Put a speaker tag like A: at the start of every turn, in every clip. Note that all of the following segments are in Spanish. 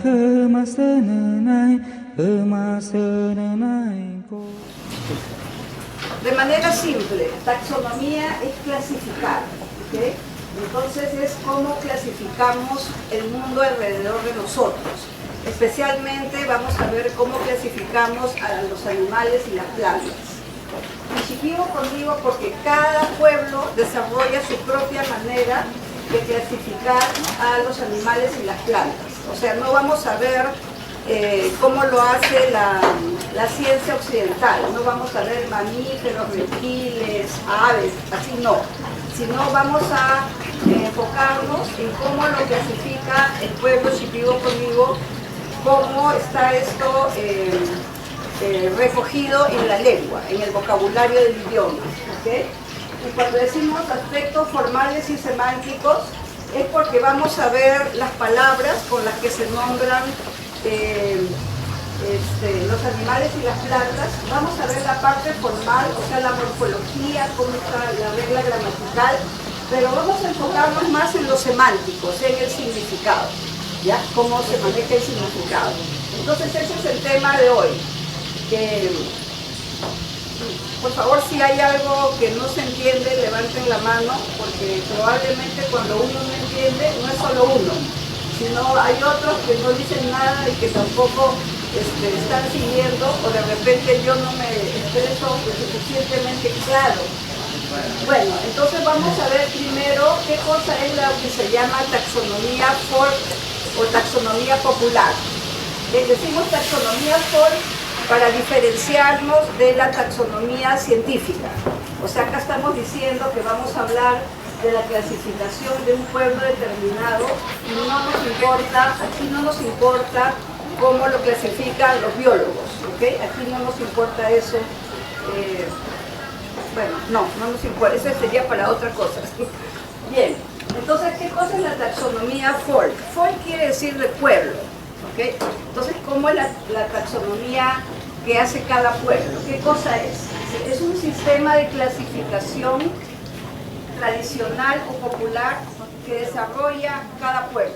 A: De manera simple, taxonomía es clasificar, ¿okay? Entonces es cómo clasificamos el mundo alrededor de nosotros. Especialmente vamos a ver cómo clasificamos a los animales y las plantas. Y Shipibo conmigo porque cada pueblo desarrolla su propia manera de clasificar a los animales y las plantas. O sea, no vamos a ver cómo lo hace la ciencia occidental. No vamos a ver mamíferos, reptiles, aves, así no. Sino vamos a enfocarnos en cómo lo clasifica el pueblo Shipibo conmigo, cómo está esto recogido en la lengua, en el vocabulario del idioma. ¿Okay? Y cuando decimos aspectos formales y semánticos, es porque vamos a ver las palabras con las que se nombran los animales y las plantas. Vamos a ver la parte formal, o sea, la morfología, cómo está la regla gramatical, pero vamos a enfocarnos más en lo semántico, en el significado, ¿ya? Cómo se maneja el significado. Entonces ese es el tema de hoy. Por favor, si hay algo que no se entiende, levanten la mano, porque probablemente cuando uno no entiende, no es solo uno, sino hay otros que no dicen nada y que tampoco están siguiendo, o de repente yo no me expreso lo suficientemente claro. Bueno, entonces vamos a ver primero qué cosa es lo que se llama taxonomía folk o taxonomía popular. Decimos taxonomía folk para diferenciarnos de la taxonomía científica. O sea, acá estamos diciendo que vamos a hablar de la clasificación de un pueblo determinado y no nos importa, aquí no nos importa cómo lo clasifican los biólogos, ¿okay? Aquí no nos importa eso. Bueno, no nos importa, eso sería para otra cosa. Bien, entonces, ¿qué cosa es la taxonomía folk? Folk quiere decir de pueblo, ¿okay? Entonces, ¿cómo es la taxonomía que hace cada pueblo? ¿Qué cosa es? Es un sistema de clasificación tradicional o popular que desarrolla cada pueblo,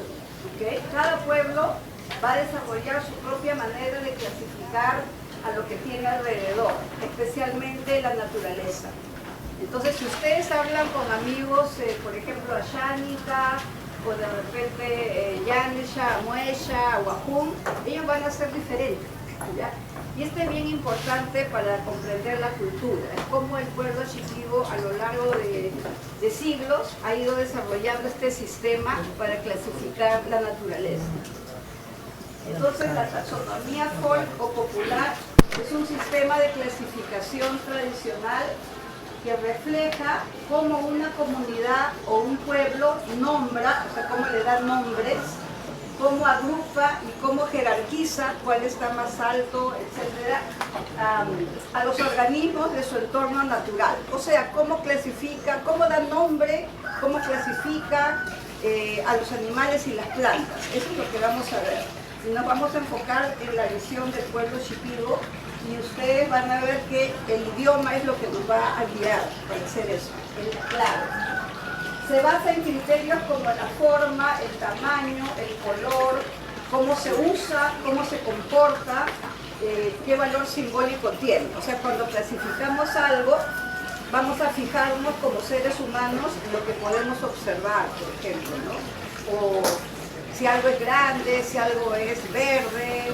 A: ¿okay? Cada pueblo va a desarrollar su propia manera de clasificar a lo que tiene alrededor, especialmente la naturaleza. Entonces, si ustedes hablan con amigos, por ejemplo, Ashánica, o de repente Yanesha, Amuesha, Wajum, ellos van a ser diferentes, ¿ya? Y esto es bien importante para comprender la cultura, es como el pueblo Shipibo a lo largo de siglos ha ido desarrollando este sistema para clasificar la naturaleza. Entonces, la taxonomía folk o popular es un sistema de clasificación tradicional que refleja cómo una comunidad o un pueblo nombra, o sea, cómo le da nombres, cómo agrupa y cómo jerarquiza cuál está más alto, etcétera, a los organismos de su entorno natural. O sea, cómo clasifica, cómo da nombre, cómo clasifica a los animales y las plantas. Eso es lo que vamos a ver. Y nos vamos a enfocar en la visión del pueblo Shipibo y ustedes van a ver que el idioma es lo que nos va a guiar para hacer eso, es claro. Se basa en criterios como la forma, el tamaño, el color, cómo se usa, cómo se comporta, qué valor simbólico tiene. O sea, cuando clasificamos algo, vamos a fijarnos como seres humanos en lo que podemos observar, por ejemplo, ¿no? O si algo es grande, si algo es verde,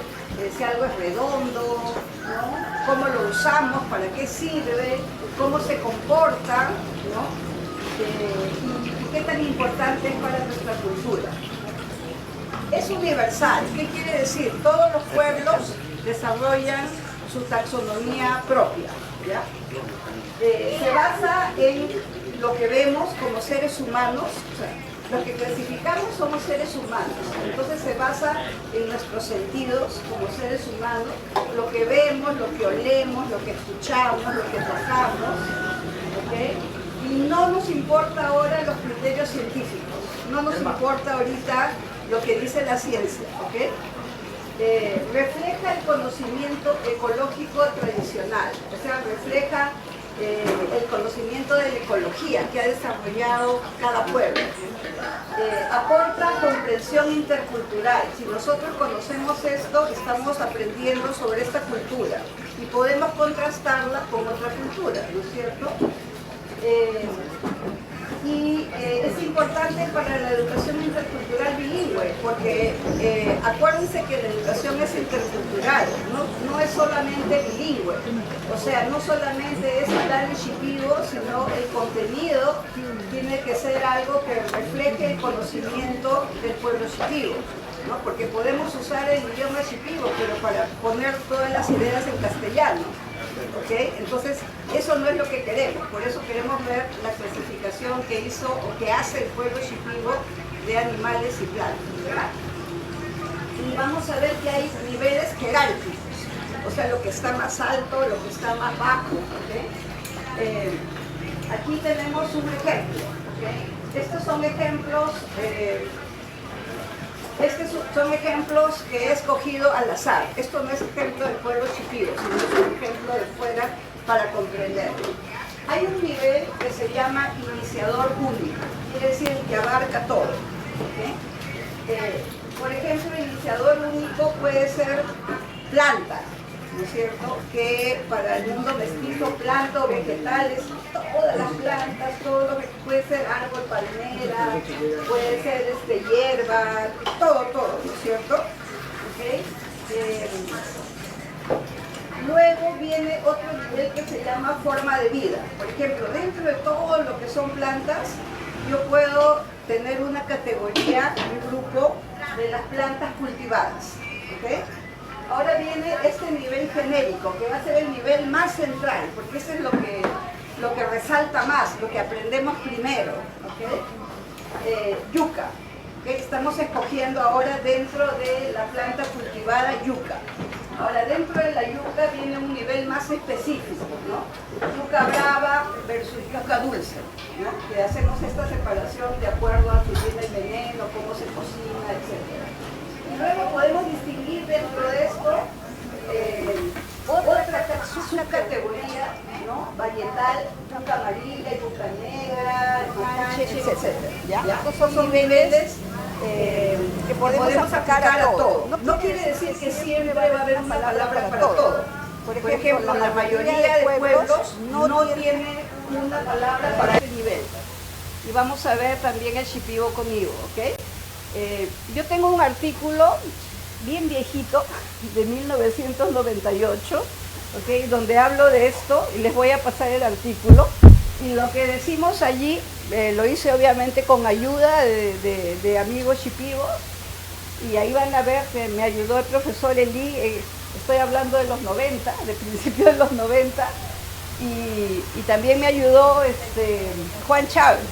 A: si algo es redondo, ¿no? Cómo lo usamos, para qué sirve, cómo se comporta, ¿no? Y qué tan importante es para nuestra cultura. Es universal. ¿Qué quiere decir? Todos los pueblos desarrollan su taxonomía propia, ¿ya? Se basa en lo que vemos como seres humanos, o sea, lo que clasificamos somos seres humanos, entonces se basa en nuestros sentidos como seres humanos, lo que vemos, lo que olemos, lo que escuchamos, lo que tocamos, ¿okay? Y no nos importa ahora los criterios científicos, no nos importa ahorita lo que dice la ciencia, ¿okay? Refleja el conocimiento ecológico tradicional, o sea, refleja el conocimiento de la ecología que ha desarrollado cada pueblo. Aporta comprensión intercultural. Si nosotros conocemos esto, estamos aprendiendo sobre esta cultura y podemos contrastarla con otra cultura, ¿no es cierto? Es importante para la educación intercultural bilingüe, porque acuérdense que la educación es intercultural, no es solamente bilingüe, o sea, no solamente es hablar en shipibo, sino el contenido tiene que ser algo que refleje el conocimiento del pueblo shipibo, ¿no? Porque podemos usar el idioma shipibo, pero para poner todas las ideas en castellano. ¿Okay? Entonces, eso no es lo que queremos, por eso queremos ver la clasificación que hizo o que hace el pueblo shipibo de animales y plantas, ¿verdad? Y vamos a ver que hay niveles jerárquicos, o sea, lo que está más alto, lo que está más bajo, ¿okay? Aquí tenemos un ejemplo, ¿okay? Estos son ejemplos que he escogido al azar. Esto no es ejemplo del pueblo shipibo, sino es un ejemplo de fuera para comprenderlo. Hay un nivel que se llama iniciador único, quiere decir que abarca todo. ¿Okay? Por ejemplo, iniciador único puede ser planta, ¿no es cierto? Que para el mundo mestizo, planta o vegetales, todas las plantas, todo lo que puede ser árbol, palmera, puede ser hierba, todo, ¿no es cierto? ¿Okay? Luego viene otro nivel que se llama forma de vida. Por ejemplo, dentro de todo lo que son plantas, yo puedo tener una categoría, un grupo de las plantas cultivadas. ¿Okay? Ahora viene este nivel genérico, que va a ser el nivel más central, porque ese es lo que resalta más, lo que aprendemos primero. ¿Okay? Yuca. ¿Okay? Estamos escogiendo ahora dentro de la planta cultivada yuca. Ahora, dentro de la yuca viene un nivel más específico, ¿no? Yuca brava versus yuca dulce, ¿no? Que hacemos esta separación de acuerdo a si tiene el veneno, cómo se cocina, etc. Y luego podemos distinguir dentro de esto otra subcategoría, ¿no? Varietal, yuca amarilla, yuca negra, yuca, etc. ¿Ya? Estos son niveles que podemos aplicar a todo. No quiere decir que siempre va a haber una palabra para todo. Por ejemplo, la mayoría de pueblos no tiene una palabra para ese nivel. Y vamos a ver también el shipibo conmigo, ¿ok? Yo tengo un artículo bien viejito de 1998, ¿okay? Donde hablo de esto y les voy a pasar el artículo. Y lo que decimos allí, lo hice obviamente con ayuda de amigos shipibos, y ahí van a ver que me ayudó el profesor Eli, estoy hablando de los 90, de principios de los 90, y también me ayudó Juan Chávez.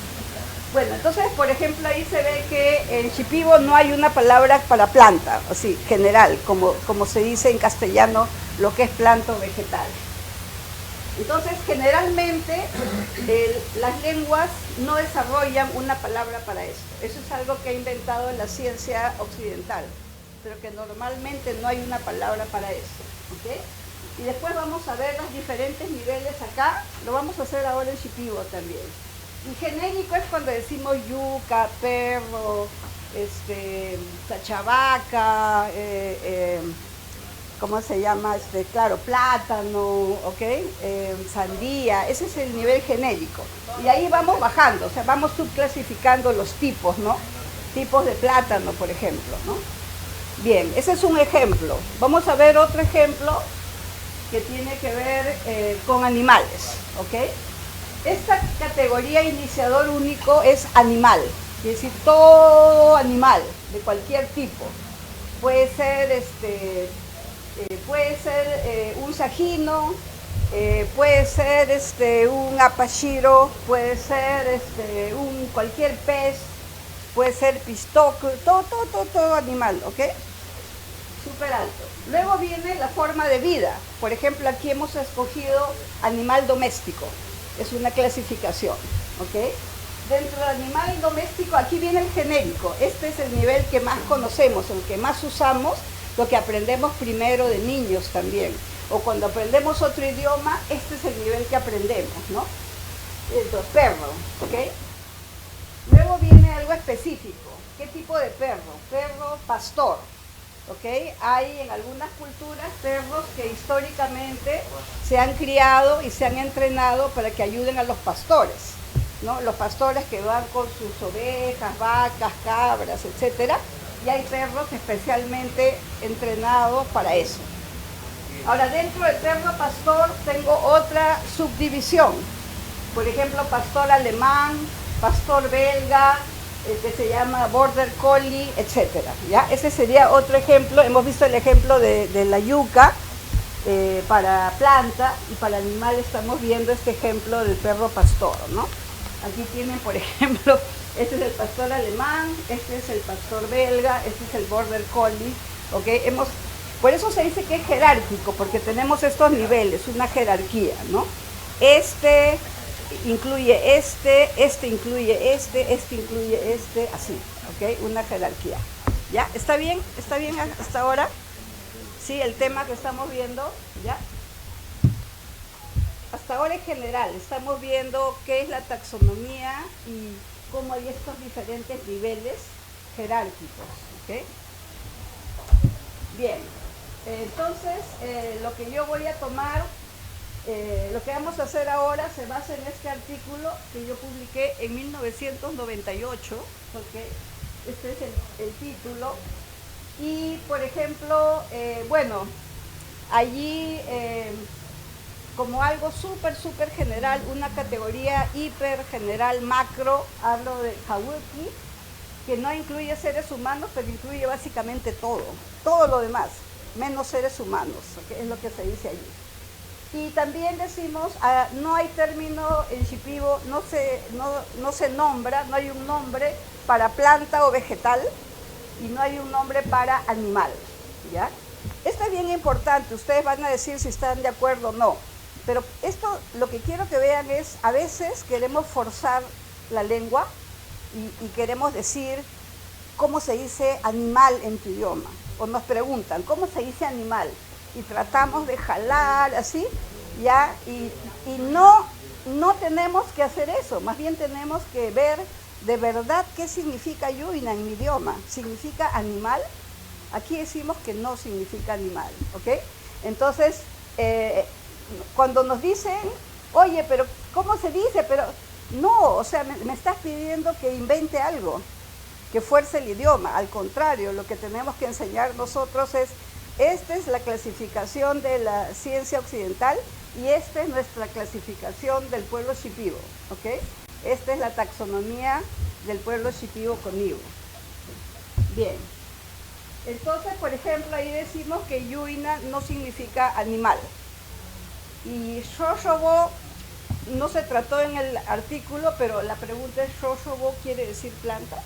A: Bueno, entonces, por ejemplo, ahí se ve que en shipibo no hay una palabra para planta, así, general, como se dice en castellano, lo que es planta o vegetal. Entonces, generalmente, las lenguas no desarrollan una palabra para esto. Eso es algo que ha inventado la ciencia occidental, pero que normalmente no hay una palabra para esto. ¿Okay? Y después vamos a ver los diferentes niveles acá. Lo vamos a hacer ahora en shipibo también. Y genérico es cuando decimos yuca, perro, chavaca, ¿cómo se llama? Claro, plátano, ¿ok? Sandía, ese es el nivel genérico. Y ahí vamos bajando, o sea, vamos subclasificando los tipos, ¿no? Tipos de plátano, por ejemplo, ¿no? Bien, ese es un ejemplo. Vamos a ver otro ejemplo que tiene que ver con animales, ¿ok? Esta categoría iniciador único es animal, es decir, todo animal, de cualquier tipo. Puede ser un sajino, puede ser un apashiro, puede ser cualquier pez, puede ser pistoco, todo animal, ¿ok? Súper alto. Luego viene la forma de vida. Por ejemplo, aquí hemos escogido animal doméstico. Es una clasificación, ¿ok? Dentro del animal doméstico, aquí viene el genérico. Este es el nivel que más conocemos, el que más usamos, lo que aprendemos primero de niños también. o cuando aprendemos otro idioma, este es el nivel que aprendemos, ¿no? Entonces, perro, ¿ok? Luego viene algo específico. ¿Qué tipo de perro? Perro pastor, ¿ok? Hay en algunas culturas perros que históricamente se han criado y se han entrenado para que ayuden a los pastores, ¿no? Los pastores que van con sus ovejas, vacas, cabras, etcétera, y hay perros especialmente entrenados para eso. Ahora, dentro del perro pastor tengo otra subdivisión. Por ejemplo, pastor alemán, pastor belga, que se llama border collie, etcétera, ¿ya? Ese sería otro ejemplo. Hemos visto el ejemplo de la yuca para planta, y para animal estamos viendo este ejemplo del perro pastor, ¿no? Aquí tienen, por ejemplo, este es el pastor alemán, este es el pastor belga, este es el border collie, ¿ok? Por eso se dice que es jerárquico, porque tenemos estos niveles, una jerarquía, ¿no? Este incluye este incluye este incluye este, así, ¿ok? Una jerarquía. ¿Ya? ¿Está bien? ¿Está bien hasta ahora? Sí, el tema que estamos viendo, ¿ya? Hasta ahora en general estamos viendo qué es la taxonomía y cómo hay estos diferentes niveles jerárquicos, ¿ok? Bien, entonces lo que yo voy a tomar, lo que vamos a hacer ahora se basa en este artículo que yo publiqué en 1998, porque este es el título. Y, por ejemplo, bueno, allí, como algo súper general, una categoría hiper general macro, hablo de Kawuki, que no incluye seres humanos, pero incluye básicamente todo lo demás, menos seres humanos, ¿okay? Es lo que se dice allí. Y también decimos, no hay término en Shipibo, no se nombra, no hay un nombre para planta o vegetal, y no hay un nombre para animal, ¿ya? Esto es bien importante, ustedes van a decir si están de acuerdo o no, pero esto lo que quiero que vean es, a veces queremos forzar la lengua y queremos decir cómo se dice animal en tu idioma, o nos preguntan, ¿cómo se dice animal? Y tratamos de jalar así, ¿ya? Y no tenemos que hacer eso, más bien tenemos que ver de verdad qué significa Yuina en mi idioma. ¿Significa animal? Aquí decimos que no significa animal, ¿ok? Entonces, cuando nos dicen, oye, pero ¿cómo se dice? Pero no, o sea, me estás pidiendo que invente algo, que fuerce el idioma. Al contrario, lo que tenemos que enseñar nosotros es, esta es la clasificación de la ciencia occidental y esta es nuestra clasificación del pueblo Shipibo, ¿ok? Esta es la taxonomía del pueblo Shipibo conmigo. Bien. Entonces, por ejemplo, ahí decimos que Yuina no significa animal. Y Shoshobo no se trató en el artículo, pero la pregunta es, ¿Shoshobo quiere decir planta?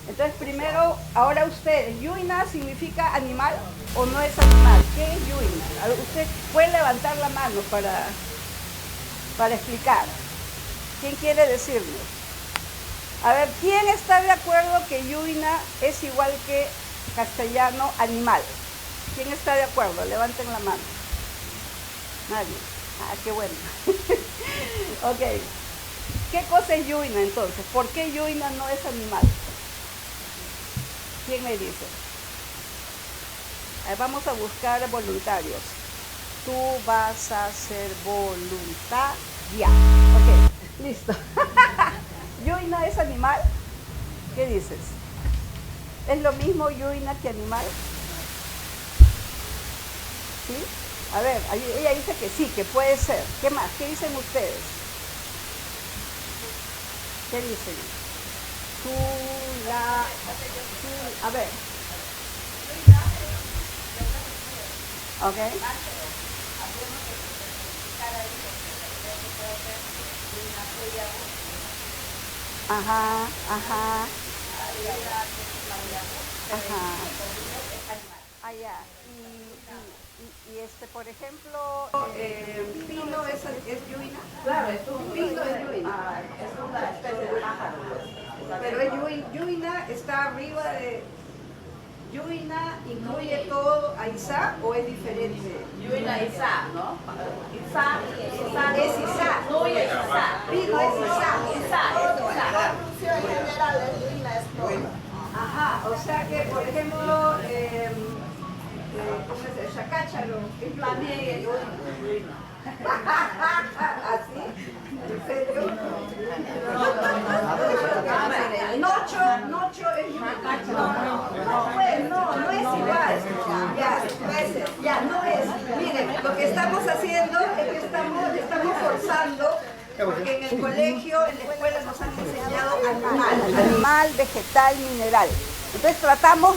A: Entonces, primero, ahora ustedes, ¿Yuina significa animal o no es animal? ¿Qué es Yuina? Usted puede levantar la mano para explicar. ¿Quién quiere decirnos? A ver, ¿quién está de acuerdo que Yuina es igual que castellano animal? ¿Quién está de acuerdo? Levanten la mano. Nadie. Ah, qué bueno. Ok. ¿Qué cosa es Yuina entonces? ¿Por qué Yuina no es animal? ¿Quién me dice? Vamos a buscar voluntarios. Tú vas a ser voluntaria. Ok, listo. ¿Yuina es animal? ¿Qué dices? ¿Es lo mismo Yuina que animal? ¿Sí? A ver, ella dice que sí, que puede ser. ¿Qué más? ¿Qué dicen ustedes? ¿Qué dicen? A ver. Ok. Ajá. Allá. Y por ejemplo, pino es Yuina. Claro, pino es Yuina. Es una especie de pájaro. Pero es Yuina está arriba de... Yuina incluye todo, a Isa o es diferente?
B: Yuina Isa, ¿no? Isa,
A: Es Isa.
B: no es Isa.
A: Pino es Isa.
B: Isa.
C: En general, el Yuina es todo.
A: Ajá, o sea que, por ejemplo, ¿cómo es el Shakacharo? Es también el ¿así? ¿En serio? Nocho es no es igual. Ya, no es. Miren, lo que estamos haciendo es que estamos forzando, porque en el colegio, en la escuela nos han enseñado animal, vegetal, mineral. Entonces tratamos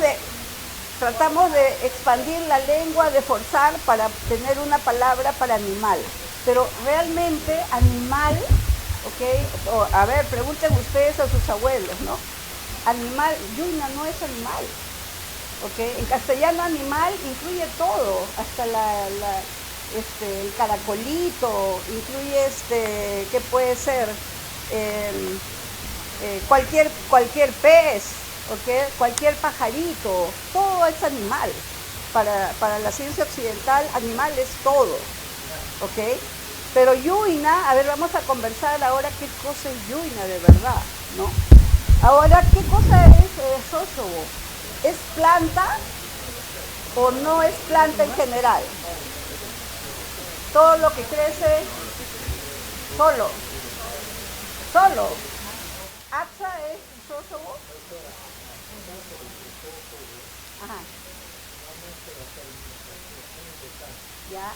A: de expandir la lengua, de forzar para tener una palabra para animal. Pero realmente animal, ¿ok? A ver, pregunten ustedes a sus abuelos, ¿no? Animal, Yuina no es animal, ¿ok? En castellano animal incluye todo, hasta el caracolito, incluye ¿qué puede ser? Cualquier pez, ¿ok? Cualquier pajarito, todo es animal. Para la ciencia occidental, animal es todo, ¿ok? Pero Yuina, a ver, vamos a conversar ahora qué cosa es Yuina de verdad, ¿no? Ahora, ¿qué cosa es Xóchotl? ¿Es planta o no es planta en general? Todo lo que crece solo. ¿Atza es Xóchotl? Ajá. Ya.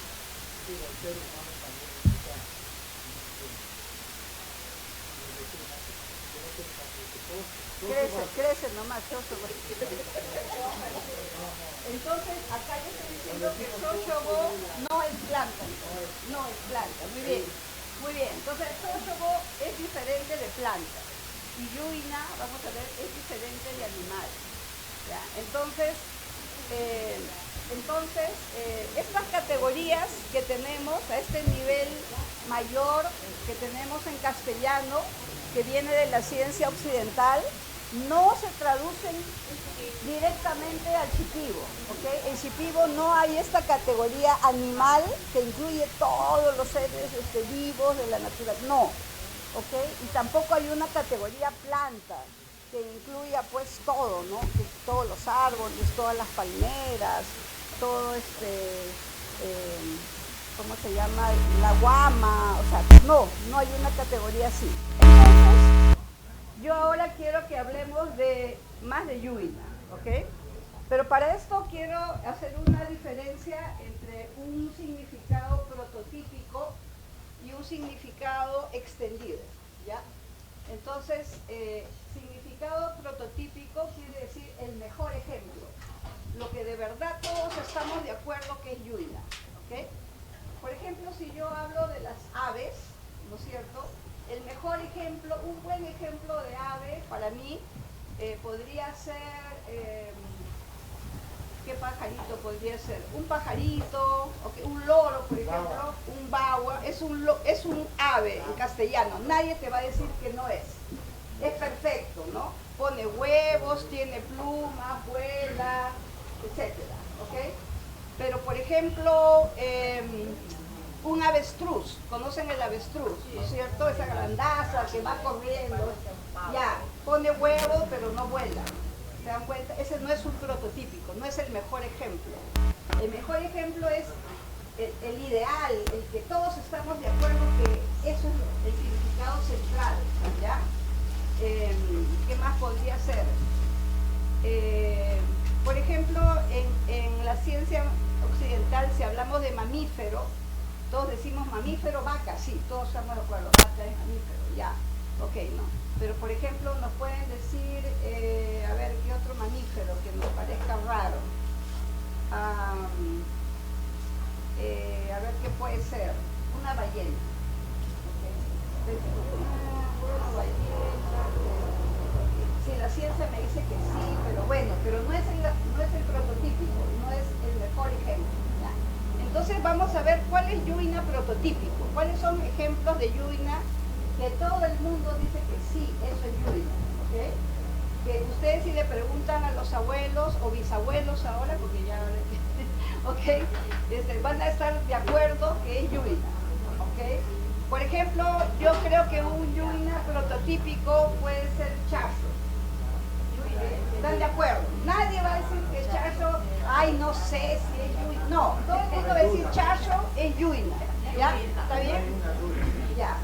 A: Crece nomás, Xóchotl. Entonces, acá yo estoy diciendo que Xóchotl no es planta. No es planta, muy bien. Muy bien, entonces Xóchotl es diferente de planta. Y Yuina, vamos a ver, es diferente de animal. ¿Ya? Entonces, estas categorías que tenemos a este nivel mayor que tenemos en castellano, que viene de la ciencia occidental, no se traducen directamente al shipibo, ¿ok? En shipibo no hay esta categoría animal que incluye todos los seres vivos de la naturaleza, no, ¿ok? Y tampoco hay una categoría planta que incluya pues todo, ¿no? Que todos los árboles, todas las palmeras, todo ¿cómo se llama? La guama, o sea, no hay una categoría así. Entonces, yo ahora quiero que hablemos más de Yuina, ¿ok? Pero para esto quiero hacer una diferencia entre un significado prototípico y un significado extendido, ¿ya? Entonces, significado prototípico quiere decir el mejor ejemplo, lo que de verdad todos estamos de acuerdo que es Yuina, ¿ok? Por ejemplo, si yo hablo de las aves, ¿no es cierto? El mejor ejemplo, un buen ejemplo de ave para mí podría ser, ¿qué pajarito podría ser? Un pajarito, okay, un loro, por ejemplo, un bagua, es un ave en castellano, nadie te va a decir que no es. Es perfecto, ¿no? Pone huevos, tiene plumas, vuela, etcétera, ¿ok? Pero, por ejemplo, un avestruz, ¿conocen el avestruz? ¿No es cierto? Esa grandaza que va corriendo, ya, pone huevo pero no vuela. ¿Se dan cuenta? Ese no es un prototípico, no es el mejor ejemplo. El mejor ejemplo es el ideal, el que todos estamos de acuerdo que eso es el significado central, ¿ya? ¿Qué más podría ser? Por ejemplo, en la ciencia occidental, si hablamos de mamífero, todos decimos mamífero, vaca, sí, todos estamos de acuerdo, vaca es mamífero, ya, ok, no. Pero por ejemplo, nos pueden decir, a ver, ¿qué otro mamífero que nos parezca raro? A ver, ¿qué puede ser? Una ballena. Okay. Una ballena. Sí, la ciencia me dice que sí, pero no es el prototípico, no es el mejor ejemplo. ¿Ya? Entonces vamos a ver cuál es Yuina prototípico, cuáles son ejemplos de Yuina que todo el mundo dice que sí, eso es Yuina, ¿ok? Que ustedes si le preguntan a los abuelos o bisabuelos ahora, porque ya ¿ok? Van a estar de acuerdo que es Yuina, ¿ok? Por ejemplo, yo creo que un Yuina prototípico puede ser Chacho. ¿Están de acuerdo? Nadie va a decir que Chacho, ay, no sé si es Yuina. No, todo el mundo va a decir Chacho es Yuina. ¿Ya? ¿Está bien? Ya.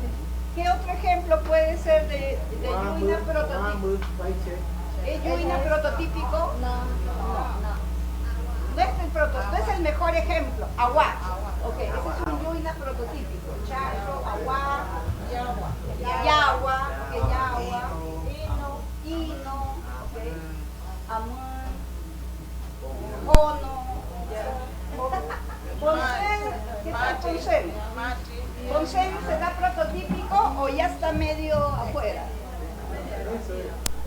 A: ¿Qué otro ejemplo puede ser de Yuina prototípico? ¿Es Yuina prototípico? No es el mejor ejemplo. Agua. Ok, ese es un Yuina prototípico. Chacho, agua, yagua, hino, ok, amor, ono, Ponsen, ¿qué tal Ponsen? ¿Ponsen será prototípico o ya está medio afuera?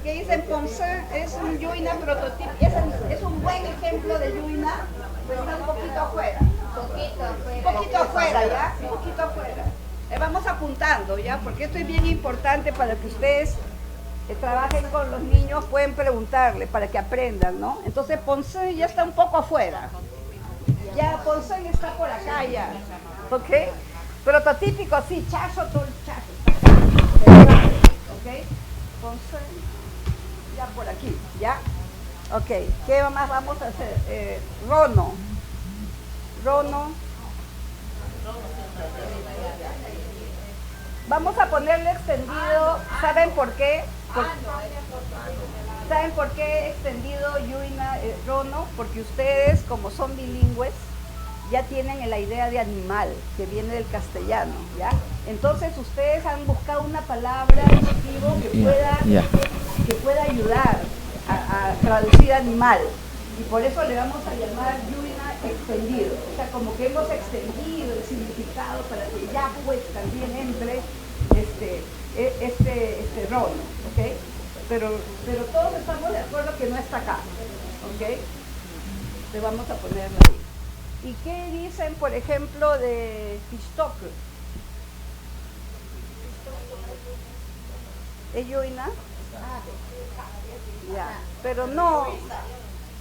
A: ¿Qué dicen? Ponsen es un Yuina prototípico, es un buen ejemplo de Yuina, pero está un poquito afuera. Un poquito afuera, ¿ya? Un poquito afuera. Vamos apuntando, ¿ya? Porque esto es bien importante para que ustedes trabajen con los niños, pueden preguntarle para que aprendan, ¿no? Entonces Ponce ya está un poco afuera. Ya Ponce está por acá ya, ¿ok? Prototípico, sí, Chacho, todo el Chacho está acá, ¿ok? Ponce ya por aquí, ¿ya? Ok, ¿qué más vamos a hacer? Rono. Vamos a ponerle extendido, ¿saben por qué? ¿Saben por qué extendido Yuina, Rono? Porque ustedes, como son bilingües, ya tienen la idea de animal, que viene del castellano, ¿ya? Entonces ustedes han buscado una palabra adjetivo que pueda ayudar a traducir animal. Y por eso le vamos a llamar Yuina extendido. O sea, como que hemos extendido el significado para que ya pues también entre este Rono, ¿ok? Pero todos estamos de acuerdo que no está acá, ¿ok? Le vamos a ponerlo ahí. ¿Y qué dicen, por ejemplo, de Pistoque? ¿Es Yuina? Ya, pero no.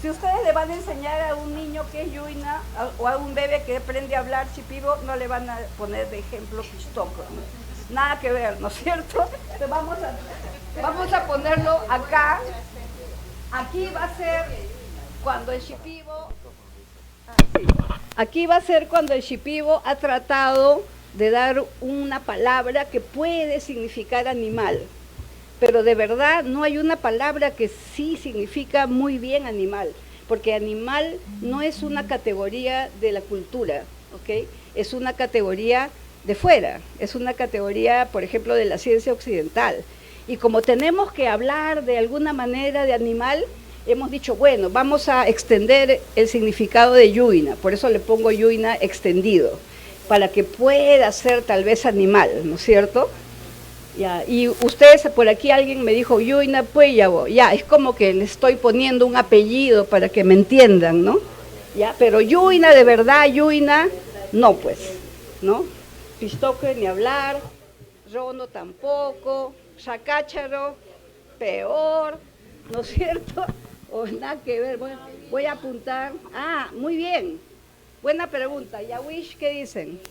A: Si ustedes le van a enseñar a un niño que es Yuina o a un bebé que aprende a hablar chipivo, no le van a poner de ejemplo Pistoco, ¿no? Nada que ver, ¿no es cierto? Entonces vamos a ponerlo acá. Aquí va a ser cuando el chipivo... Aquí va a ser cuando el shipibo ha tratado de dar una palabra que puede significar animal, pero de verdad no hay una palabra que sí significa muy bien animal, porque animal no es una categoría de la cultura, ¿ok? Es una categoría de fuera, es una categoría, por ejemplo, de la ciencia occidental. Y como tenemos que hablar de alguna manera de animal, hemos dicho, bueno, vamos a extender el significado de Yuina, por eso le pongo Yuina extendido, para que pueda ser tal vez animal, ¿no es cierto? Ya, y ustedes, por aquí alguien me dijo, Yuina Pueyabo, ya, es como que le estoy poniendo un apellido para que me entiendan, ¿no? Ya, pero Yuina, de verdad, Yuina, no pues, ¿no? Pistoque ni hablar, Rono tampoco, Shacácharo, peor, ¿no es cierto? O nada que ver, voy a apuntar. Ah, muy bien, buena pregunta. Yawish, ¿qué dicen?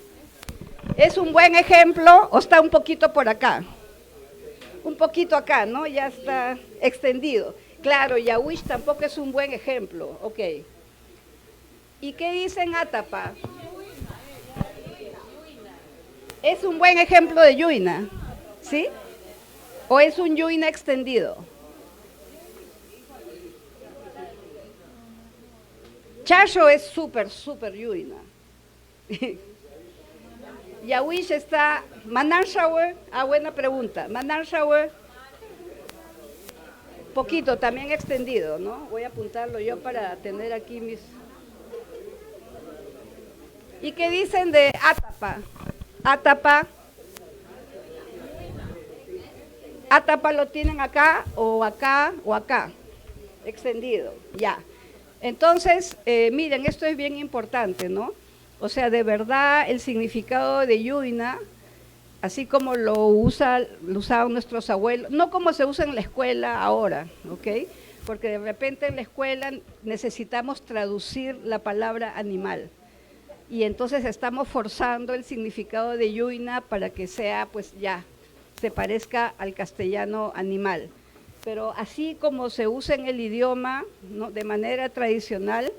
A: ¿Es un buen ejemplo o está un poquito por acá? Un poquito acá, ¿no? Ya está extendido. Claro, Yawish tampoco es un buen ejemplo, ok. ¿Y qué dicen Atapa? ¿Es un buen ejemplo de Yuina? ¿Sí? ¿O es un Yuina extendido? Chacho es súper Yuina. Yawish está, Mananshawer, buena pregunta. Mananshawer, poquito, también extendido, ¿no? Voy a apuntarlo yo para tener aquí mis... ¿Y qué dicen de Atapa? Atapa lo tienen acá, o acá, extendido, ya. Entonces, miren, esto es bien importante, ¿no? O sea, de verdad, el significado de Yuina, así como lo usaban nuestros abuelos, no como se usa en la escuela ahora, ¿ok? porque de repente en la escuela necesitamos traducir la palabra animal y entonces estamos forzando el significado de yuina para que sea, pues ya, se parezca al castellano animal. Pero así como se usa en el idioma, ¿no?, de manera tradicional,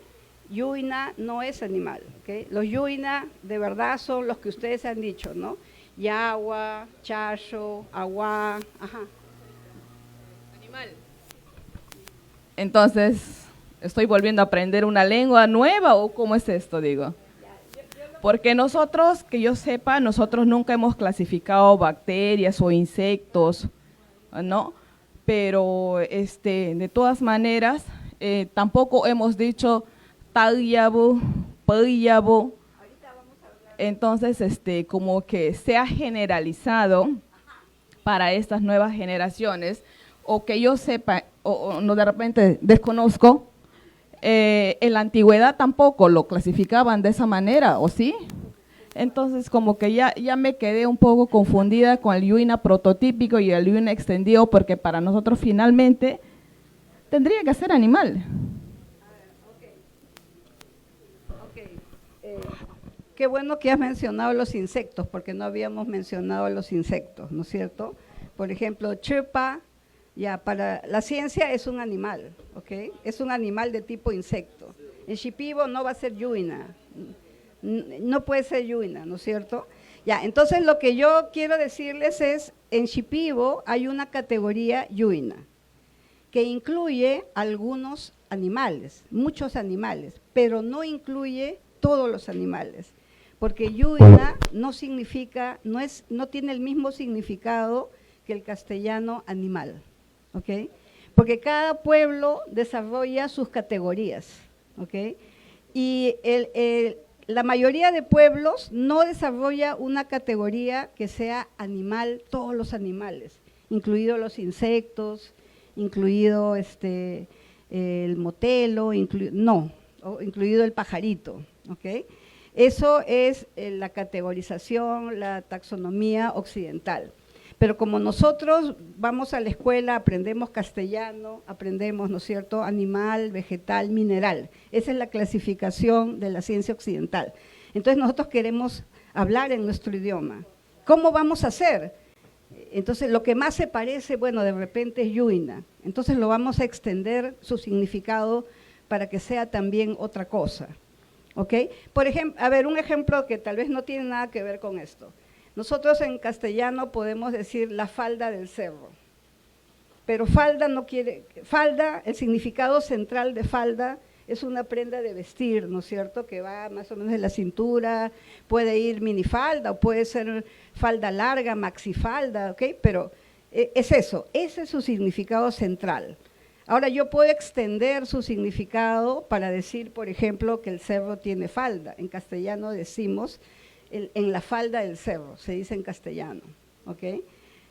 A: yuina no es animal, ¿okay? Los yuina de verdad son los que ustedes han dicho, ¿no? Yagua, chacho, agua, ajá.
D: Animal. Entonces, ¿estoy volviendo a aprender una lengua nueva o cómo es esto, digo? Porque nosotros, que yo sepa, nosotros nunca hemos clasificado bacterias o insectos, ¿no? Pero de todas maneras, tampoco hemos dicho talyabu, payabu. Entonces, como que se ha generalizado para estas nuevas generaciones, o que yo sepa, o no, de repente desconozco, en la antigüedad tampoco lo clasificaban de esa manera, ¿o sí? Entonces, como que ya me quedé un poco confundida con el yuina prototípico y el yuina extendido, porque para nosotros finalmente tendría que ser animal.
A: Qué bueno que has mencionado los insectos, porque no habíamos mencionado los insectos, ¿no es cierto? Por ejemplo, chirpa, ya para la ciencia es un animal, ¿ok? Es un animal de tipo insecto. En shipibo no va a ser yuina, no puede ser yuina, ¿no es cierto? Ya, entonces lo que yo quiero decirles es, en shipibo hay una categoría yuina, que incluye algunos animales, muchos animales, pero no incluye todos los animales, porque yuina no significa, no tiene el mismo significado que el castellano animal, ¿ok? Porque cada pueblo desarrolla sus categorías, ¿ok? Y la mayoría de pueblos no desarrolla una categoría que sea animal, todos los animales, incluidos los insectos, incluido el motelo, incluido el pajarito, ¿ok? Eso es la categorización, la taxonomía occidental. Pero como nosotros vamos a la escuela, aprendemos castellano, aprendemos, ¿no es cierto?, animal, vegetal, mineral. Esa es la clasificación de la ciencia occidental. Entonces nosotros queremos hablar en nuestro idioma. ¿Cómo vamos a hacer? Entonces lo que más se parece, bueno, de repente es yuina. Entonces lo vamos a extender su significado para que sea también otra cosa. ¿Ok? Por ejemplo, a ver, un ejemplo que tal vez no tiene nada que ver con esto. Nosotros en castellano podemos decir la falda del cerro, pero falda no quiere, falda, el significado central de falda es una prenda de vestir, ¿no es cierto?, que va más o menos de la cintura, puede ir minifalda o puede ser falda larga, maxifalda, ¿ok? Pero es eso, ese es su significado central. Ahora yo puedo extender su significado para decir, por ejemplo, que el cerro tiene falda. En castellano decimos en la falda del cerro, se dice en castellano, ¿ok?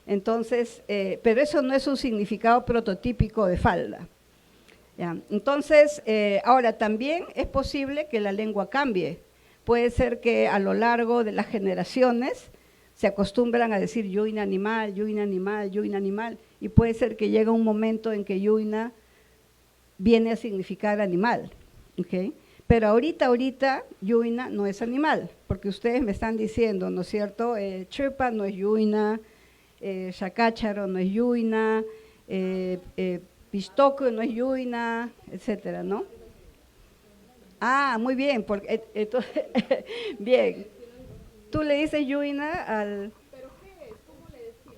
A: Entonces, pero eso no es un significado prototípico de falda. ¿Ya? Entonces, ahora también es posible que la lengua cambie. Puede ser que a lo largo de las generaciones se acostumbran a decir yuina animal, yuina animal, yuina animal, y puede ser que llegue un momento en que yuina viene a significar animal, ¿ok? Pero ahorita yuina no es animal, porque ustedes me están diciendo, ¿no es cierto? Chirpa no es yuina, shacácharo no es yuina, pistoco no es yuina, etcétera, ¿no? Ah, muy bien, porque entonces, bien. Tú le dices yuina al… ¿Pero qué es? ¿Cómo le decimos?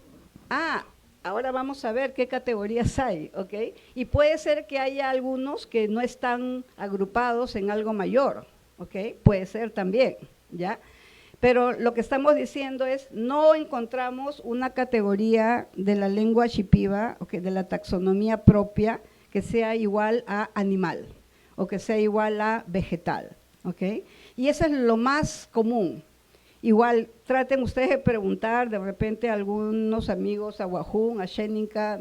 A: Ah, ahora vamos a ver qué categorías hay, ¿ok? Y puede ser que haya algunos que no están agrupados en algo mayor, ¿ok? Puede ser también, ¿ya? Pero lo que estamos diciendo es, no encontramos una categoría de la lengua shipiba, ¿okay?, de la taxonomía propia, que sea igual a animal o que sea igual a vegetal, ¿ok? Y eso es lo más común. Igual, traten ustedes de preguntar de repente a algunos amigos, a Wahun, a Sheninka.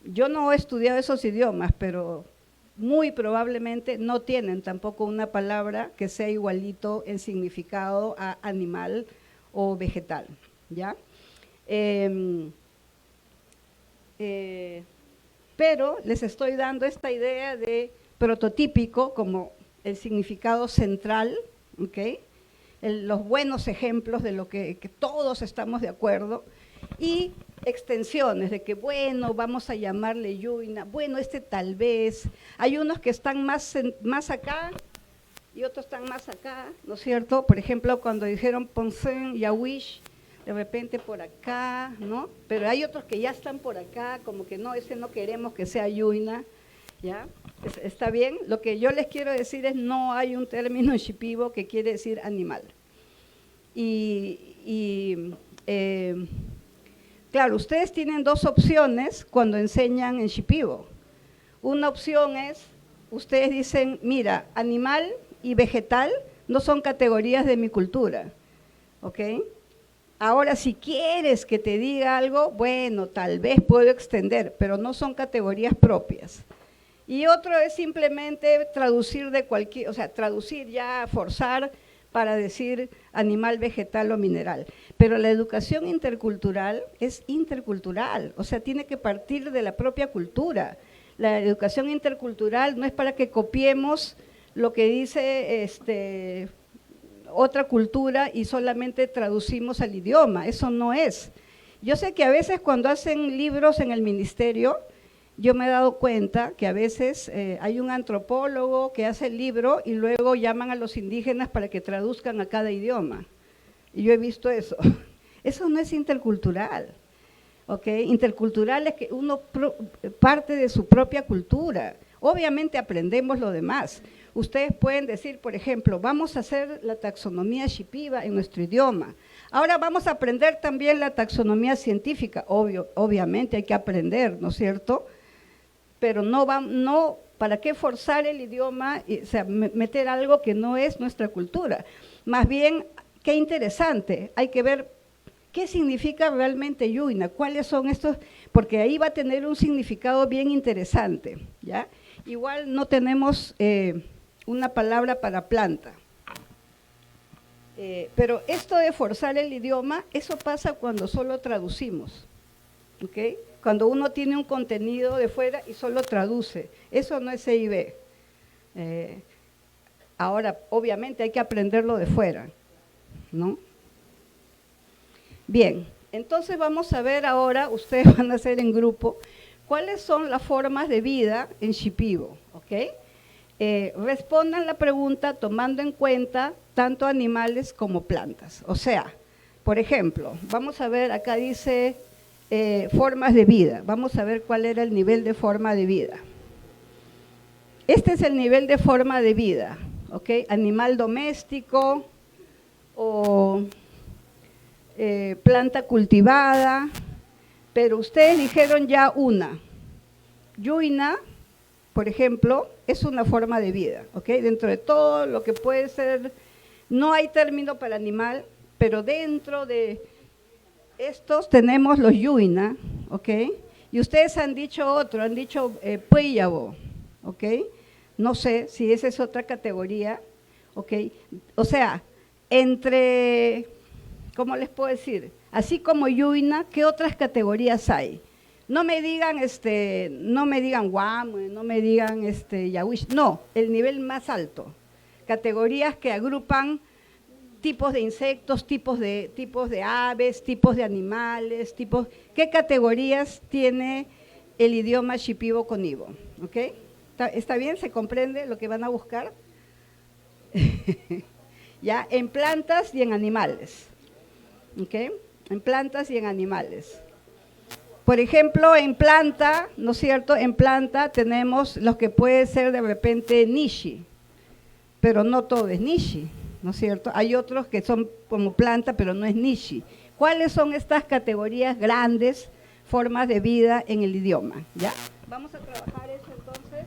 A: Yo no he estudiado esos idiomas, pero muy probablemente no tienen tampoco una palabra que sea igualito en significado a animal o vegetal, ¿ya?
E: pero les estoy dando esta idea de prototípico como el significado central, ¿ok? Los buenos ejemplos de lo que todos estamos de acuerdo, y extensiones de que, bueno, vamos a llamarle Yuyna, bueno, tal vez, hay unos que están más acá y otros están más acá, ¿no es cierto? Por ejemplo, cuando dijeron Ponsen, Yawish, de repente por acá, ¿no? Pero hay otros que ya están por acá, como que no, ese no queremos que sea Yuyna, ¿ya? ¿Está bien? Lo que yo les quiero decir es, no hay un término en Shipibo que quiere decir animal. Claro, ustedes tienen dos opciones cuando enseñan en Shipibo. Una opción es, ustedes dicen, mira, animal y vegetal no son categorías de mi cultura, ¿ok? Ahora, si quieres que te diga algo, bueno, tal vez puedo extender, pero no son categorías propias. Y otro es simplemente traducir de cualquier, o sea, traducir ya, forzar para decir animal, vegetal o mineral. Pero la educación intercultural es intercultural, o sea, tiene que partir de la propia cultura. La educación intercultural no es para que copiemos lo que dice otra cultura y solamente traducimos al idioma, eso no es. Yo sé que a veces cuando hacen libros en el ministerio, yo me he dado cuenta que a veces hay un antropólogo que hace el libro y luego llaman a los indígenas para que traduzcan a cada idioma. Y yo he visto eso. Eso no es intercultural, ¿ok? Intercultural es que uno parte de su propia cultura. Obviamente aprendemos lo demás. Ustedes pueden decir, por ejemplo, vamos a hacer la taxonomía shipiba en nuestro idioma. Ahora vamos a aprender también la taxonomía científica. Obviamente hay que aprender, ¿no es cierto? Pero no, ¿para qué forzar el idioma, o sea, meter algo que no es nuestra cultura? Más bien, qué interesante, hay que ver qué significa realmente Yuyna, cuáles son estos, porque ahí va a tener un significado bien interesante, ¿ya? Igual no tenemos una palabra para planta, pero esto de forzar el idioma, eso pasa cuando solo traducimos, ¿ok? Cuando uno tiene un contenido de fuera y solo traduce, eso no es CIB. Ahora, obviamente hay que aprenderlo de fuera, ¿no? Bien, entonces vamos a ver ahora, ustedes van a hacer en grupo, cuáles son las formas de vida en Shipibo, ¿ok? Respondan la pregunta tomando en cuenta tanto animales como plantas. O sea, por ejemplo, vamos a ver, acá dice formas de vida. Vamos a ver cuál era el nivel de forma de vida. Este es el nivel de forma de vida, ¿ok? Animal doméstico o planta cultivada, pero ustedes dijeron ya una. Yuyna, por ejemplo, es una forma de vida, ¿ok? Dentro de todo lo que puede ser, no hay término para animal, pero dentro de estos tenemos los Yuyna, ¿ok? Y ustedes han dicho otro, han dicho Puyabo, ¿ok? No sé si esa es otra categoría, ¿ok? O sea, entre, ¿cómo les puedo decir? Así como Yuyna, ¿qué otras categorías hay? No me digan Guam, no me digan Yawish, no, el nivel más alto. Categorías que agrupan tipos de insectos, tipos de aves, tipos de animales, ¿qué categorías tiene el idioma Shipibo Conibo? ¿Ok? ¿Está bien? ¿Se comprende lo que van a buscar? Ya, en plantas y en animales. ¿Ok? En plantas y en animales. Por ejemplo, en planta, ¿no es cierto? En planta tenemos los que puede ser de repente nishi, pero no todo es nishi, ¿no es cierto? Hay otros que son como planta, pero no es nishi. ¿Cuáles son estas categorías grandes, formas de vida en el idioma? ¿Ya? Vamos a trabajar eso entonces.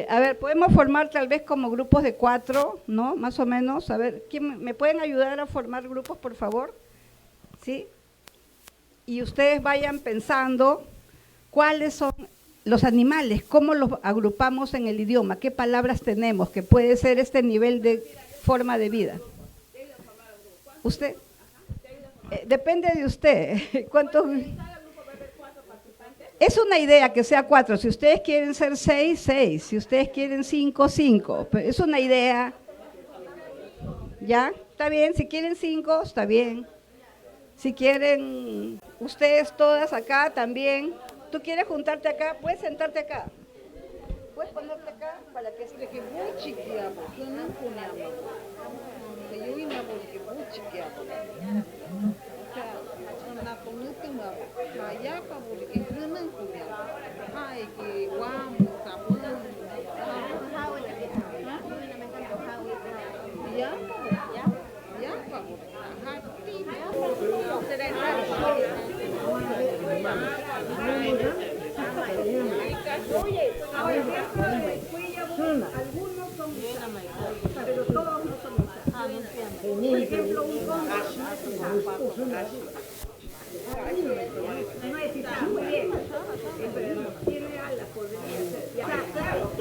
E: A ver, podemos formar tal vez como grupos de 4, ¿no? Más o menos. A ver, ¿me pueden ayudar a formar grupos, por favor? ¿Sí? Y ustedes vayan pensando cuáles son los animales, cómo los agrupamos en el idioma, qué palabras tenemos, que puede ser este nivel de forma de vida. ¿Usted? Depende de usted. ¿Cuántos? Es una idea que sea 4. Si ustedes quieren ser 6, 6. Si ustedes quieren 5, 5. Pero es una idea. ¿Ya? Está bien. Si quieren 5, está bien. Si quieren ustedes todas acá, también. ¿Tú quieres juntarte acá? Puedes sentarte acá. Puedes ponerte acá para que esté que muy chiquita. Algunos son pero todos no son por ejemplo, un cóndor no es Isa, muy bien. Pero tiene alas, podría ser. Ya, claro,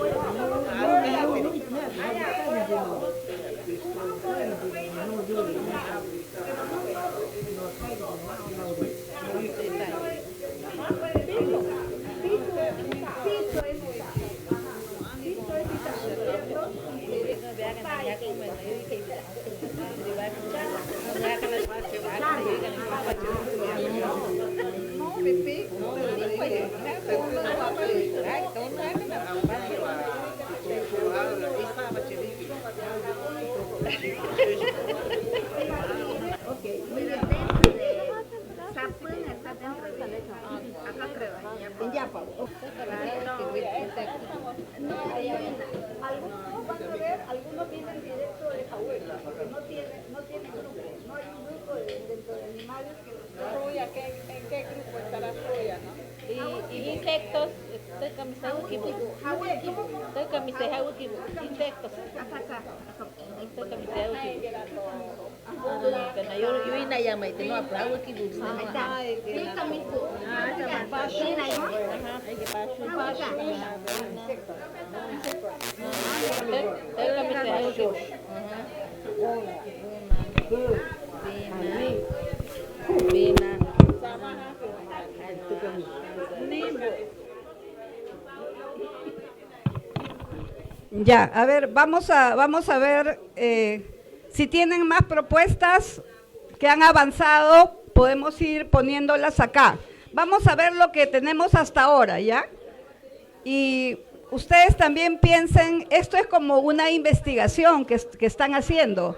E: en Yapa. Algunos van a ver, algunos vienen directo de Jahuela, porque no tienen grupo, no hay un grupo dentro de animales que
F: ¿En qué grupo está la Troya, no? Y insectos, estoy camisado equipo. Estoy camisado equipo. Insectos. Estoy camisado equipo. Karena yo ina yang mai teno apa equipo. Estoy camisado.
E: Ya, a ver, vamos a ver si tienen más propuestas que han avanzado, podemos ir poniéndolas acá. Vamos a ver lo que tenemos hasta ahora, ¿ya? Y ustedes también piensen, esto es como una investigación que están haciendo.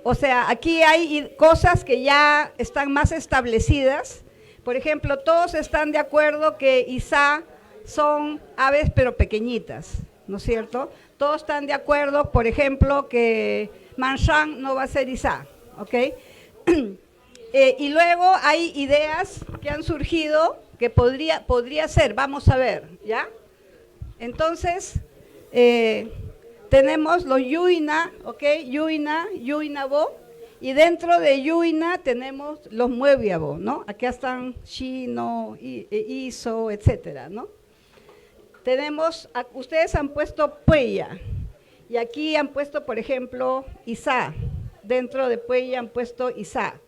E: O sea, aquí hay cosas que ya están más establecidas. Por ejemplo, todos están de acuerdo que Isa son aves pero pequeñitas, ¿no es cierto? Todos están de acuerdo, por ejemplo, que Manshan no va a ser Isa, ¿ok? Y luego hay ideas que han surgido que podría ser, vamos a ver, ¿ya? Entonces, tenemos los Yuina, ¿ok? Yuinabo, y dentro de Yuina tenemos los Mueviabo, ¿no? Aquí están Shino, Iso, etcétera, ¿no? Tenemos, ustedes han puesto Puella, y aquí han puesto, por ejemplo, Isa. Dentro de Puella han puesto Isa.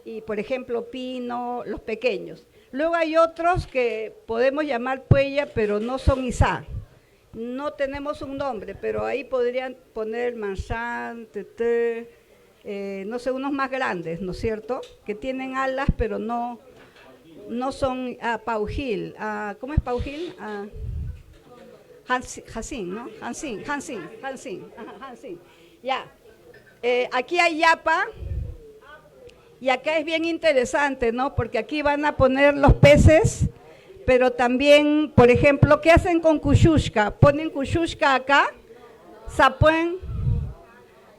E: Y, por ejemplo, Pino, los pequeños. Luego hay otros que podemos llamar Puella, pero no son Isa. No tenemos un nombre, pero ahí podrían poner Manshan, Tete, no sé, unos más grandes, ¿no es cierto? Que tienen alas, pero no son Paujil. ¿Cómo es Paujil? Hansin, ¿no? Hansin. Ya. Aquí hay Yapa. Y acá es bien interesante, ¿no? Porque aquí van a poner los peces, pero también, por ejemplo, ¿qué hacen con Kushushka? Ponen Kushushka acá, Sapuen,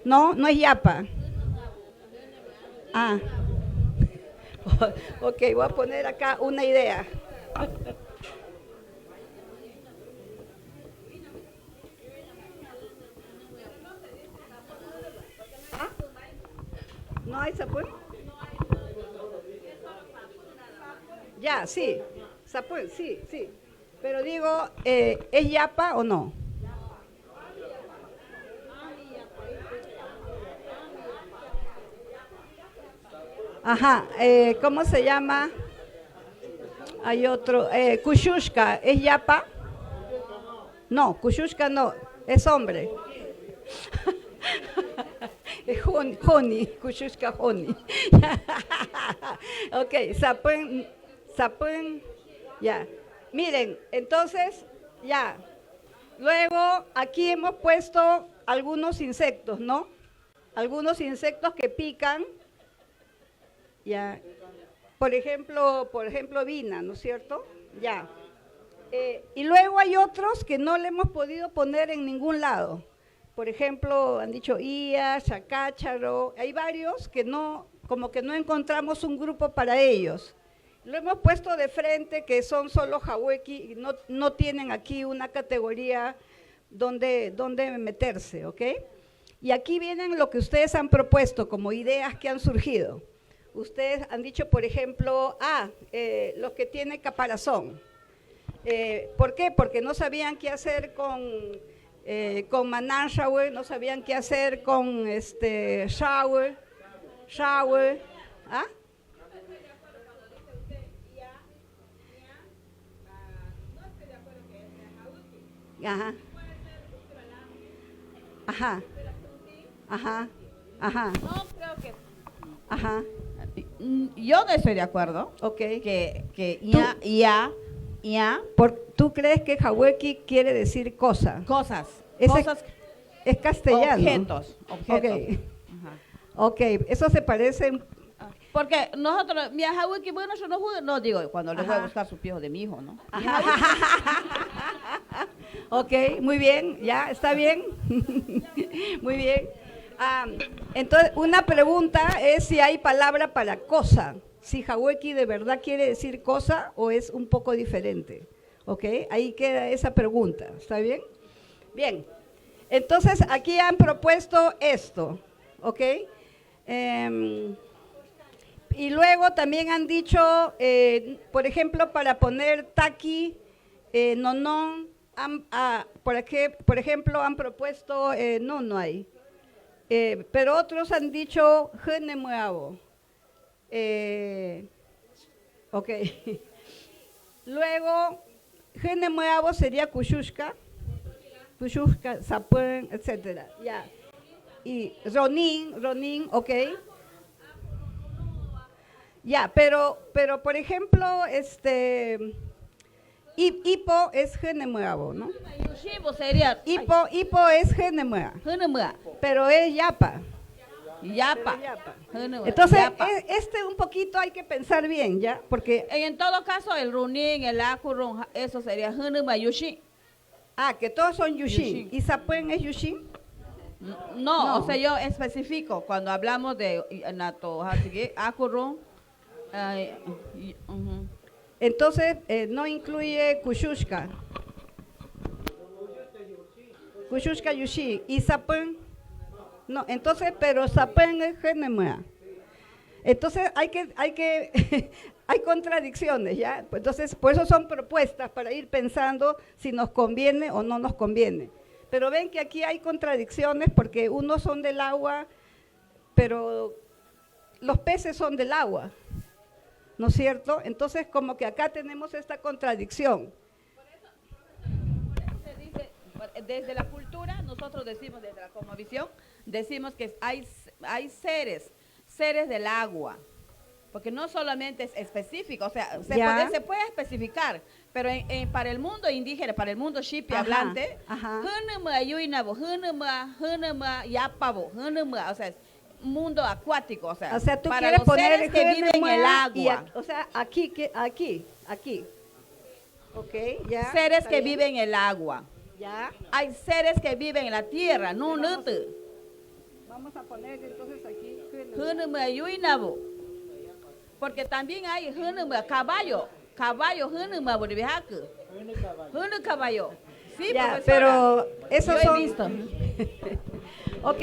E: no es Yapa. Ok, voy a poner acá una idea. ¿No hay Sapuen? Ya, sí, Sapuen, sí. Pero digo, ¿es Yapa o no? Ajá, ¿cómo se llama? Hay otro, Kushushka, ¿es yapa? No, Kushushka no, es hombre. Es Honi, Kushushka Honi. Ok, Sapun, ya. Miren, entonces, ya. Luego, aquí hemos puesto algunos insectos, ¿no? Algunos insectos que pican, ya. Por ejemplo, vina, ¿no es cierto? Ya. Y luego hay otros que no le hemos podido poner en ningún lado. Por ejemplo, han dicho ia, chacácharo, hay varios que no, como que no encontramos un grupo para ellos. Lo hemos puesto de frente que son solo jaweki, no tienen aquí una categoría donde meterse, ¿ok? Y aquí vienen lo que ustedes han propuesto como ideas que han surgido. Ustedes han dicho, por ejemplo, los que tienen caparazón. ¿Por qué? Porque no sabían qué hacer con manan shower, no sabían qué hacer con shower, ¿ah? Ajá. Ajá. Ajá. Ajá.
F: No, creo que
E: Ajá.
G: Yo no estoy de acuerdo.
E: Ok.
G: Que
E: ¿Tú crees que Haweki quiere decir cosa?
G: cosas.
E: Cosas. Es castellano.
G: Objetos.
E: Ok.
G: Ajá.
E: Ok, eso se parece.
G: Porque nosotros, mi ajahuiki, bueno, yo no digo, cuando le voy a
E: Ajá.
G: buscar su pijo de mi hijo, ¿no?
E: Ok, muy bien, ya, está bien. Muy bien. Entonces, una pregunta es si hay palabra para cosa. Si Haweki de verdad quiere decir cosa o es un poco diferente. Ok, ahí queda esa pregunta. ¿Está bien? Bien. Entonces, aquí han propuesto esto. Ok. Y luego también han dicho, por ejemplo, para poner taki, nonon, por ejemplo, han propuesto no hay. Pero otros han dicho genemuavo. Ok. Luego, genemuavo sería kushushka, sapuen, etcétera. Ya. Y ronin, ok. Ya, pero por ejemplo, hipo es genemuavo, ¿no?
G: Yushibo sería.
E: Hipo es genemua,
G: Hunumua.
E: pero es yapa.
G: Yapa. Hunumua,
E: Entonces,
G: yapa.
E: un poquito hay que pensar bien, ¿ya? Porque,
G: En todo caso, el runin, el akurun, eso sería Hunumua Yushi.
E: que todos son yushin.
G: Yushin.
E: ¿Y sapuen es yushin?
G: No,
E: No.
G: o sea, yo especifico cuando hablamos de nato, akurun.
E: Entonces, no incluye kushushka. Kushushka yushi. ¿Y sapuen? No, entonces, pero sapuen es genemua. Entonces, hay contradicciones, ¿ya? Entonces, por eso son propuestas para ir pensando si nos conviene o no nos conviene. Pero ven que aquí hay contradicciones porque unos son del agua, pero los peces son del agua, ¿no es cierto? Entonces, como que acá tenemos esta contradicción.
G: Se dice, desde la cultura, nosotros decimos, desde la cosmovisión, decimos que hay seres del agua, porque no solamente es específico, o sea, se puede especificar, pero para el mundo indígena, para el mundo shipi hablante, o sea, es mundo acuático, o sea
E: Tú
G: para
E: quieres
G: los
E: poner
G: seres que viven en el agua.
E: o sea, aquí. Ok, ya.
G: Seres
E: ¿está
G: que
E: bien?
G: viven en el agua.
E: Ya.
G: Hay seres que viven en la tierra, no nutu.
E: Vamos a poner entonces aquí.
G: Hunuma yuinabu. Porque también hay hunuma caballo. Caballo hunuma buribihaku. Hunu caballo. Sí,
E: Ya,
G: profesora.
E: pero esos
G: Yo he
E: son.
G: visto.
E: Ok,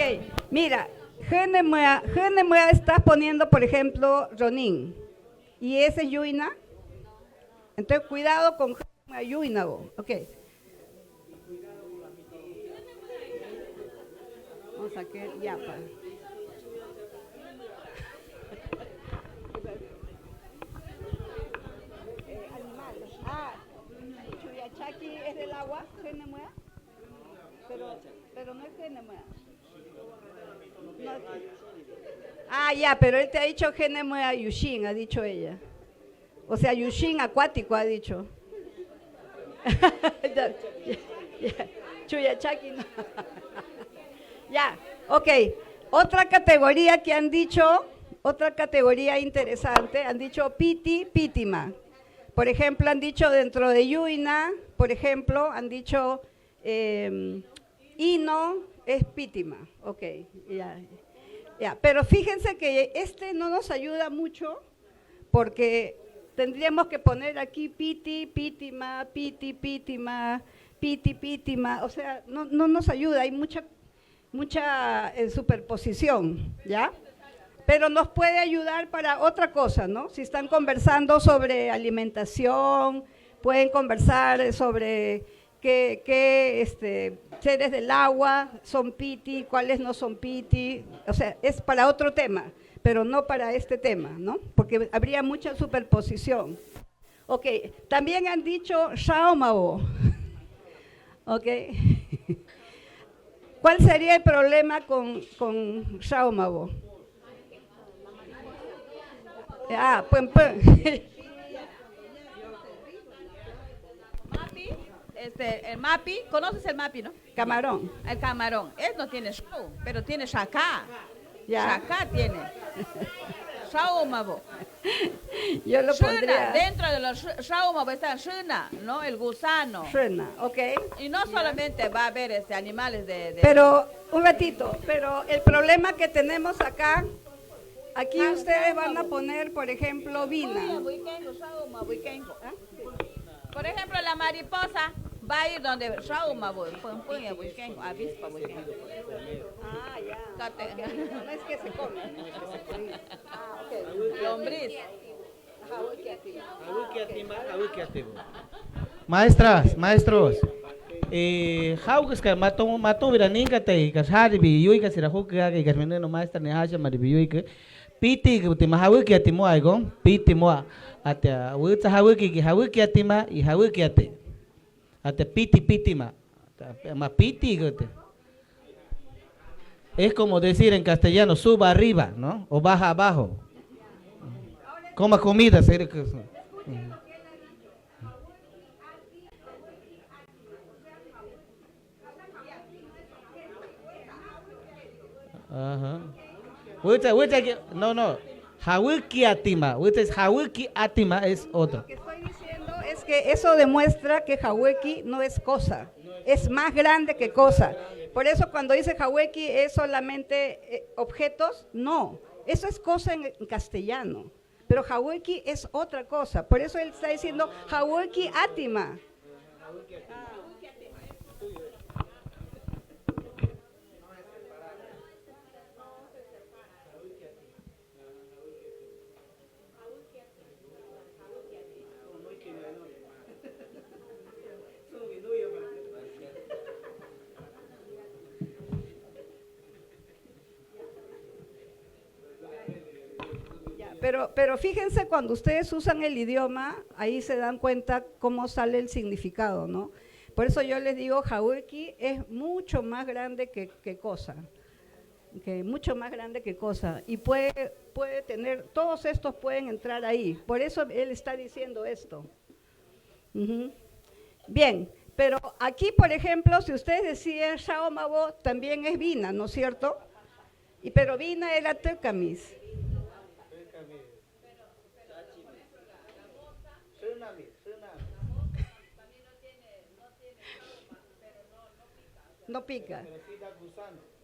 E: mira, genemua estás poniendo, por ejemplo, ronin. ¿Y ese es yuina? Entonces, cuidado con genemua yuinabo. Ok. Vamos a que yapa. Chaki es del agua, Genemuea, pero no es Genemuea. No. Ah, ya, pero él te ha dicho Genemuea Yushin, ha dicho ella. O sea, Yushin acuático ha dicho. Chuya Chaki no. Ya, ok. Otra categoría que han dicho, otra categoría interesante, han dicho Piti, Pitima. Por ejemplo, han dicho dentro de Yuina, por ejemplo, han dicho Ino es Pitima. Ok, ya. Pero fíjense que este no nos ayuda mucho porque tendríamos que poner aquí Piti, Pitima, Piti, Pitima, Piti, Pitima. O sea, no nos ayuda, hay mucha superposición, ¿ya? Pero nos puede ayudar para otra cosa, ¿no? Si están conversando sobre alimentación, pueden conversar sobre qué seres del agua son piti, cuáles no son piti, o sea, es para otro tema, pero no para este tema, ¿no? Porque habría mucha superposición. Ok, también han dicho Shaomao, ok. ¿Cuál sería el problema con Shaomao? Ah, pues.
G: Mapi, el mapi, ¿conoces el mapi, no?
E: Camarón.
G: El camarón, él no tiene shao, pero tiene shaka.
E: Ya.
G: Shaka tiene. Shaomabo.
E: Yo lo pondría.
G: Dentro de los shaomabo está shuna, ¿no? El gusano.
E: Shuna, ok.
G: Y no solamente va a haber animales de...
E: Pero, un ratito, pero el problema que tenemos acá, aquí ustedes van a poner, por ejemplo, vina.
G: Por ejemplo, la mariposa va a ir donde avispa.
E: Ah, ya. No es que se come. Ah, ok.
G: Lombriz.
H: Maestras, maestros, haugas que mato viraninga te kasari bi yui ka sira hukga ke kasmene no maestra ne haja mari bi yui ke piti ke tema hawu ke atimo aigo piti moa ata wuta hawu ke hawu ke atima y hawu ke ate ate piti ma piti gote. Es como decir en castellano suba arriba, ¿no? O baja abajo. Coma comida, ajá. No. Hawiki atima. Hawiki atima es otro.
E: Lo que estoy diciendo es que eso demuestra que Haweki no es cosa, es más grande que cosa. Por eso cuando dice Haweki es solamente objetos, no. Eso es cosa en castellano. Pero Haweki es otra cosa. Por eso él está diciendo Haweki atima. Pero fíjense, cuando ustedes usan el idioma, ahí se dan cuenta cómo sale el significado, ¿no? Por eso yo les digo, Haweki es mucho más grande que cosa, mucho más grande que cosa, y puede tener, todos estos pueden entrar ahí, por eso él está diciendo esto. Bien, pero aquí, por ejemplo, si ustedes decían Shaomabo, también es Vina, ¿no es cierto? Pero Vina era Tekamis. No pica.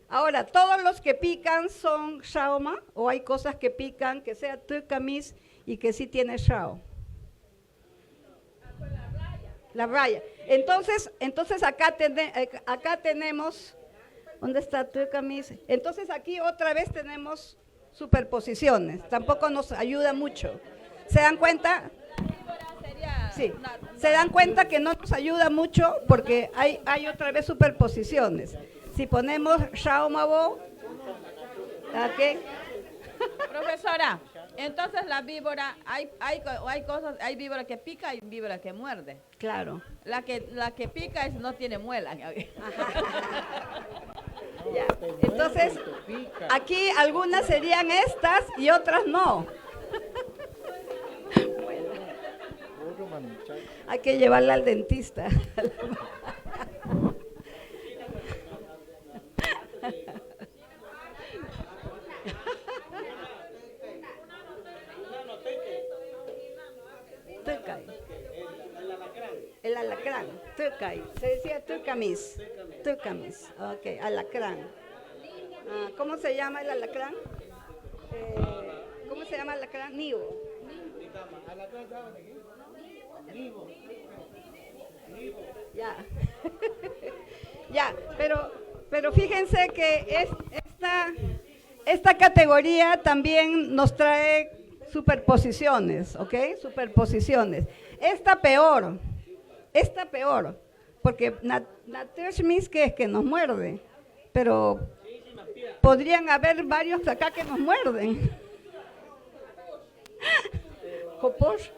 E: Ahora, ¿todos los que pican son shaoma o hay cosas que pican que sea tucamis y que sí tiene shao? La raya. Entonces acá tenemos, ¿dónde está tucamis? Entonces aquí otra vez tenemos superposiciones. Tampoco nos ayuda mucho. ¿Se dan cuenta? Sí, se dan cuenta que no nos ayuda mucho porque hay otra vez superposiciones. Si ponemos Shaomabo, ¿ok?
G: Profesora, Entonces la víbora, hay víbora que pica y víbora que muerde.
E: Claro.
G: La que pica no tiene muela.
E: Ya. Entonces, aquí algunas serían estas y otras no. Hay que llevarla al dentista. Tucay. El alacrán, tucay. Se decía tucamis. Tucamis. Ok, alacrán. ¿Cómo se llama el alacrán? ¿Cómo se llama el alacrán? Nivo. Ya. Ya, pero fíjense que esta categoría también nos trae superposiciones, ¿ok? Superposiciones. Esta peor, porque Naturschmis que es que nos muerde, pero podrían haber varios acá que nos muerden. Joposh.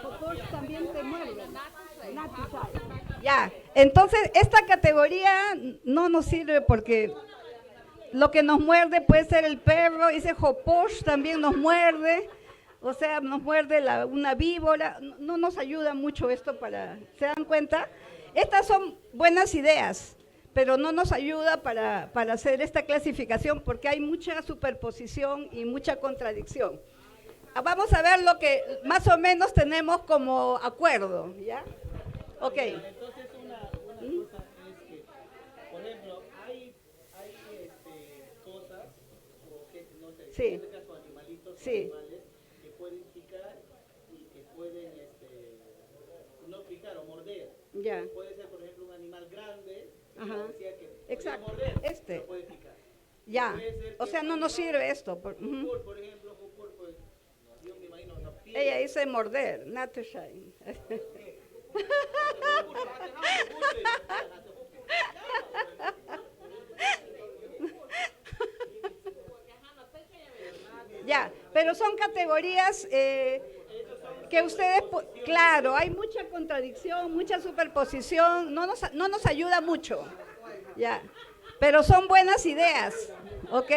E: Joposh también te muerde. Ya, entonces esta categoría no nos sirve porque lo que nos muerde puede ser el perro, ese Joposh también nos muerde, o sea, nos muerde una víbora, no nos ayuda mucho esto para, ¿se dan cuenta? Estas son buenas ideas, pero no nos ayuda para hacer esta clasificación porque hay mucha superposición y mucha contradicción. Vamos a ver lo que más o menos tenemos como acuerdo, ¿ya? Ok.
H: Entonces una cosa es que, por ejemplo, hay cosas, o que no sé,
E: Sí.
H: en este caso animalitos,
E: Sí.
H: animales, que pueden picar y que pueden no picar o morder.
E: Ya.
H: Puede ser, por ejemplo, un animal grande,
E: Ajá.
H: decía que
E: Exacto.
H: podría morder,
E: Este.
H: no puede picar.
E: Ya.
H: Puede ser
E: O
H: que
E: sea,
H: un
E: no nos
H: animal,
E: sirve esto.
H: Jupur, por ejemplo, Jupur, pues, yo me imagino, no pica.
E: Ella dice morder, not to shine. Ya, pero son categorías que ustedes, claro, hay mucha contradicción, mucha superposición, no nos ayuda mucho, ya, pero son buenas ideas, ¿ok?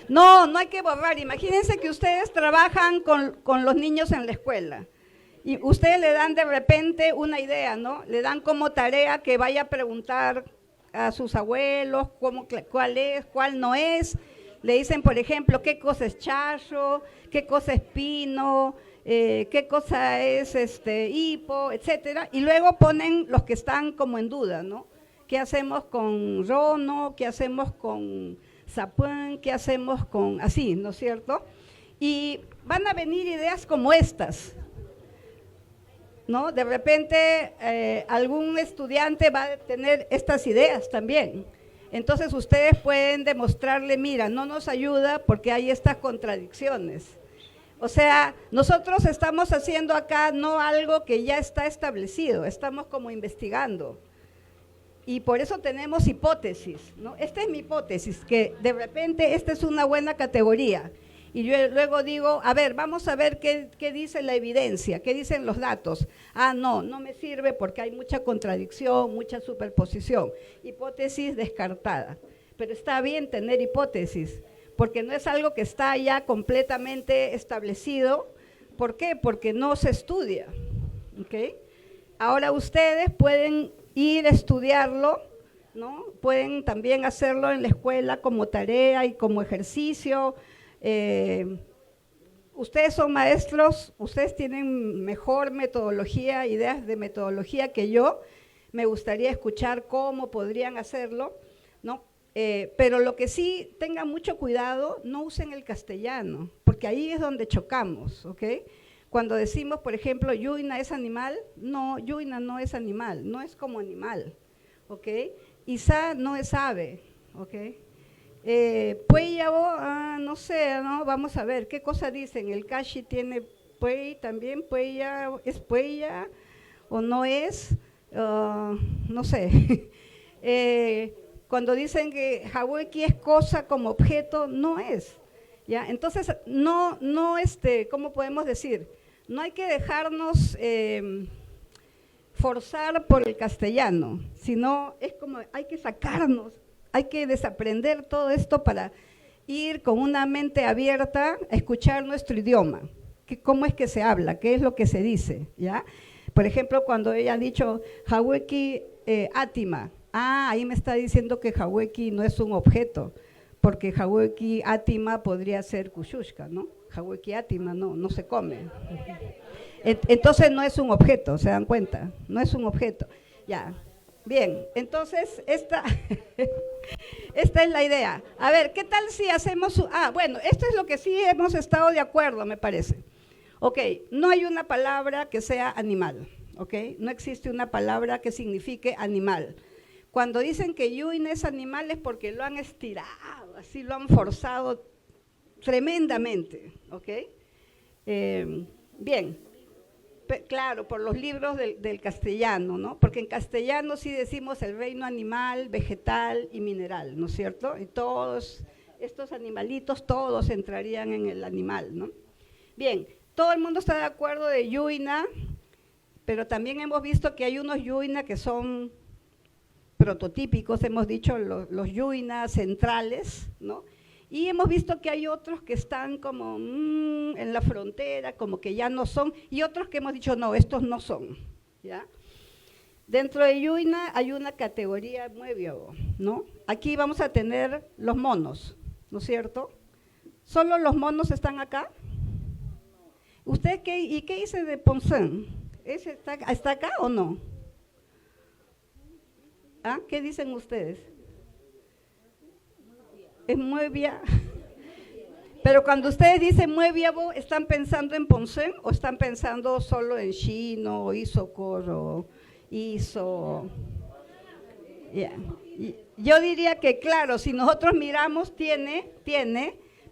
E: No hay que borrar. Imagínense que ustedes trabajan con los niños en la escuela y ustedes le dan de repente una idea, ¿no? Le dan como tarea que vaya a preguntar a sus abuelos cuál es, cuál no es. Le dicen, por ejemplo, qué cosa es charro, qué cosa es pino, qué cosa es hipo, etcétera. Y luego ponen los que están como en duda, ¿no? ¿Qué hacemos con rono? ¿Qué hacemos con sapán? ¿Qué hacemos con así, no es cierto? Y van a venir ideas como estas, ¿no? De repente algún estudiante va a tener estas ideas también. Entonces ustedes pueden demostrarle, mira, no nos ayuda porque hay estas contradicciones. O sea, nosotros estamos haciendo acá no algo que ya está establecido, estamos como investigando. Y por eso tenemos hipótesis, ¿no? Esta es mi hipótesis, que de repente esta es una buena categoría. Y yo luego digo, a ver, vamos a ver qué dice la evidencia, qué dicen los datos. No me sirve porque hay mucha contradicción, mucha superposición. Hipótesis descartada. Pero está bien tener hipótesis, porque no es algo que está ya completamente establecido. ¿Por qué? Porque no se estudia. ¿Okay? Ahora ustedes pueden ir a estudiarlo, ¿no? Pueden también hacerlo en la escuela como tarea y como ejercicio. Ustedes son maestros, ustedes tienen mejor metodología, ideas de metodología que yo. Me gustaría escuchar cómo podrían hacerlo, ¿no? Pero lo que sí, tengan mucho cuidado, no usen el castellano, porque ahí es donde chocamos, ¿ok? Cuando decimos, por ejemplo, Yuina es animal, no, Yuina no es animal, no es como animal, ¿ok? Isa no es ave, ¿ok? Pueyabo, no sé, ¿no? Vamos a ver, ¿qué cosa dicen? El kashi tiene puey también, puella, es puella o no es, no sé. Cuando dicen que Jaweki es cosa como objeto, no es. ¿Ya? Entonces, no, ¿cómo podemos decir? No hay que dejarnos forzar por el castellano, sino es como hay que sacarnos, hay que desaprender todo esto para ir con una mente abierta a escuchar nuestro idioma, cómo es que se habla, qué es lo que se dice, ¿ya? Por ejemplo, cuando ella ha dicho Jaweki Atima, ahí me está diciendo que Jaweki no es un objeto, porque Jaweki Atima podría ser Kushushka, ¿no? Jaweki Atima no se come. Entonces no es un objeto, ¿se dan cuenta? No es un objeto. Ya, bien, entonces esta es la idea. A ver, ¿qué tal si hacemos? Bueno, esto es lo que sí hemos estado de acuerdo, me parece. Ok, no hay una palabra que sea animal, ok, no existe una palabra que signifique animal. Cuando dicen que Yuin es animal es porque lo han estirado, así lo han forzado tremendamente, ok. Bien, claro, por los libros del castellano, ¿no? Porque en castellano sí decimos el reino animal, vegetal y mineral, ¿no es cierto? Y todos estos animalitos, todos entrarían en el animal, ¿no? Bien, todo el mundo está de acuerdo de Yuina, pero también hemos visto que hay unos Yuina que son prototípicos, hemos dicho los Yuina centrales, ¿no? Y hemos visto que hay otros que están como en la frontera, como que ya no son, y otros que hemos dicho, no, estos no son, ¿ya? Dentro de Yuina hay una categoría muevio, ¿no? Aquí vamos a tener los monos, ¿no es cierto? ¿Solo los monos están acá? ¿Usted qué dice de Ponsen? ¿Está acá o no? ¿Qué dicen ustedes? Es muevia. Pero cuando ustedes dicen muevia, ¿están pensando en Ponsen o están pensando solo en Shino, o Isokor, o Iso? Yeah. Yo diría que claro, si nosotros miramos, tiene,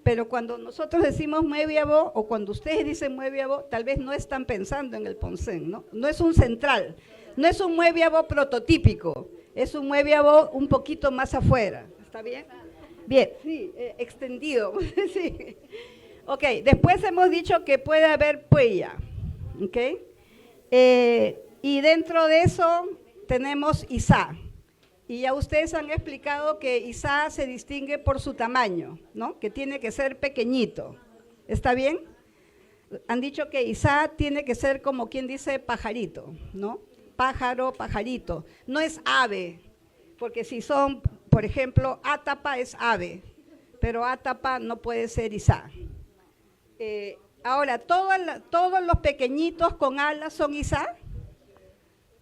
E: pero cuando nosotros decimos mueviabo o cuando ustedes dicen mueviabo, tal vez no están pensando en el Ponsen, ¿no? No es un central, no es un mueviabo prototípico, es un mueviabo un poquito más afuera, ¿está bien? Bien, sí, extendido, sí. Ok, después hemos dicho que puede haber puella, ¿ok? Y dentro de eso tenemos Isa. Y ya ustedes han explicado que Isa se distingue por su tamaño, ¿no? Que tiene que ser pequeñito. ¿Está bien? Han dicho que Isa tiene que ser como quien dice pajarito, ¿no? Pájaro, pajarito. No es ave, porque si son, por ejemplo, Atapa es ave, pero Atapa no puede ser Isa. Ahora, todos los pequeñitos con alas son Isa.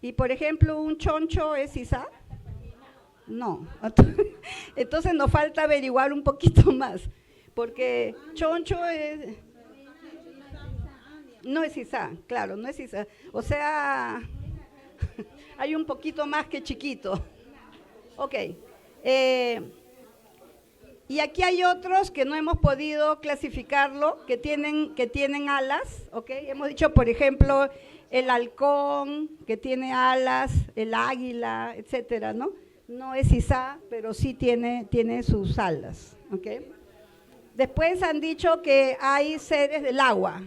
E: Y, por ejemplo, un choncho es Isa. No, entonces nos falta averiguar un poquito más, porque choncho no es Isa, claro, no es Isa, o sea, hay un poquito más que chiquito. Ok, y aquí hay otros que no hemos podido clasificarlo, que tienen alas, ok, hemos dicho, por ejemplo, el halcón, que tiene alas, el águila, etcétera, ¿no? No es Isa, pero sí tiene sus alas, ¿ok? Después han dicho que hay seres del agua.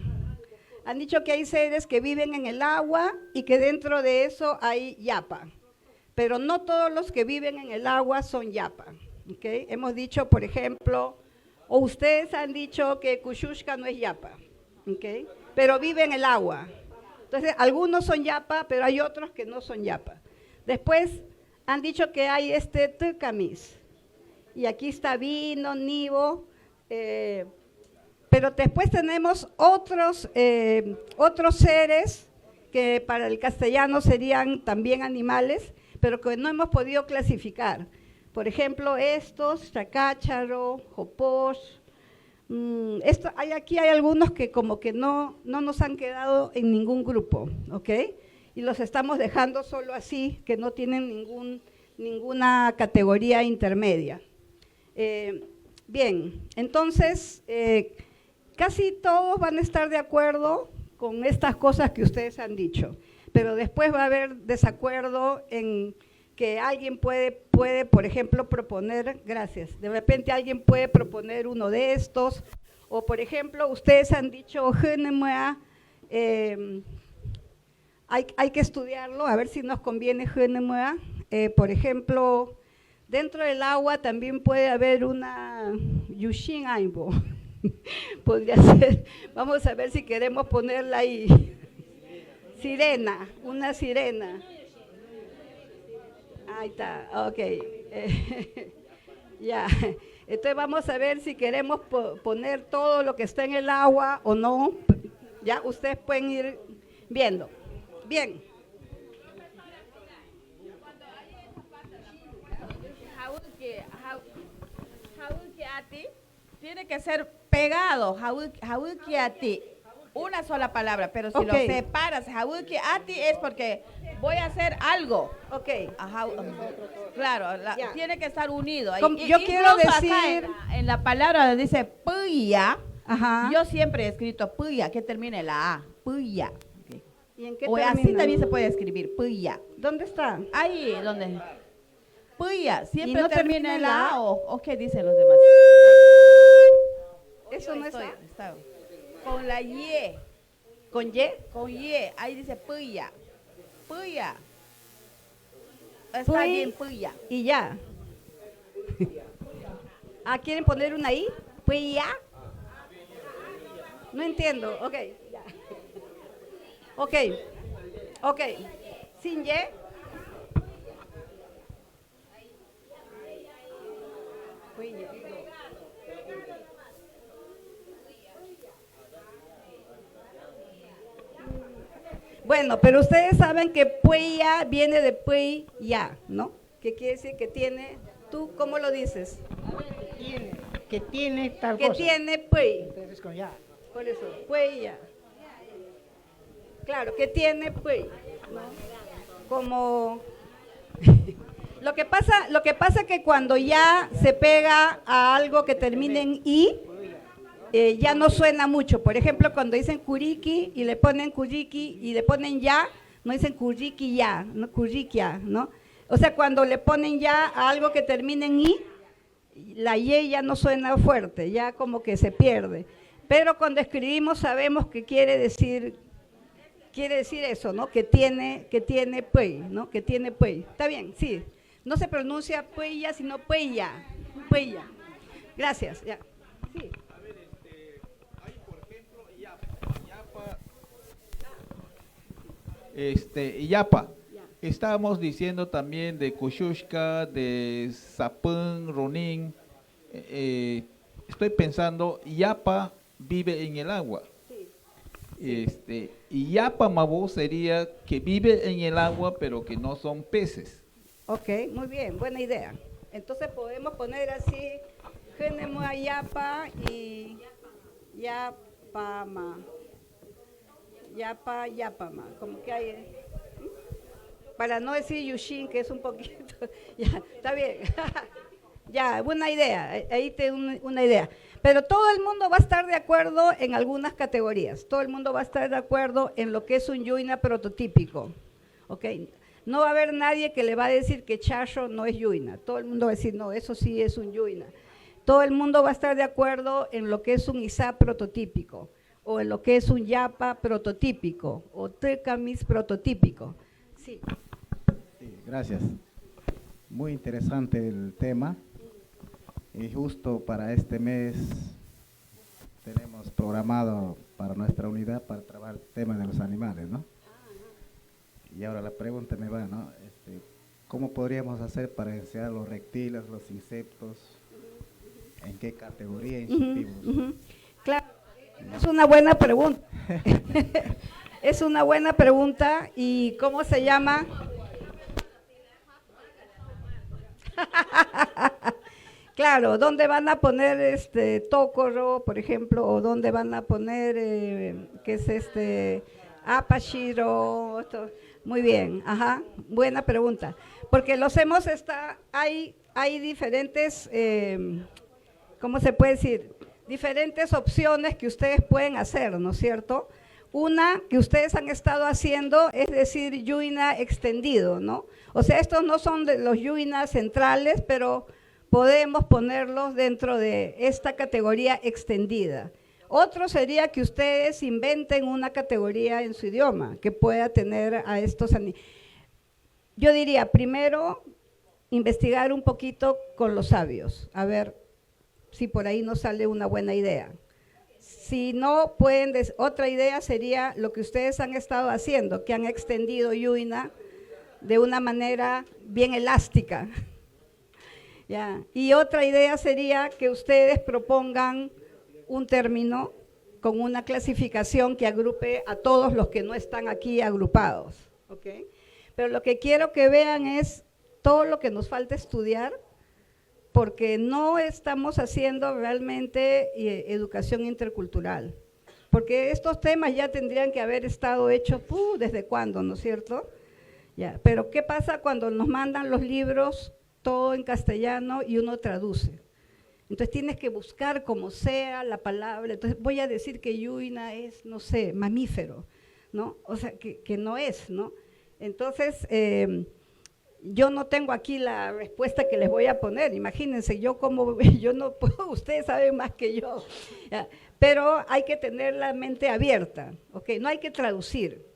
E: Han dicho que hay seres que viven en el agua y que dentro de eso hay yapa. Pero no todos los que viven en el agua son yapa, ¿ok? Hemos dicho, por ejemplo, o ustedes han dicho que Kushushka no es yapa, ¿ok? Pero vive en el agua. Entonces, algunos son yapa, pero hay otros que no son yapa. Después han dicho que hay tucamis, y aquí está vino, nivo, pero después tenemos otros seres que para el castellano serían también animales, pero que no hemos podido clasificar. Por ejemplo, estos, chacácharo, jopós, aquí hay algunos que como que no nos han quedado en ningún grupo, ¿ok? Y los estamos dejando solo así, que no tienen ninguna categoría intermedia. Bien, entonces, casi todos van a estar de acuerdo con estas cosas que ustedes han dicho, pero después va a haber desacuerdo en que alguien puede, por ejemplo, proponer, gracias, de repente alguien puede proponer uno de estos, o por ejemplo, ustedes han dicho, hay que estudiarlo, a ver si nos conviene, por ejemplo, dentro del agua también puede haber una Yushin Aibo, podría ser, vamos a ver si queremos ponerla ahí, sirena, una sirena. Ahí está, ok. Ya, entonces vamos a ver si queremos poner todo lo que está en el agua o no. Ya, ustedes pueden ir viendo. Bien.
G: Haukiati tiene que ser pegado, haukiati, una sola palabra, pero si lo separas, haukiati es porque voy a hacer algo.
E: Ok.
G: Ajá, claro, tiene que estar unido.
E: Yo quiero decir
G: acá en la palabra donde dice puya,
E: ajá.
G: Yo siempre he escrito puya, que termine la A, puya. Okay.
E: ¿Y en qué
G: o
E: termina?
G: así también se puede escribir, puya.
E: ¿Dónde está?
G: Ahí, donde. Puya, siempre
E: no
G: termina en la A
E: A?
G: o qué dicen los demás.
E: Eso no está.
G: Con la Y.
E: ¿Con Y?
G: Con Y, ahí dice puya. Puya. Está
E: Puy,
G: bien, puya.
E: Y ya. Ah, ¿quieren poner una I? Pues ya. No entiendo. Ok, ya. Ok. Ok. Sin Y. Pues ya. Bueno, pero ustedes saben que puya viene de puy ya, ¿no? Que quiere decir que tiene, ¿tú cómo lo dices?
I: Que tiene tal
E: que
I: cosa.
E: Tiene puy.
I: Entonces con ya.
E: Por eso, puy ya. Claro, que tiene puy, ¿no? Como lo que pasa que cuando ya se pega a algo que termine en i, ya no suena mucho. Por ejemplo, cuando dicen kuriki y le ponen kuriki y le ponen ya, no dicen kuriki ya, no kurikia, ¿no? O sea, cuando le ponen ya a algo que termine en i, la y ya no suena fuerte, ya como que se pierde. Pero cuando escribimos sabemos que quiere decir eso, ¿no? Que tiene pui, ¿no? Que tiene pui. Está bien, sí. No se pronuncia puya, sino puya. Puya. Gracias, ya. Sí.
J: Yapa. Estábamos diciendo también de Kushushka, de Sapun, Ronin. Estoy pensando, Yapa vive en el agua. Y Yapa Mabu sería que vive en el agua, pero que no son peces.
E: Ok, muy bien, buena idea. Entonces podemos poner así, Genemua Yapa y Yapama. Yapama, como que hay, para no decir Yushin, que es un poquito, ya, está bien, ya, buena idea, ahí tengo una idea. Pero todo el mundo va a estar de acuerdo en algunas categorías, todo el mundo va a estar de acuerdo en lo que es un Yuina prototípico, ¿ok? No va a haber nadie que le va a decir que Chacho no es Yuina, todo el mundo va a decir, no, eso sí es un Yuina. Todo el mundo va a estar de acuerdo en lo que es un Isá prototípico, o en lo que es un Yapa prototípico, o Tecamis prototípico. Sí.
K: Sí, gracias. Muy interesante el tema. Y justo para este mes tenemos programado para nuestra unidad para trabajar el tema de los animales, ¿no? Y ahora la pregunta me va, ¿no? ¿Cómo podríamos hacer para enseñar los reptiles, los insectos? ¿En qué categoría inscribimos?
E: Claro, es una buena pregunta. Es una buena pregunta. ¿Y cómo se llama? Claro, ¿dónde van a poner Tokoro, por ejemplo, o dónde van a poner, qué es Apashiro? Muy bien, ajá, buena pregunta. Porque los hemos, hay diferentes, ¿cómo se puede decir? Diferentes opciones que ustedes pueden hacer, ¿no es cierto? Una que ustedes han estado haciendo es decir Yuina extendido, ¿no? O sea, estos no son de los Yuina centrales, pero podemos ponerlos dentro de esta categoría extendida. Otro sería que ustedes inventen una categoría en su idioma que pueda tener a estos animales. Yo diría, primero, investigar un poquito con los sabios, a ver si por ahí nos sale una buena idea. Si no, otra idea sería lo que ustedes han estado haciendo, que han extendido Yuina de una manera bien elástica. Ya. Y otra idea sería que ustedes propongan un término con una clasificación que agrupe a todos los que no están aquí agrupados. ¿Okay? Pero lo que quiero que vean es todo lo que nos falta estudiar, porque no estamos haciendo realmente educación intercultural, porque estos temas ya tendrían que haber estado hechos ¿desde cuándo, no es cierto? Ya, pero ¿qué pasa cuando nos mandan los libros todo en castellano y uno traduce? Entonces tienes que buscar como sea la palabra. Entonces voy a decir que Yuina es, no sé, mamífero, ¿no? O sea, que no es, ¿no? Entonces, yo no tengo aquí la respuesta que les voy a poner. Imagínense, yo no puedo, ustedes saben más que yo. ¿Ya? Pero hay que tener la mente abierta, ¿ok? No hay que traducir.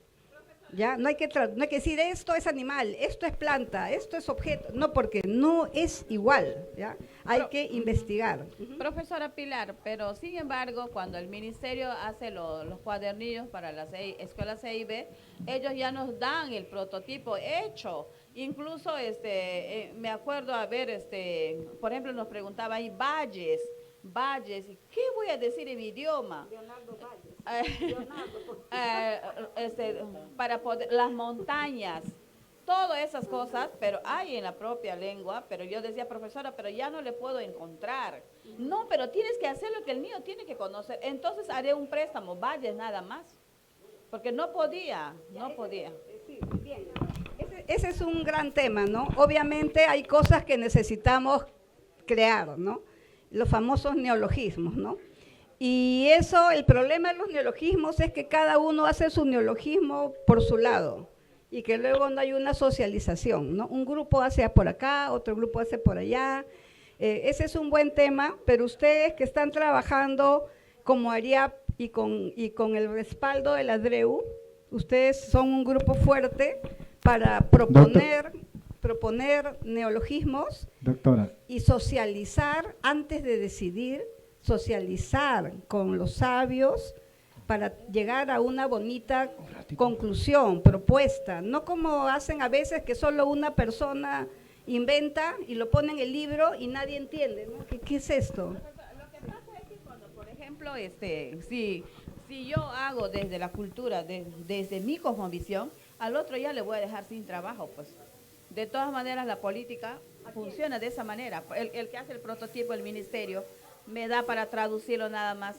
E: ¿Ya? No hay que decir esto es animal, esto es planta, esto es objeto, no, porque no es igual, ¿ya? Hay que investigar.
G: Profesora Pilar, pero sin embargo, cuando el ministerio hace los cuadernillos para las escuelas CIB, ellos ya nos dan el prototipo hecho. Incluso me acuerdo por ejemplo, nos preguntaba ahí valles, ¿qué voy a decir en mi idioma?
E: Leonardo Valles.
G: Para poder, las montañas, todas esas cosas, pero hay en la propia lengua, pero yo decía, profesora, pero ya no le puedo encontrar. No, pero tienes que hacer lo que el niño tiene que conocer. Entonces haré un préstamo, valles nada más, porque no podía.
E: Sí, bien. Ese es un gran tema, ¿no? Obviamente hay cosas que necesitamos crear, ¿no? Los famosos neologismos, ¿no? Y eso, el problema de los neologismos es que cada uno hace su neologismo por su lado y que luego no hay una socialización, ¿no? Un grupo hace por acá, otro grupo hace por allá. Ese es un buen tema, pero ustedes que están trabajando como ARIAP y con el respaldo de la DREU, ustedes son un grupo fuerte para proponer neologismos.
K: Doctora.
E: Y socializar antes de decidir, socializar con los sabios para llegar a una bonita conclusión, propuesta, no como hacen a veces que solo una persona inventa y lo pone en el libro y nadie entiende, ¿no? ¿Qué es esto?
G: Lo que pasa es que cuando, por ejemplo, si yo hago desde la cultura, desde mi cosmovisión, al otro ya le voy a dejar sin trabajo, pues. De todas maneras, la política funciona de esa manera. El que hace el prototipo, el ministerio, me da para traducirlo nada más,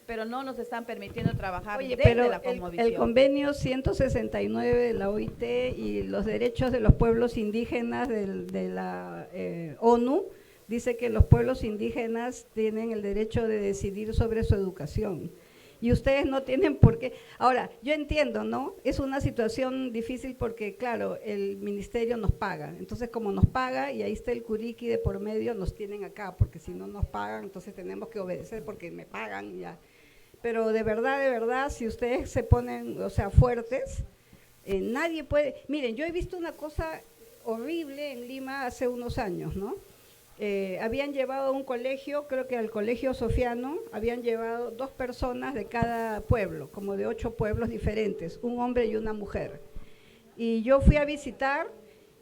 G: pero no nos están permitiendo trabajar desde la cosmovisión.
E: El convenio 169 de la OIT y los derechos de los pueblos indígenas de la ONU dice que los pueblos indígenas tienen el derecho de decidir sobre su educación. Y ustedes no tienen por qué. Ahora, yo entiendo, ¿no? Es una situación difícil porque, claro, el ministerio nos paga. Entonces, como nos paga, y ahí está el curiqui de por medio, nos tienen acá, porque si no nos pagan, entonces tenemos que obedecer porque me pagan ya. Pero de verdad, si ustedes se ponen, o sea, fuertes, nadie puede. Miren, yo he visto una cosa horrible en Lima hace unos años, ¿no? Habían llevado a un colegio, creo que al colegio Sofiano, habían llevado 2 personas de cada pueblo, como de 8 pueblos diferentes, un hombre y una mujer. Y yo fui a visitar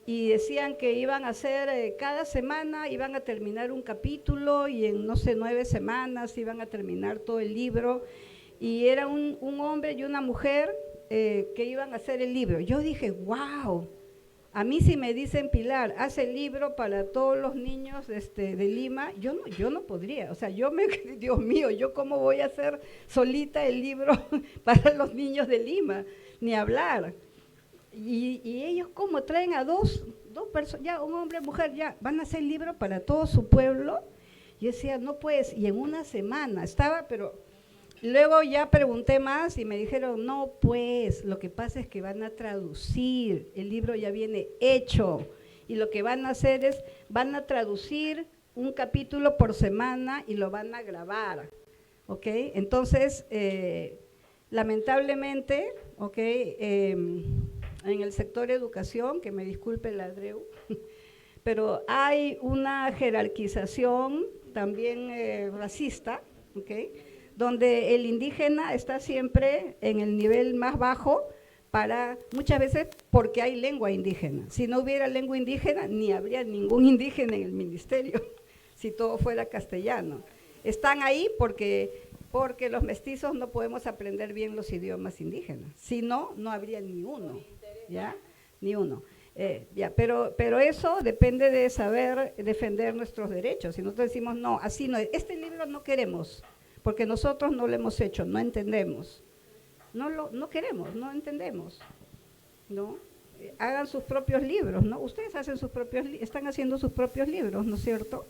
E: y decían que iban a hacer, cada semana iban a terminar un capítulo y en, no sé, 9 semanas iban a terminar todo el libro. Y era un hombre y una mujer que iban a hacer el libro. Yo dije, wow. A mí si me dicen, Pilar, haz el libro para todos los niños de Lima, yo no podría, o sea, Dios mío, ¿yo cómo voy a hacer solita el libro para los niños de Lima? Ni hablar. Y ellos como traen a dos personas, ya un hombre y mujer, ya van a hacer el libro para todo su pueblo. Yo decía, no puedes, y en una semana estaba, pero Luego ya pregunté más y me dijeron, no, pues, lo que pasa es que van a traducir, el libro ya viene hecho, y lo que van a hacer es, van a traducir un capítulo por semana y lo van a grabar, ¿ok? Entonces, lamentablemente, ¿ok? En el sector educación, que me disculpe la Adreu, pero hay una jerarquización también racista, ¿ok? Donde el indígena está siempre en el nivel más bajo, muchas veces porque hay lengua indígena. Si no hubiera lengua indígena, ni habría ningún indígena en el ministerio, si todo fuera castellano. Están ahí porque los mestizos no podemos aprender bien los idiomas indígenas. Si no, no habría ni uno, ¿ya? Ni uno. Pero eso depende de saber defender nuestros derechos. Si nosotros decimos, no, así no, este libro no queremos, porque nosotros no lo hemos hecho, no entendemos. No queremos, no entendemos, ¿no? Hagan sus propios libros, ¿no? Ustedes están haciendo sus propios libros, ¿no es cierto?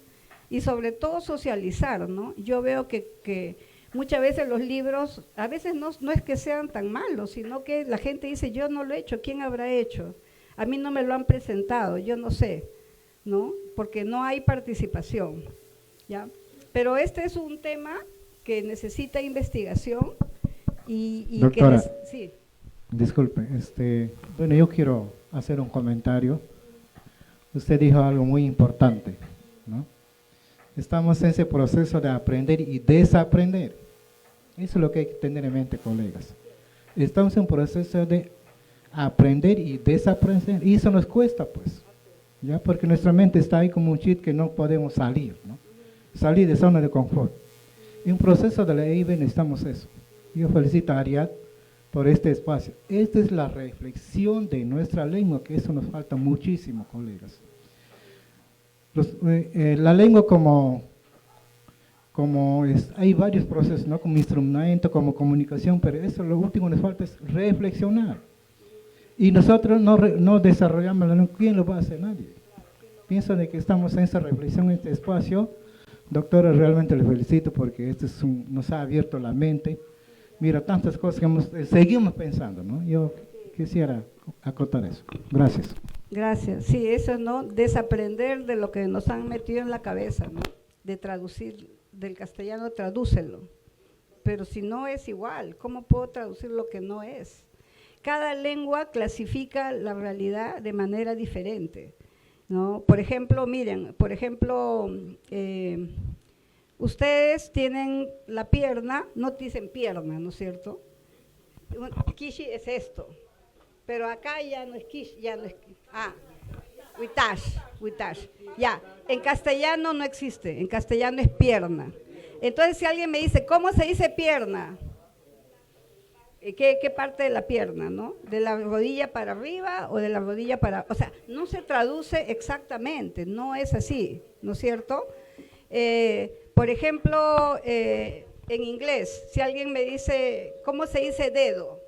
E: Y sobre todo socializar, ¿no? Yo veo que muchas veces los libros, a veces no es que sean tan malos, sino que la gente dice, yo no lo he hecho, ¿quién habrá hecho? A mí no me lo han presentado, yo no sé, ¿no? Porque no hay participación, ¿ya? Pero este es un tema que necesita investigación y
I: Doctora,
E: que sí.
I: Disculpe, bueno, yo quiero hacer un comentario. Usted dijo algo muy importante, ¿no? Estamos en ese proceso de aprender y desaprender. Eso es lo que hay que tener en mente, colegas. Estamos en un proceso de aprender y desaprender, y eso nos cuesta, pues, ¿ya? Porque nuestra mente está ahí como un chip que no podemos salir, ¿no? Salir de zona de confort. En un proceso de la EIB necesitamos eso. Yo felicito a Ariad por este espacio. Esta es la reflexión de nuestra lengua, que eso nos falta muchísimo, colegas. La lengua hay varios procesos, ¿no? Como instrumento, como comunicación, pero eso lo último que nos falta es reflexionar. Y nosotros no desarrollamos la lengua. ¿Quién lo va a hacer? Nadie. Pienso de que estamos en esa reflexión, en este espacio. Doctora, realmente le felicito porque nos ha abierto la mente. Mira, tantas cosas que seguimos pensando, ¿no? Yo quisiera acotar eso. Gracias.
E: Gracias. Sí, eso, ¿no? Desaprender de lo que nos han metido en la cabeza, ¿no? De traducir del castellano, tradúcelo. Pero si no es igual, ¿cómo puedo traducir lo que no es? Cada lengua clasifica la realidad de manera diferente, ¿no? Por ejemplo, miren, ustedes tienen la pierna, no dicen pierna, ¿no es cierto? Kishi es esto, pero acá ya no es kishi, ya no es witash, ya. En castellano no existe, en castellano es pierna. Entonces, si alguien me dice, ¿cómo se dice pierna? ¿Qué parte de la pierna, no? ¿De la rodilla para arriba o de la rodilla para...? O sea, no se traduce exactamente, no es así, ¿no es cierto? Por ejemplo, en inglés, si alguien me dice, ¿cómo se dice dedo?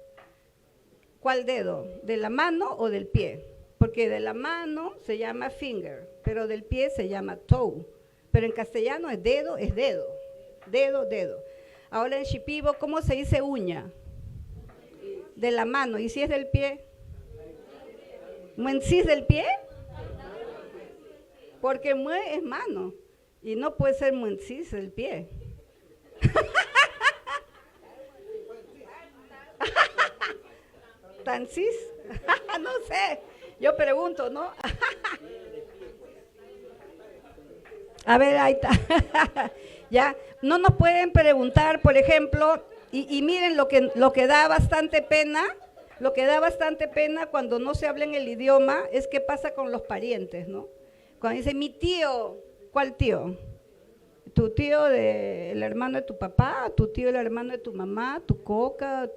E: ¿Cuál dedo? ¿De la mano o del pie? Porque de la mano se llama finger, pero del pie se llama toe. Pero en castellano es dedo, dedo. Ahora en shipibo, ¿cómo se dice uña? De la mano. ¿Y si es del pie? ¿Muensis del pie? Porque mue es mano. Y no puede ser muensis del pie. ¿Tansis? No sé. Yo pregunto, ¿no? A ver, ahí está. Ya, no nos pueden preguntar, por ejemplo, y miren lo que da bastante pena, cuando no se habla en el idioma, es qué pasa con los parientes, ¿no? Cuando dice mi tío, ¿cuál tío? Tu tío el hermano de tu papá, tu tío el hermano de tu mamá, tu coca,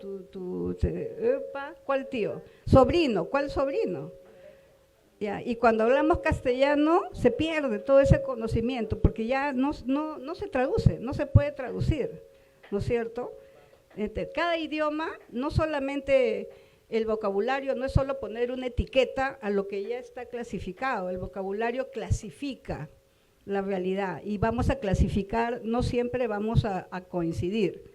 E: ¿cuál tío? Sobrino, ¿cuál sobrino? Ya, y cuando hablamos castellano se pierde todo ese conocimiento porque ya no se traduce, no se puede traducir, ¿no es cierto? Cada idioma, no solamente el vocabulario, no es solo poner una etiqueta a lo que ya está clasificado, el vocabulario clasifica la realidad y vamos a clasificar, no siempre vamos a coincidir,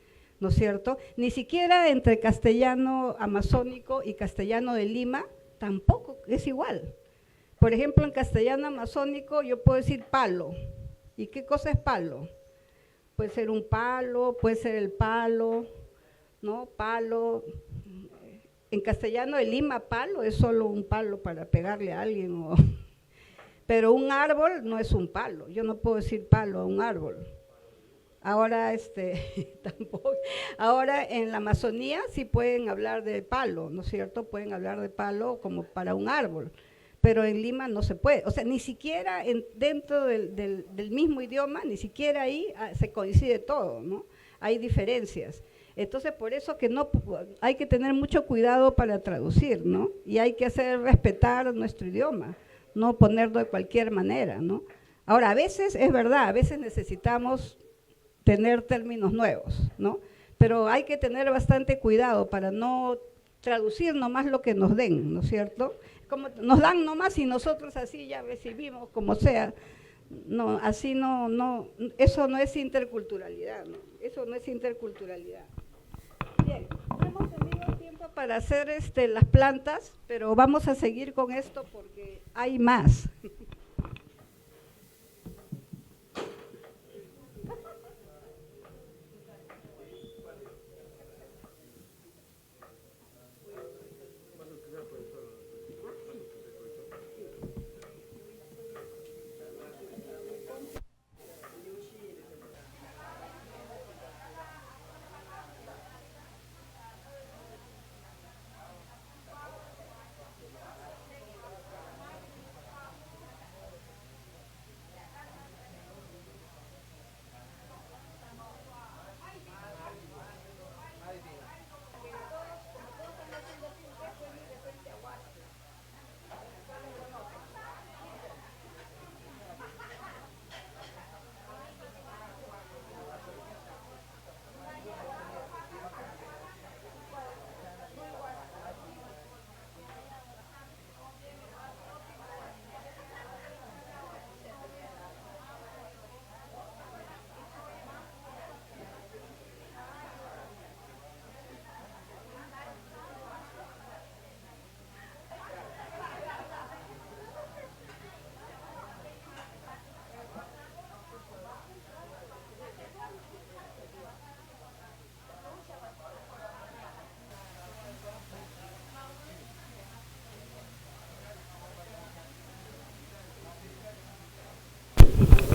E: ¿no es cierto? Ni siquiera entre castellano amazónico y castellano de Lima tampoco es igual. Por ejemplo, en castellano amazónico yo puedo decir palo. ¿Y qué cosa es palo? Puede ser un palo, puede ser el palo, ¿no? Palo. En castellano de Lima, palo es solo un palo para pegarle a alguien. Pero un árbol no es un palo. Yo no puedo decir palo a un árbol. Ahora, tampoco. Ahora en la Amazonía sí pueden hablar de palo, ¿no es cierto? Pueden hablar de palo como para un árbol, pero en Lima no se puede. O sea, ni siquiera dentro del mismo idioma, ni siquiera ahí se coincide todo, ¿no? Hay diferencias. Entonces, por eso que no hay que tener mucho cuidado para traducir, ¿no? Y hay que hacer respetar nuestro idioma, no ponerlo de cualquier manera, ¿no? Ahora, a veces, es verdad, a veces necesitamos tener términos nuevos, ¿no? Pero hay que tener bastante cuidado para no traducir nomás lo que nos den, ¿no es cierto? Como nos dan nomás y nosotros así ya recibimos como sea. No, así no, eso no es interculturalidad, ¿no? Eso no es interculturalidad. Bien, no hemos tenido tiempo para hacer las plantas, pero vamos a seguir con esto porque hay más.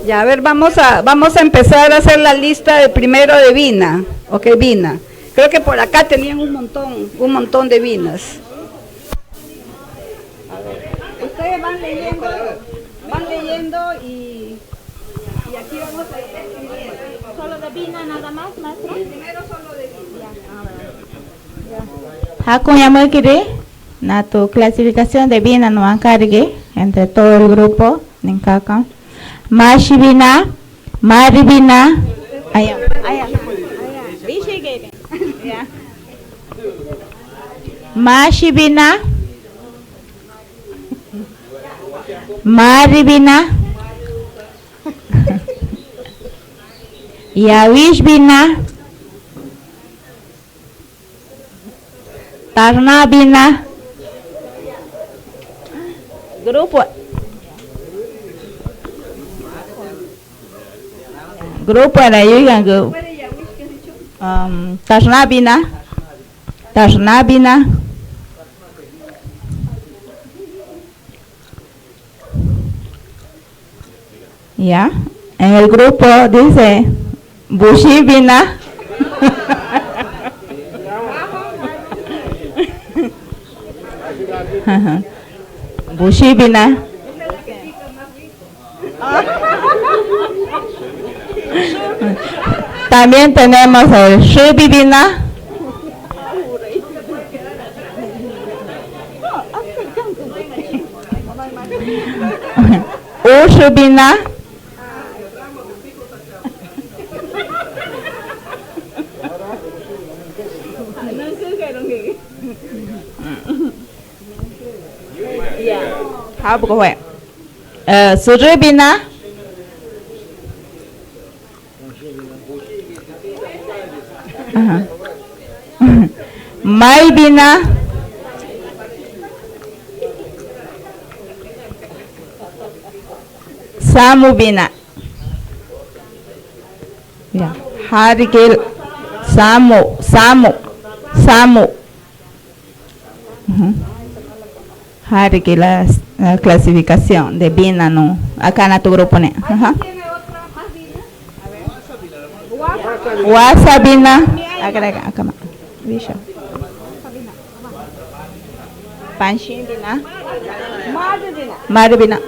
E: Ya, a ver, vamos a empezar a hacer la lista de primero de Vina. Ok, Vina. Creo que por acá tenían un montón de Vinas. A ver, ustedes van leyendo y aquí vamos a ir escribiendo.
F: ¿Solo de Vina nada más, maestro?
E: Primero solo de Vina.
F: Hakuyamukiri, na tu clasificación de Vina no encargue entre todo el grupo, Ninkaka. Mashibina, Maribina, allá. Mashibina, Maribina, Yawishbina, Tarnabina, grupo era yuyangu Tarnabina ya, en el grupo dice Bushibina Bushibina también tenemos el Shubibina Ushubina Surubina Ajá. Maybina. Samubina. Ya. Harigil. Samu. Harigil la clasificación de Bina, no. Acá en tu grupo, ¿no? Ajá. Wasabina. Acá más. Visha. Panshinbina. Marbina.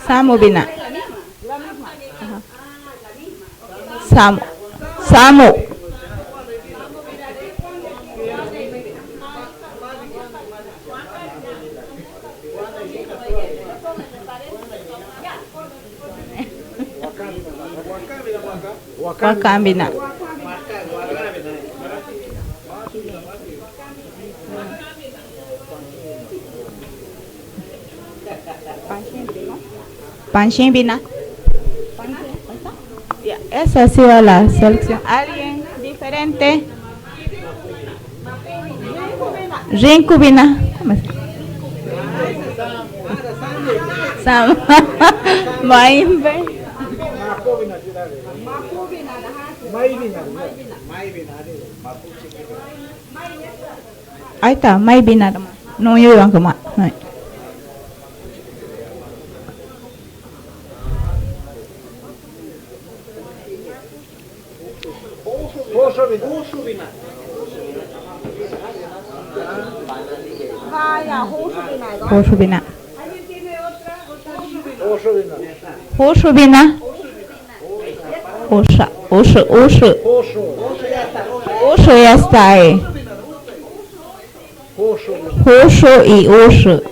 F: Samubina. Samu. Wakambina. Panshinbina. Ya, esa ha sido la selección. ¿Alguien diferente? Rinkubina. Sam. Maimbe. Ahí está, Maybina. No yo iban como. Hoshubina. Hoshubina. Osho ya está ahí. Osho y Osho.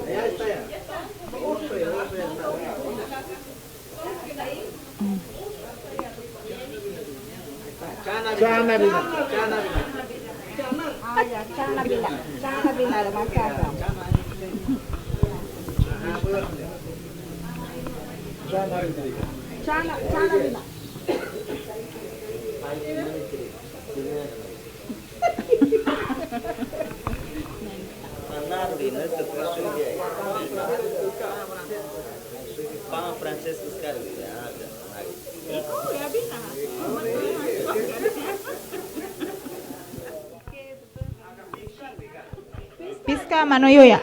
F: Piska manoyoya.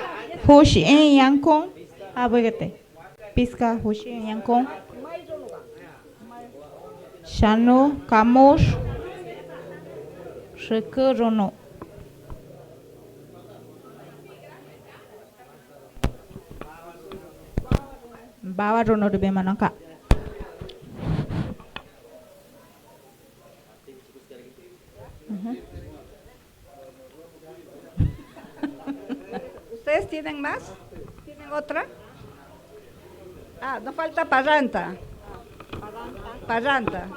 F: Hoshi en yankon. Abogate. Piska hoshi en yankon. Shano kamosh. Shekurono. Bawa rono de manaka.
E: ¿Ustedes tienen más? ¿Tienen otra? Ah, nos falta Parranta. Parranta.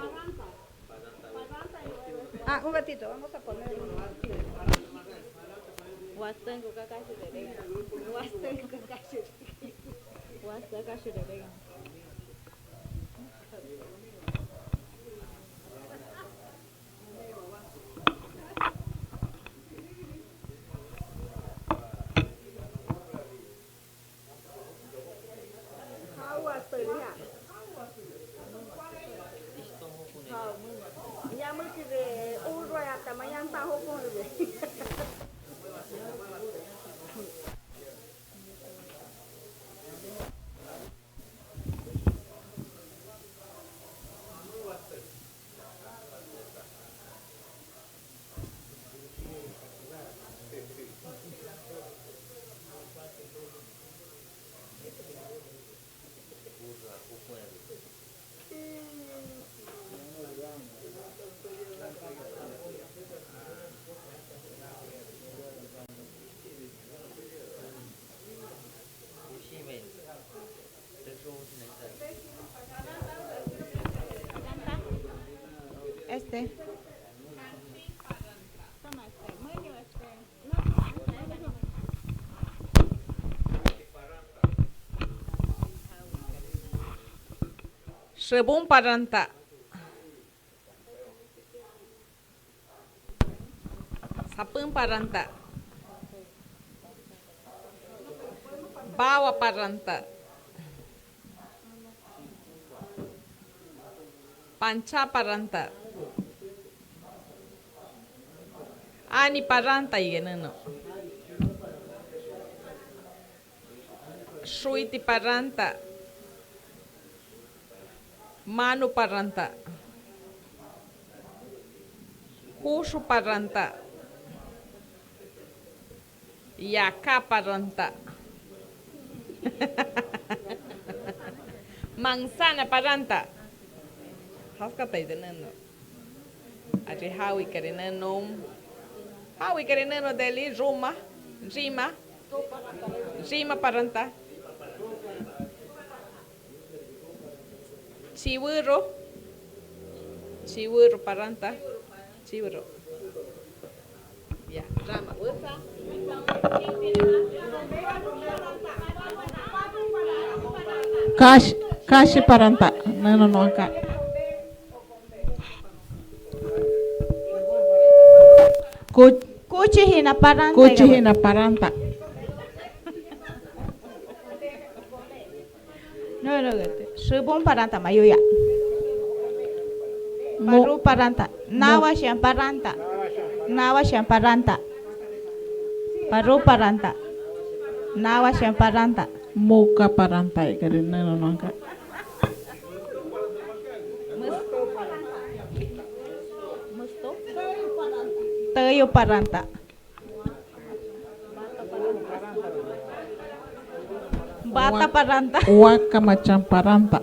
E: Ah, un ratito, vamos a poner.
F: este.
G: Rebun paranta. Sapun paranta. Bawa paranta. Pancha paranta. Ani paranta igeneno. Shuiti paranta. Manu paranta. Hushu paranta. Yaka paranta. Manzana paranta. Haska taideneno. Ati hawi karineno. Hawi karineno deli Ruma. Rima. Rima paranta. Chiwuro. Chiwuro paranta. Chiwuro. Ya, rama.
L: Cash paranta. No acá.
F: Kuchi hina paranta.
L: Kuchi hina paranta.
F: No, Subun paranta mayuya. Baru paranta. Nawa siang paranta. Nawa siang paranta. Baru paranta. Nawa siang paranta.
L: Muka paranta karena no acá.
F: Tayo paranta. Bata paranta.
L: Waka macam paranta.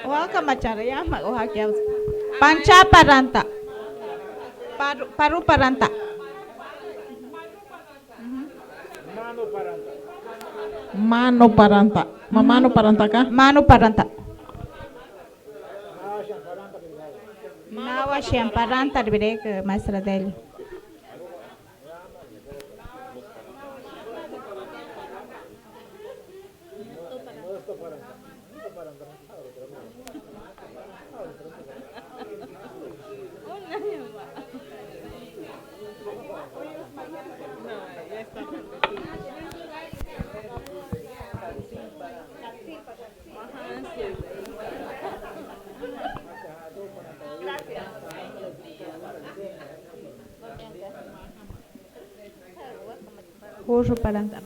F: Waka macam ya mak ohakia. Pancha paranta. Paru paranta.
L: Mano paranta. Mano paranta kah?
F: Mano paranta. Nawa siang paranta diberi ke maestra dele. Hurro paranta.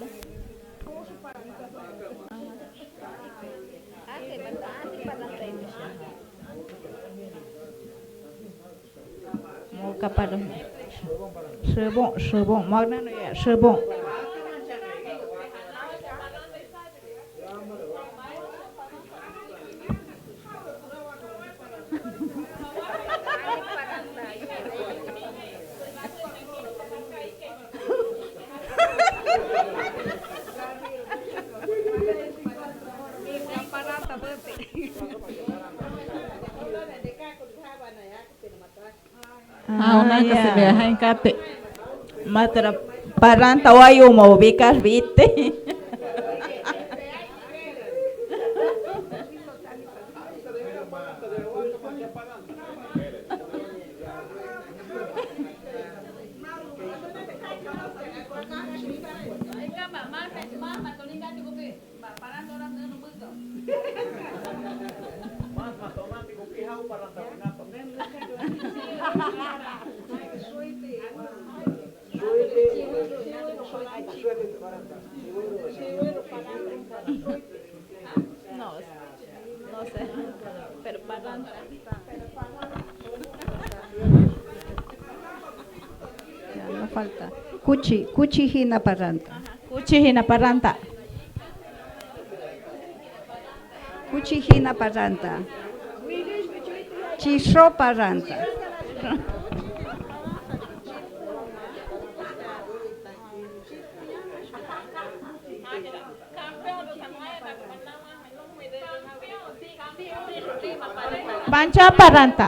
F: Muka paranta. Sebong. Magna no ya, sebong.
L: Una que se le deja en cate.
F: Matra paranta wayo mau bikas vite. No sé, pero paranta.
E: Ya, no falta. Kuchi hina paranta.
F: Kuchi hina paranta.
E: Kuchi hina paranta. Chisro paranta.
L: Pancha paranta.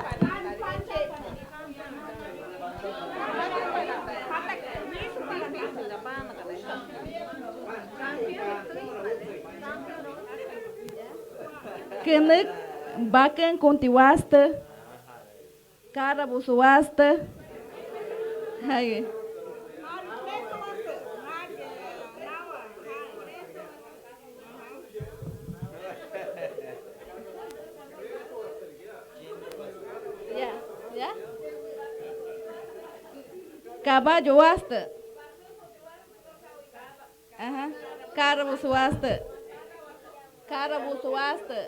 D: Kenek baken kontiwaste. Kara busuwaste. Hai. Ya, ya. Caballo waste. Ajá. Cara busuwaste. Cara busuwaste.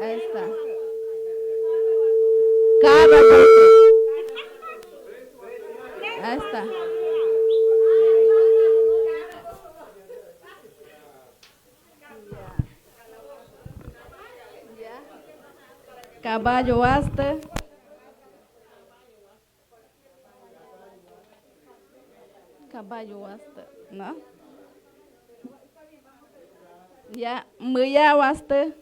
D: Ahí está. Cara busu. Ahí está. Caballo waste. Caballo waste, ¿no? Ya, muya waste.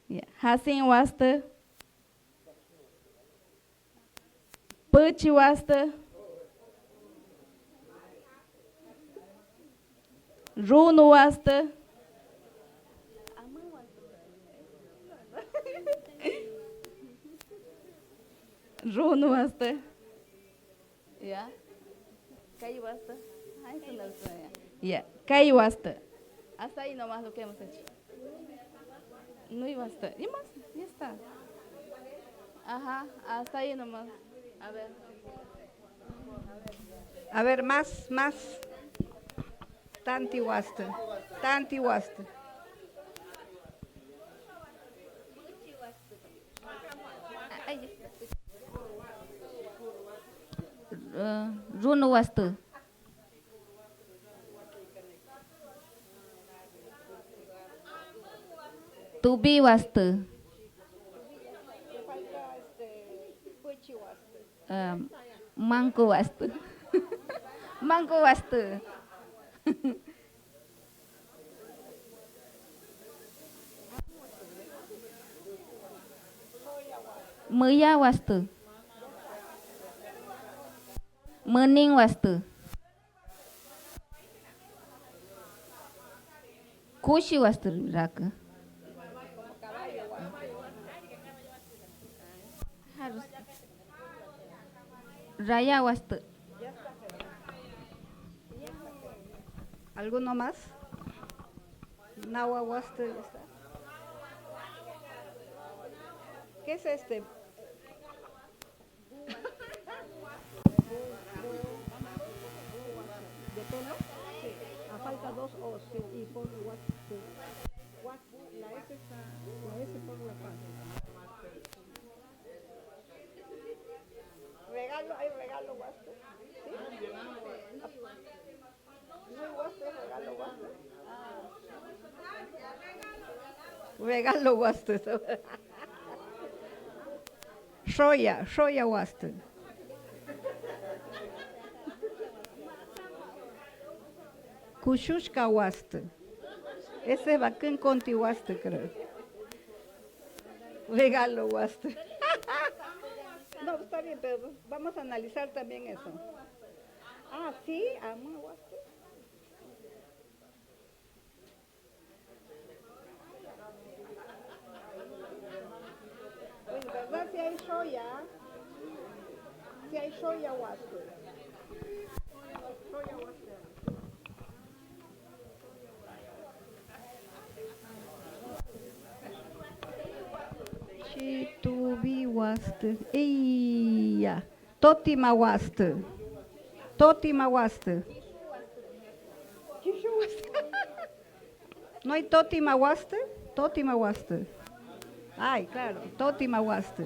D: Ya, hasin waste. Puchi waste. Runo waste. Runo waste. Ya. Calle waste. Ay, se me suena. Ya, calle waste. Hasta ahí nomás lo que hemos hecho. No iba a estar. ¿Y más? Ya está. Ajá, hasta ahí nomás. A ver.
E: A ver, más. Tanti waste.
F: Runo waste. Tubi waste. Mangko waste. Mangko waste. Muya waste. Mening waste. Kushi waste raka. Harus. Raya waste.
E: ¿Alguno más? Nawa waste, ya está. ¿Qué es este? ¿De tono? Sí. Falta dos O, sí, y por waste. La S está, la S por la paz. Hay regalo waste. ¿Sí? No hay waste, regalo waste. Regalo waste. Soya waste. Kushushka waste. Ese va con conti waste, creo. Regalo waste. No, está bien, pero vamos a analizar también eso. Ah, sí, ama waste. Pues, ¿verdad? Si hay soya waste. Soya waste. Chitubi waste. Iya. Totima waste. ¿No hay totima waste? Totima waste. Ay, claro, totima waste.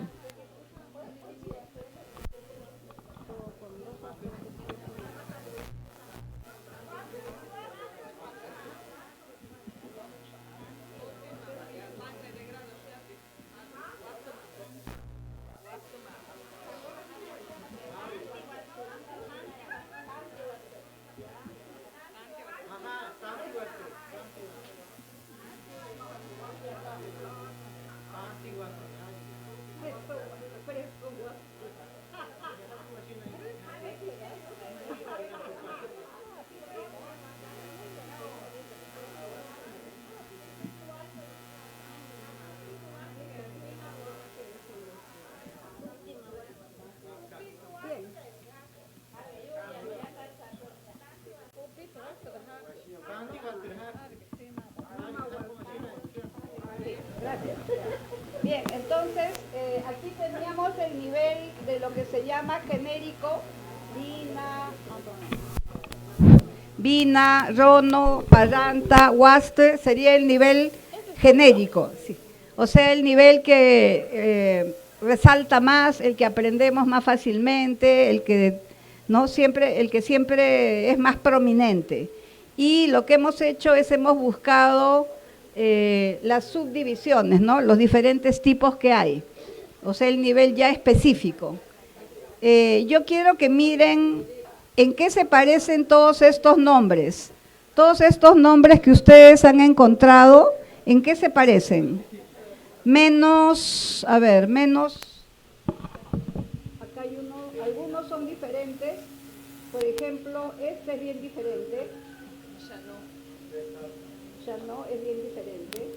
E: el nivel de lo que se llama genérico, Vina, Rono, Paranta, Huaste, sería el nivel genérico, sí. O sea, el nivel que resalta más, el que aprendemos más fácilmente, el que siempre es más prominente. Y lo que hemos hecho es hemos buscado las subdivisiones, ¿no? Los diferentes tipos que hay, o sea, el nivel ya específico. Yo quiero que miren en qué se parecen todos estos nombres. Todos estos nombres que ustedes han encontrado, ¿en qué se parecen? Menos, acá hay algunos son diferentes. Por ejemplo, este es bien diferente. Chano es bien diferente.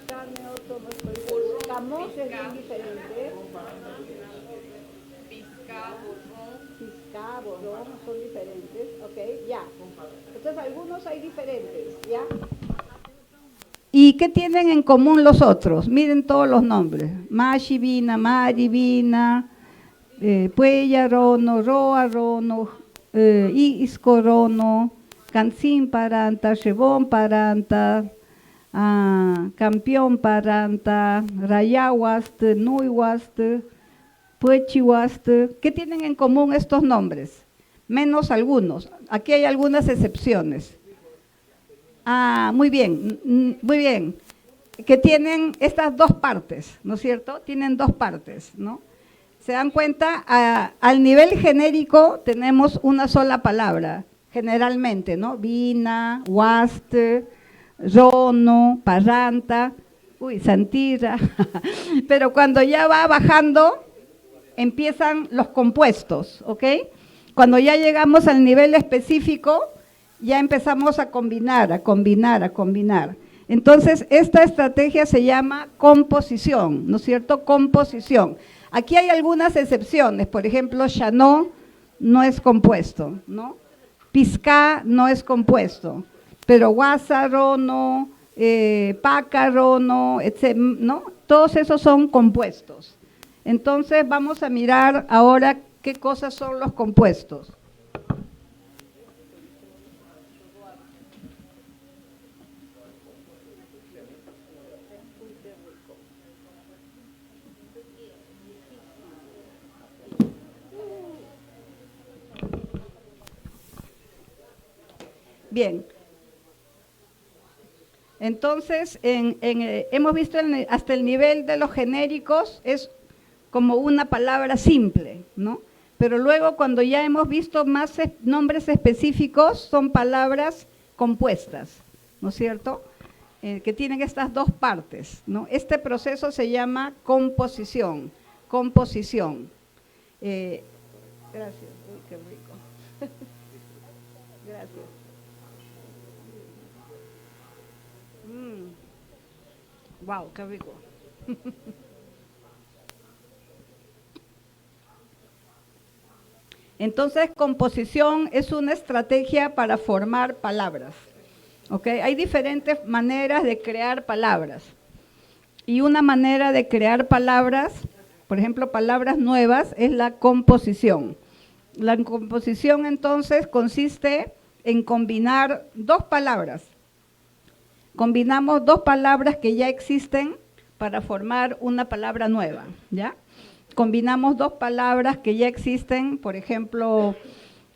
E: Chane, otro no estoy seguro. Camos es bien diferente. Pisca, borrón, son diferentes. Ok, ya. Entonces algunos hay diferentes, ¿ya? ¿Y qué tienen en común los otros? Miren todos los nombres. Mashivina, Marivina, Puella Rono, Roa Rono, Isco Rono, Cancín Paranta, Shebón Paranta, Campeón Paranta, Rayahuaste, Nuihuaste, Puechihuaste. ¿Qué tienen en común estos nombres? Menos algunos. Aquí hay algunas excepciones. Muy bien, muy bien. Que tienen estas dos partes, ¿no es cierto? Tienen dos partes, ¿no? ¿Se dan cuenta? Al nivel genérico tenemos una sola palabra, generalmente, ¿no? Vina, Huaste, Rono, Parranta, Santira. Pero cuando ya va bajando, empiezan los compuestos, ¿ok? Cuando ya llegamos al nivel específico, ya empezamos a combinar. Entonces, esta estrategia se llama composición, ¿no es cierto? Composición. Aquí hay algunas excepciones, por ejemplo, Chanó no es compuesto, ¿no? Pisca no es compuesto, pero Guasa, Rono, Paca, Rono, etc., ¿no? Todos esos son compuestos. Entonces, vamos a mirar ahora qué cosas son los compuestos. Bien, entonces hemos visto hasta el nivel de los genéricos es como una palabra simple, ¿no? Pero luego cuando ya hemos visto más nombres específicos son palabras compuestas, ¿no es cierto? Que tienen estas dos partes, ¿no? Este proceso se llama composición. Gracias, uy, qué rico. Gracias. Wow, qué rico. Entonces, composición es una estrategia para formar palabras. ¿Ok? Hay diferentes maneras de crear palabras. Y una manera de crear palabras, por ejemplo, palabras nuevas, es la composición. La composición, entonces, consiste en combinar dos palabras. Combinamos dos palabras que ya existen para formar una palabra nueva, ¿ya? Combinamos dos palabras que ya existen, por ejemplo,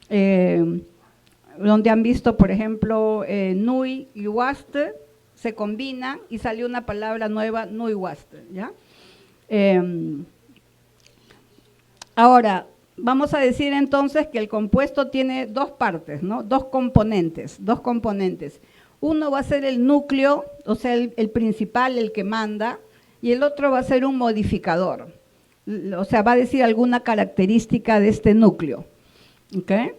E: donde han visto, por ejemplo, Nui y Huaste, se combinan y salió una palabra nueva, Nui Huaste, ¿ya? Ahora, vamos a decir entonces que el compuesto tiene dos partes, ¿no? Dos componentes. Uno va a ser el núcleo, o sea, el principal, el que manda, y el otro va a ser un modificador. O sea, va a decir alguna característica de este núcleo. ¿Okay?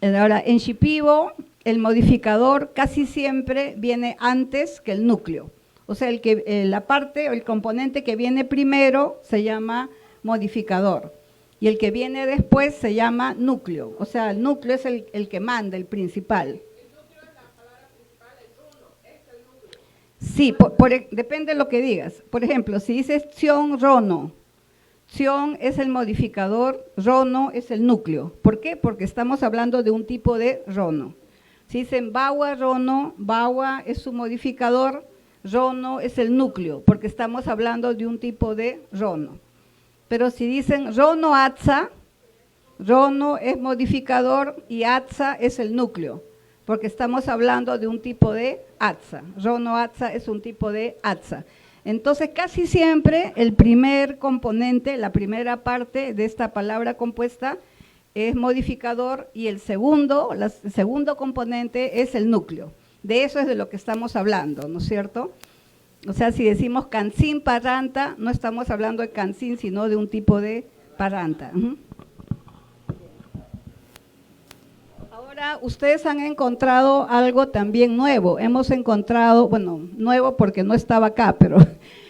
E: Ahora, en Shipibo, el modificador casi siempre viene antes que el núcleo. O sea, la parte o el componente que viene primero se llama modificador. Y el que viene después se llama núcleo. O sea, el núcleo es el que manda, el principal. Sí, depende de lo que digas. Por ejemplo, si dices Sion Rono, ción es el modificador, rono es el núcleo. ¿Por qué? Porque estamos hablando de un tipo de rono. Si dicen bawa, rono, bawa es su modificador, rono es el núcleo, porque estamos hablando de un tipo de rono. Pero si dicen rono atza, rono es modificador y atza es el núcleo, porque estamos hablando de un tipo de atza. Rono atza es un tipo de atza. Entonces, casi siempre el primer componente, la primera parte de esta palabra compuesta es modificador y el segundo componente es el núcleo. De eso es de lo que estamos hablando, ¿no es cierto? O sea, si decimos cancín parranta, no estamos hablando de cancín, sino de un tipo de parranta. Ahora, ustedes han encontrado algo también nuevo. Hemos encontrado, bueno, nuevo porque no estaba acá, pero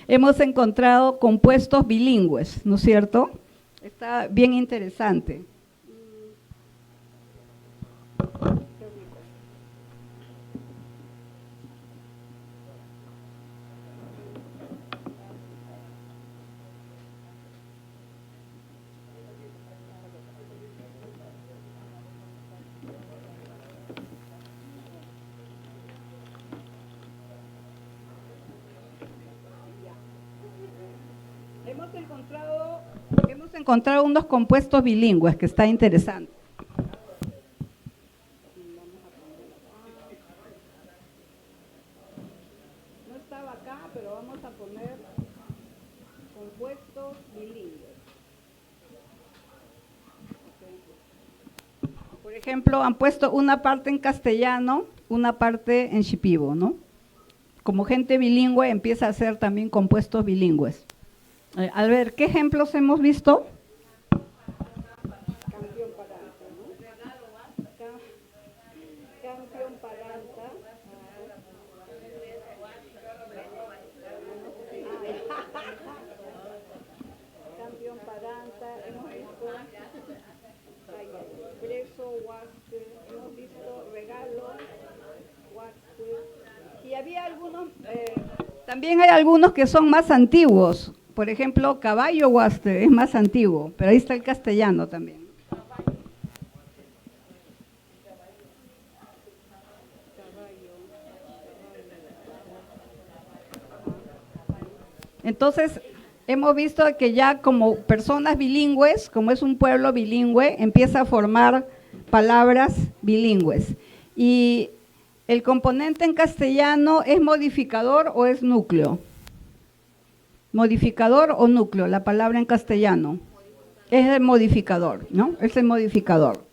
E: hemos encontrado compuestos bilingües, ¿no es cierto? Está bien interesante. Hemos encontrado unos compuestos bilingües que está interesante. No estaba acá, pero vamos a poner compuestos bilingües. Por ejemplo, han puesto una parte en castellano, una parte en shipibo, ¿no? Como gente bilingüe empieza a hacer también compuestos bilingües. A ver, ¿qué ejemplos hemos visto? Campeón paranta, ¿no? Campeón paranta. Campeón paranta, hemos visto preso, huaste, hemos visto regalo, huaste. Y había algunos, también hay algunos que son más antiguos. Por ejemplo, caballo huaste es más antiguo, pero ahí está el castellano también. Entonces, hemos visto que ya como personas bilingües, como es un pueblo bilingüe, empieza a formar palabras bilingües. Y el componente en castellano, ¿es modificador o es núcleo? ¿Modificador o núcleo? La palabra en castellano. Es el modificador, ¿no? Es el modificador.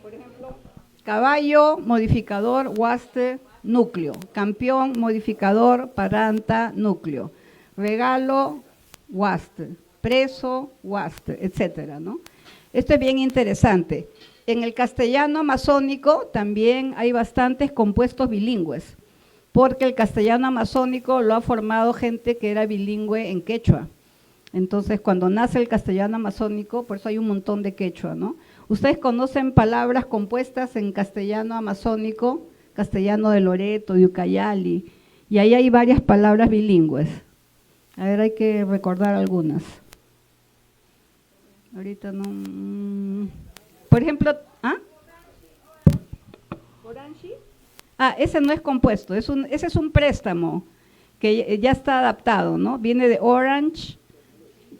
E: Por ejemplo, caballo, modificador, huaste, núcleo. Campeón, modificador, paranta, núcleo. Regalo, huaste. Preso, huaste, etcétera, ¿no? Esto es bien interesante. En el castellano amazónico también hay bastantes compuestos bilingües, porque el castellano amazónico lo ha formado gente que era bilingüe en quechua. Entonces, cuando nace el castellano amazónico, por eso hay un montón de quechua, ¿no? ¿Ustedes conocen palabras compuestas en castellano amazónico? Castellano de Loreto, de Ucayali, y ahí hay varias palabras bilingües. A ver, hay que recordar algunas. Ahorita no... Por ejemplo, ¿ah? ¿Oranchi? Ah, ese no es compuesto, ese es un préstamo que ya está adaptado, ¿no? Viene de orange,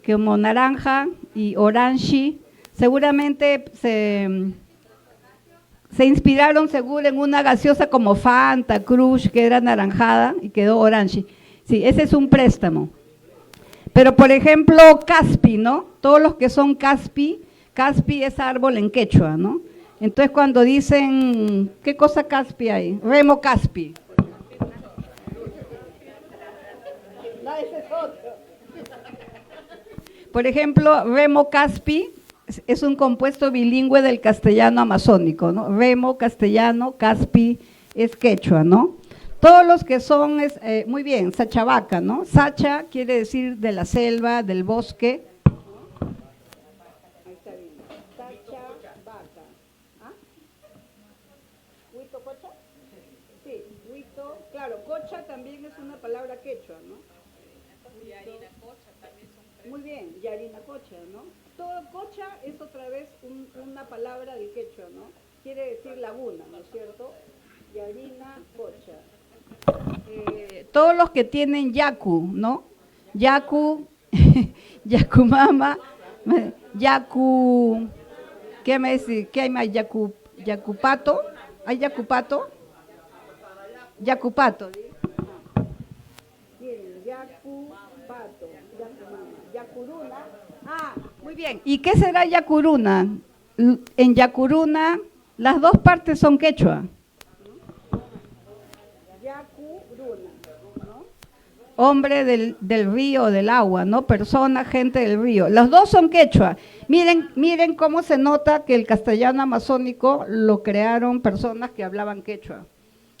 E: como naranja, y orange. Seguramente se inspiraron seguro en una gaseosa como Fanta, Crush, que era naranjada y quedó orange. Sí, ese es un préstamo. Pero, por ejemplo, caspi, ¿no? Todos los que son caspi es árbol en quechua, ¿no? Entonces, cuando dicen, ¿qué cosa caspi hay? Remo caspi. No, ese es otro. Por ejemplo, remo caspi es un compuesto bilingüe del castellano amazónico, ¿no? Remo, castellano, caspi es quechua, ¿no? Todos los que son, muy bien, sachabaca, ¿no? Sacha quiere decir de la selva, del bosque. Ahí está bien. Sachabaca. ¿Ah? ¿Huito cocha? Sí, huito. Claro, cocha también es una palabra quechua, ¿no? Y harina cocha también son Muy bien, Yarinacocha, ¿no? Todo cocha es otra vez una palabra del quechua, ¿no? Quiere decir laguna, ¿no es cierto? Yarinacocha. Todos los que tienen yacu, ¿no? Yacu, yacumama, yacu, ¿qué me dice? ¿Qué hay más? Yacupato, ¿hay yacupato? Yacupato. Yacupato, yacumama, yacuruna. Ah, muy bien. ¿Y qué será yacuruna? En yacuruna las dos partes son quechua. Yacuruna, ¿no? Hombre del río, del agua, ¿no? Persona, gente del río. Los dos son quechua. Miren cómo se nota que el castellano amazónico lo crearon personas que hablaban quechua,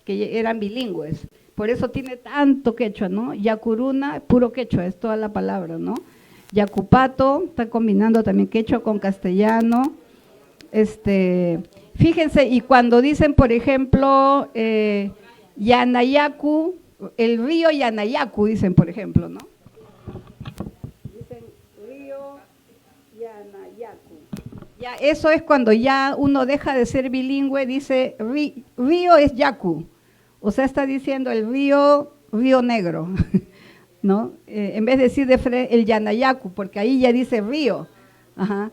E: que eran bilingües. Por eso tiene tanto quechua, ¿no? Yacuruna, puro quechua, es toda la palabra, ¿no? Yacupato, está combinando también quechua con castellano. Fíjense, y cuando dicen, por ejemplo, Yanayacu, el río Yanayacu, dicen, por ejemplo, ¿no? Dicen río Yanayacu. Ya, eso es cuando ya uno deja de ser bilingüe, dice río es Yacu. O sea, está diciendo el río Negro, ¿no? En vez de decir el Yanayacu, porque ahí ya dice río. Ajá.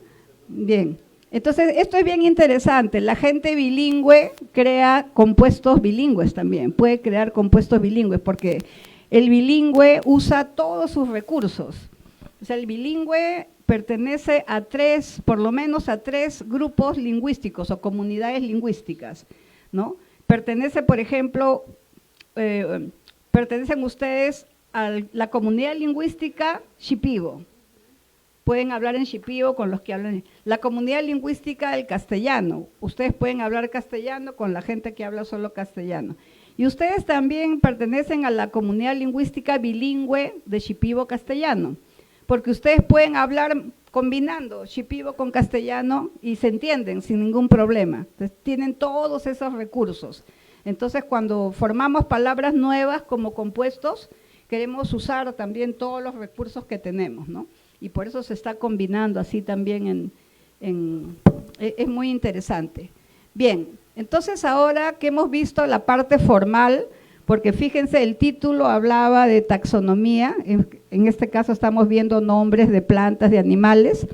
E: Bien. Entonces, esto es bien interesante. La gente bilingüe crea compuestos bilingües también. Puede crear compuestos bilingües porque el bilingüe usa todos sus recursos. O sea, el bilingüe pertenece a por lo menos a tres grupos lingüísticos o comunidades lingüísticas, ¿no? Pertenece, por ejemplo, pertenecen ustedes a la comunidad lingüística Shipibo. Pueden hablar en Shipibo con los que hablan. La comunidad lingüística del castellano. Ustedes pueden hablar castellano con la gente que habla solo castellano. Y ustedes también pertenecen a la comunidad lingüística bilingüe de Shipibo castellano. Porque ustedes pueden hablar combinando Shipibo con castellano y se entienden sin ningún problema. Entonces, tienen todos esos recursos. Entonces, cuando formamos palabras nuevas como compuestos, queremos usar también todos los recursos que tenemos, ¿no? Y por eso se está combinando así también es muy interesante. Bien, entonces ahora que hemos visto la parte formal, porque fíjense, el título hablaba de taxonomía, en este caso estamos viendo nombres de plantas, de animales,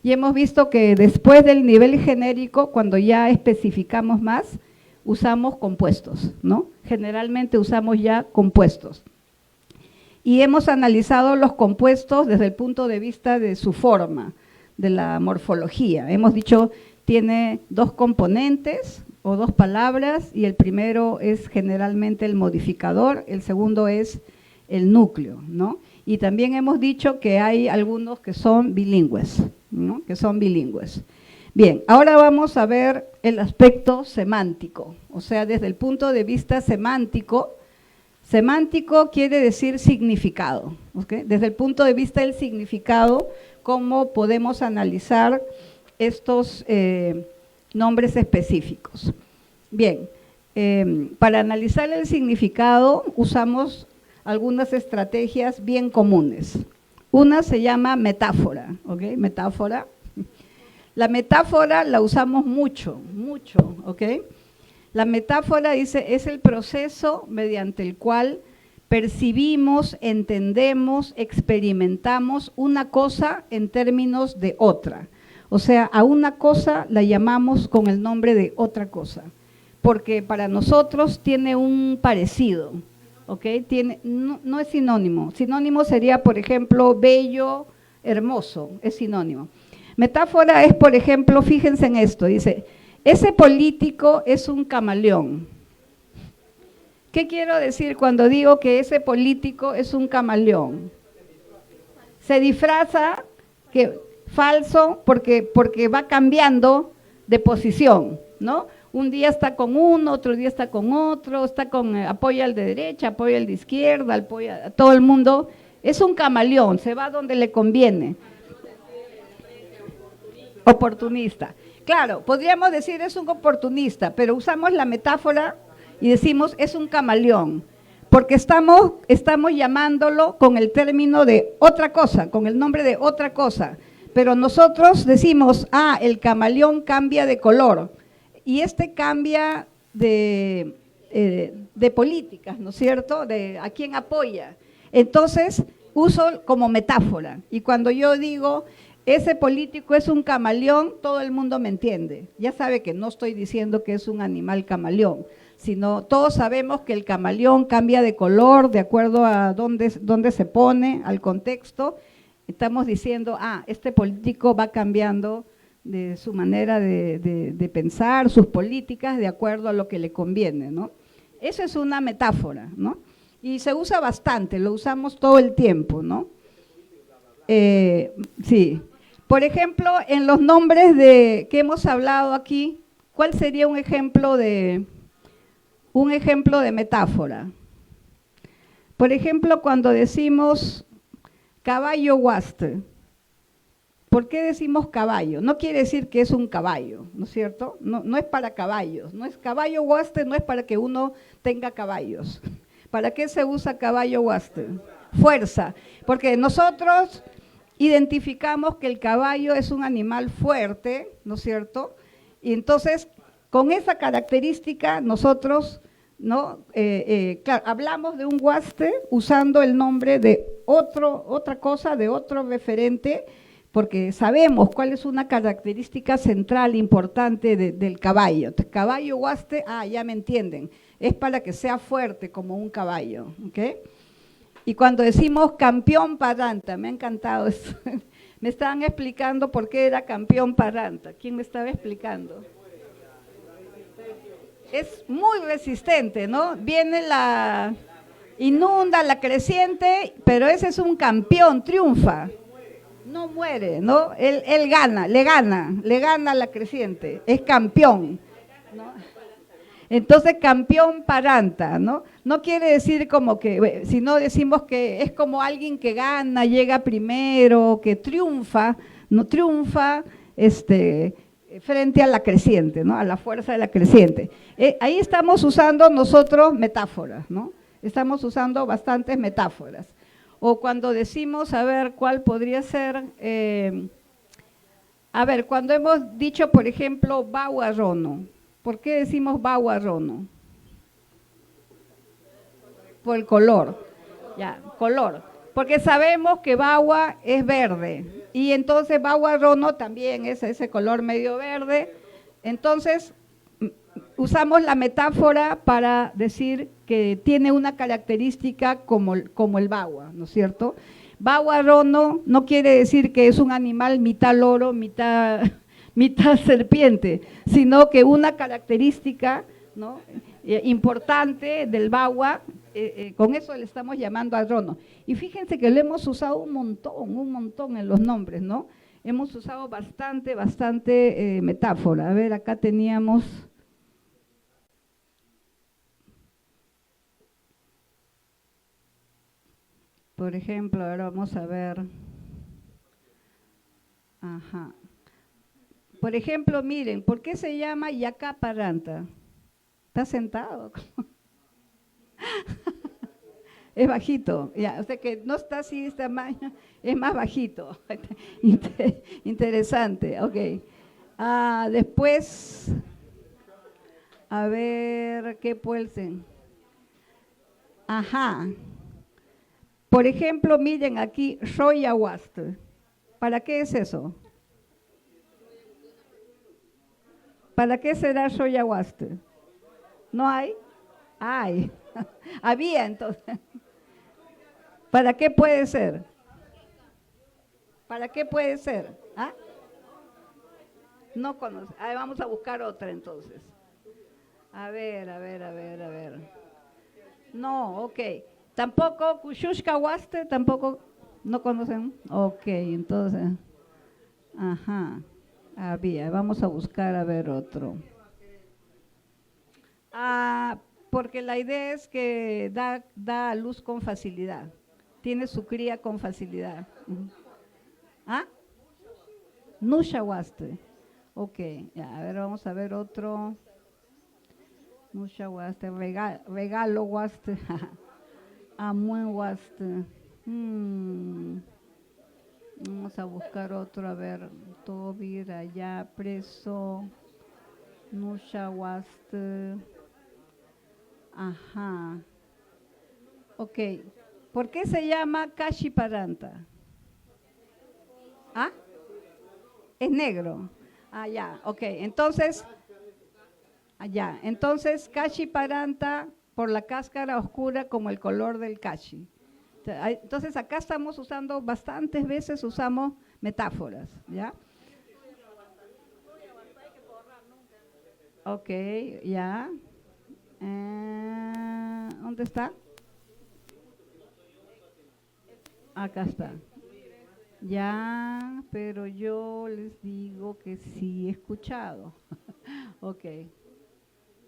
E: y hemos visto que después del nivel genérico, cuando ya especificamos más, usamos compuestos, ¿no? Generalmente usamos ya compuestos. Y hemos analizado los compuestos desde el punto de vista de su forma, de la morfología. Hemos dicho, tiene dos componentes o dos palabras, y el primero es generalmente el modificador, el segundo es el núcleo, ¿no? Y también hemos dicho que hay algunos que son bilingües, ¿no? Que son bilingües. Bien, ahora vamos a ver el aspecto semántico, o sea, desde el punto de vista semántico. Semántico quiere decir significado, ¿okay? Desde el punto de vista del significado, cómo podemos analizar estos nombres específicos. Bien, para analizar el significado usamos algunas estrategias bien comunes. Una se llama metáfora, ¿ok? Metáfora. La metáfora la usamos mucho, ¿ok? La metáfora dice, es el proceso mediante el cual percibimos, entendemos, experimentamos una cosa en términos de otra. O sea, a una cosa la llamamos con el nombre de otra cosa, porque para nosotros tiene un parecido, ¿ok? No es sinónimo. Sinónimo sería, por ejemplo, bello, hermoso, es sinónimo. Metáfora es, por ejemplo, fíjense en esto, dice, ese político es un camaleón. ¿Qué quiero decir cuando digo que ese político es un camaleón? Se disfraza, falso, porque va cambiando de posición, ¿no? Un día está con uno, otro día está con otro, apoya al de derecha, apoya al de izquierda, apoya a todo el mundo. Es un camaleón, se va donde le conviene. Oportunista. Claro, podríamos decir es un oportunista, pero usamos la metáfora y decimos es un camaleón, porque estamos llamándolo con el término de otra cosa, con el nombre de otra cosa. Pero nosotros decimos, el camaleón cambia de color y cambia de políticas, ¿no es cierto?, de a quién apoya. Entonces, uso como metáfora. Y cuando yo digo, ese político es un camaleón, todo el mundo me entiende. Ya sabe que no estoy diciendo que es un animal camaleón, sino todos sabemos que el camaleón cambia de color de acuerdo a dónde se pone, al contexto. Estamos diciendo, este político va cambiando de su manera de pensar, sus políticas, de acuerdo a lo que le conviene, ¿no? Eso es una metáfora, ¿no? Y se usa bastante, lo usamos todo el tiempo, ¿no? Sí. Por ejemplo, en los nombres que hemos hablado aquí, ¿cuál sería un ejemplo de metáfora? Por ejemplo, cuando decimos caballo huaste. ¿Por qué decimos caballo? No quiere decir que es un caballo, ¿no es cierto? No es para caballos, no es caballo huaste, no es para que uno tenga caballos. ¿Para qué se usa caballo huaste? Fuerza, porque nosotros identificamos que el caballo es un animal fuerte, ¿no es cierto? Y entonces, con esa característica, nosotros, ¿no? Claro, hablamos de un huaste usando el nombre de otra cosa, de otro referente, porque sabemos cuál es una característica central importante del caballo. Entonces, caballo huaste, ya me entienden, es para que sea fuerte como un caballo, ¿ok? Y cuando decimos campeón paranta, me ha encantado esto. Me estaban explicando por qué era campeón paranta. ¿Quién me estaba explicando? Es muy resistente, ¿no? Viene inunda la creciente, pero ese es un campeón, triunfa. No muere, ¿no? Él gana, le gana la creciente, es campeón, ¿no? Entonces, campeón paranta, ¿no? No quiere decir como que, si no decimos que es como alguien que gana, llega primero, que triunfa, no triunfa, frente a la creciente, ¿no? A la fuerza de la creciente. Ahí estamos usando nosotros metáforas, ¿no? Estamos usando bastantes metáforas. O cuando decimos, a ver, ¿cuál podría ser? Cuando hemos dicho, por ejemplo, baguarrono. ¿Por qué decimos baguarrono? Por el color. Ya, color. Porque sabemos que bagua es verde. Y entonces baguarrono también es ese color medio verde. Entonces, usamos la metáfora para decir que tiene una característica como el bagua, ¿no es cierto? Baguarrono no quiere decir que es un animal mitad loro, mitad serpiente, sino que una característica, ¿no? Importante del bagua, con eso le estamos llamando arrono. Y fíjense que lo hemos usado un montón en los nombres, ¿no? Hemos usado bastante metáfora. A ver, acá teníamos... Por ejemplo, ahora vamos a ver. Ajá. Por ejemplo, miren, ¿por qué se llama Yacá Paranta? ¿Está sentado? Es bajito, ya, o sea que no está así de este tamaño, es más bajito. Interesante, ok. Después, a ver, ¿qué puede ser? Ajá. Por ejemplo, miren aquí, Royahuaste. ¿Para qué es eso? ¿Para qué será Royahuaste? ¿No hay? Hay. Había entonces. ¿Para qué puede ser? ¿Para qué puede ser? ¿Ah? No conoce. Vamos a buscar otra entonces. A ver. No, ok. Tampoco, Kushushka Huaste, tampoco, no conocen. Ok, entonces, ajá, había, vamos a buscar a ver otro. Porque la idea es que da a luz con facilidad, tiene su cría con facilidad. Nusha Huaste, ok, ya, a ver, vamos a ver otro. Nusha Huaste, regalo Huaste, Amuenhuaste. Vamos a buscar otro, a ver, Tobir, allá, preso, Nushahuaste. Ajá. Ok. ¿Por qué se llama Kashiparanta? ¿Ah? Es negro. Ah, ya, ok. Entonces, allá. Entonces, Kashiparanta por la cáscara oscura como el color del kashi. Entonces, acá estamos usando, bastantes veces usamos metáforas, ¿ya? Ok, ya. ¿Dónde está? Acá está. Ya, pero yo les digo que sí he escuchado. Ok.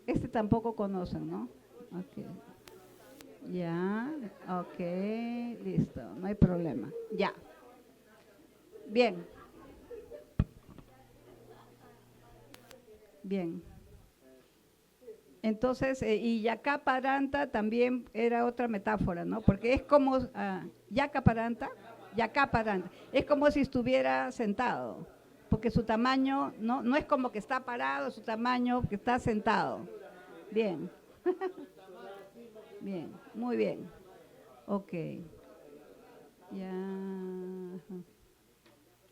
E: Este tampoco conocen, ¿no? Ok. Ya, ok, listo, no hay problema. Ya. Bien. Bien. Entonces, y Yacaparanta también era otra metáfora, ¿no? Porque es como, Yacaparanta, es como si estuviera sentado, porque su tamaño, no es como que está parado, su tamaño que está sentado. Bien. Bien, muy bien. Ok.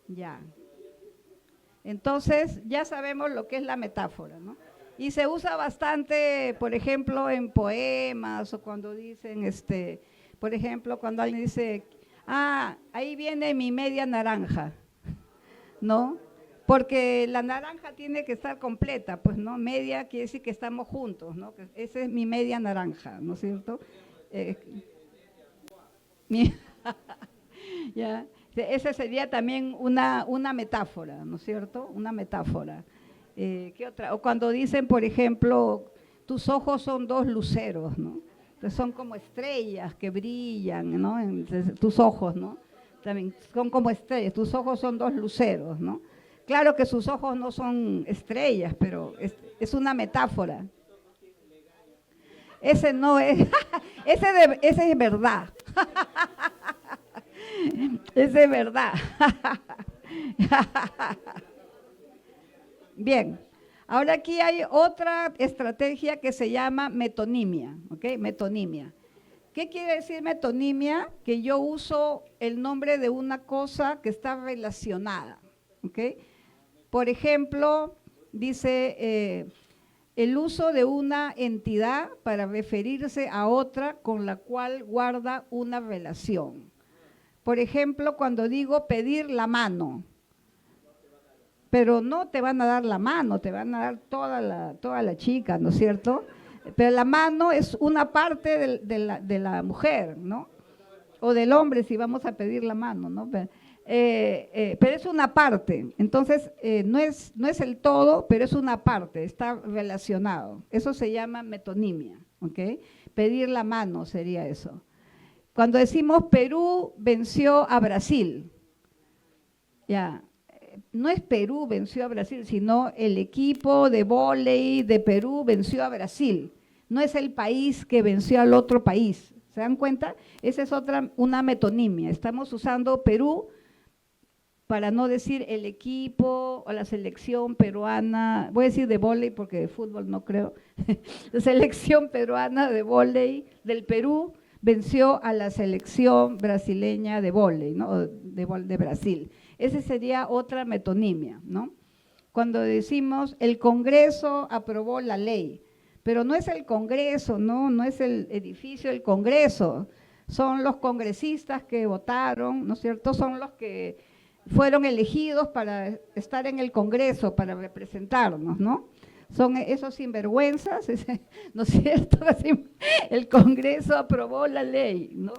E: Ya. Entonces, ya sabemos lo que es la metáfora, ¿no? Y se usa bastante, por ejemplo, en poemas o cuando dicen, por ejemplo, cuando alguien dice, ahí viene mi media naranja, ¿no? Porque la naranja tiene que estar completa, pues, ¿no? Media quiere decir que estamos juntos, ¿no? Esa es mi media naranja, ¿no es cierto? Ya. Esa sería también una metáfora, ¿no es cierto? Una metáfora. ¿Qué otra? O cuando dicen, por ejemplo, tus ojos son dos luceros, ¿no? Entonces son como estrellas que brillan, ¿no? Entonces, tus ojos, ¿no? También son como estrellas, tus ojos son dos luceros, ¿no? Claro que sus ojos no son estrellas, pero es una metáfora. Ese no es, ese es verdad. Ese es verdad. Bien, ahora aquí hay otra estrategia que se llama metonimia, ¿ok? Metonimia. ¿Qué quiere decir metonimia? Que yo uso el nombre de una cosa que está relacionada, ¿ok? Por ejemplo, dice el uso de una entidad para referirse a otra con la cual guarda una relación. Por ejemplo, cuando digo pedir la mano, pero no te van a dar la mano, te van a dar toda la chica, ¿no es cierto? Pero la mano es una parte de la mujer, ¿no? O del hombre si vamos a pedir la mano, ¿no? Pero es una parte, entonces no es el todo, pero es una parte, está relacionado. Eso se llama metonimia, ¿ok? Pedir la mano sería eso. Cuando decimos Perú venció a Brasil, ya, no es Perú venció a Brasil, sino el equipo de vóley de Perú venció a Brasil. No es el país que venció al otro país. ¿Se dan cuenta? Esa es una metonimia. Estamos usando Perú para no decir el equipo o la selección peruana, voy a decir de vóley porque de fútbol no creo, la selección peruana de vóley del Perú venció a la selección brasileña de vóley, ¿no? de Brasil. Esa sería otra metonimia, ¿no? Cuando decimos el Congreso aprobó la ley, pero no es el Congreso, no es el edificio del Congreso, son los congresistas que votaron, ¿no es cierto? Son los que fueron elegidos para estar en el Congreso, para representarnos, ¿no? Son esos sinvergüenzas, ¿no es cierto? El Congreso aprobó la ley, ¿no?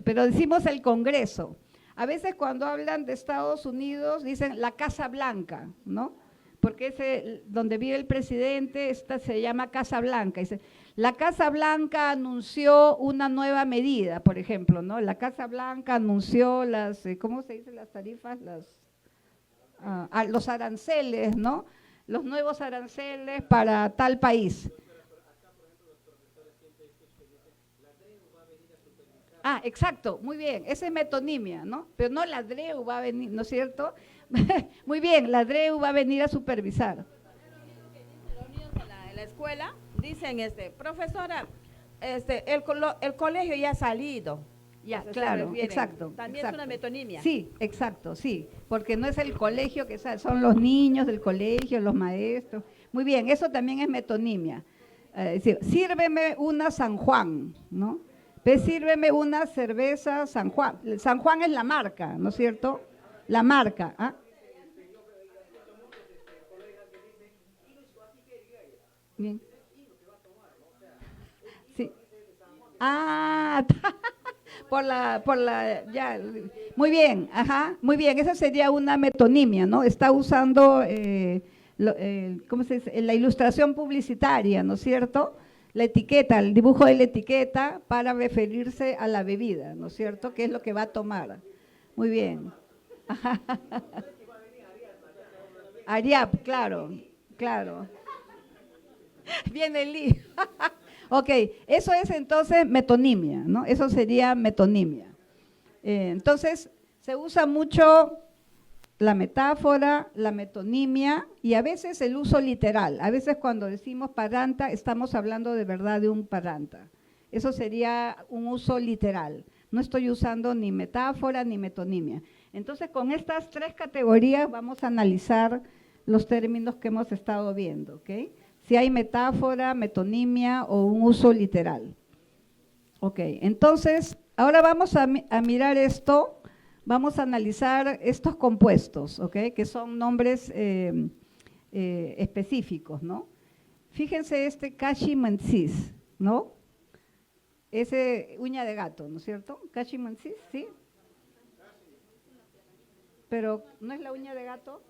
E: Pero decimos el Congreso. A veces cuando hablan de Estados Unidos dicen la Casa Blanca, ¿no? Porque donde vive el presidente se llama Casa Blanca. Dice, la Casa Blanca anunció una nueva medida, por ejemplo, ¿no? La Casa Blanca anunció ¿cómo se dice las tarifas? Los aranceles, ¿no? Los nuevos aranceles para tal país. Ah, exacto, muy bien, esa es metonimia, ¿no? Pero no la DREU va a venir, ¿no es cierto? Muy bien, la DREU va a venir a supervisar.
G: Los niños en la escuela dicen, profesora, el colegio ya ha salido.
E: Ya,
G: O sea,
E: claro,
G: se refieren.
E: exacto.
G: También es una metonimia.
E: Sí, exacto, sí, porque no es el colegio que son los niños del colegio, los maestros. Muy bien, eso también es metonimia. Sírveme una San Juan, ¿no? Sírveme una cerveza San Juan. San Juan es la marca, ¿no es cierto? La marca. ¿Ah? Bien. Sí. Ah, ya, muy bien, ajá, muy bien, esa sería una metonimia, ¿no? Está usando, ¿cómo se dice? La ilustración publicitaria, ¿no es cierto? La etiqueta, el dibujo de la etiqueta para referirse a la bebida, ¿no es cierto? ¿Qué es lo que va a tomar? Muy bien. Ariap, claro, claro. Viene el lío. Ok, eso es entonces metonimia, ¿no? Eso sería metonimia. Entonces, se usa mucho la metáfora, la metonimia y a veces el uso literal. A veces cuando decimos paranta, estamos hablando de verdad de un paranta. Eso sería un uso literal. No estoy usando ni metáfora ni metonimia. Entonces, con estas tres categorías vamos a analizar los términos que hemos estado viendo, ¿ok? Si hay metáfora, metonimia o un uso literal. Ok, entonces, ahora vamos a mirar esto, vamos a analizar estos compuestos, ¿ok? Que son nombres específicos, ¿no? Fíjense cachimensis, ¿no? Ese uña de gato, ¿no es cierto? Cachimensis, ¿sí? Pero, ¿no es la uña de gato?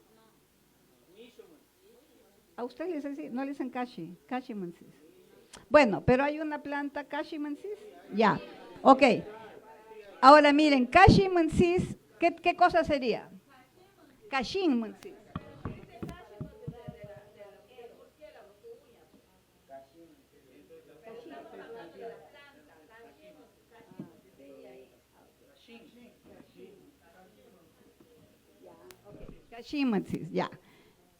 E: ¿A ustedes le dicen así? No le dicen cachimensis. Bueno, pero hay una planta cachimensis. Ya, ok. Ahora miren, cachimensis, ¿qué cosa sería? Cachimensis. Cachimensis, ya.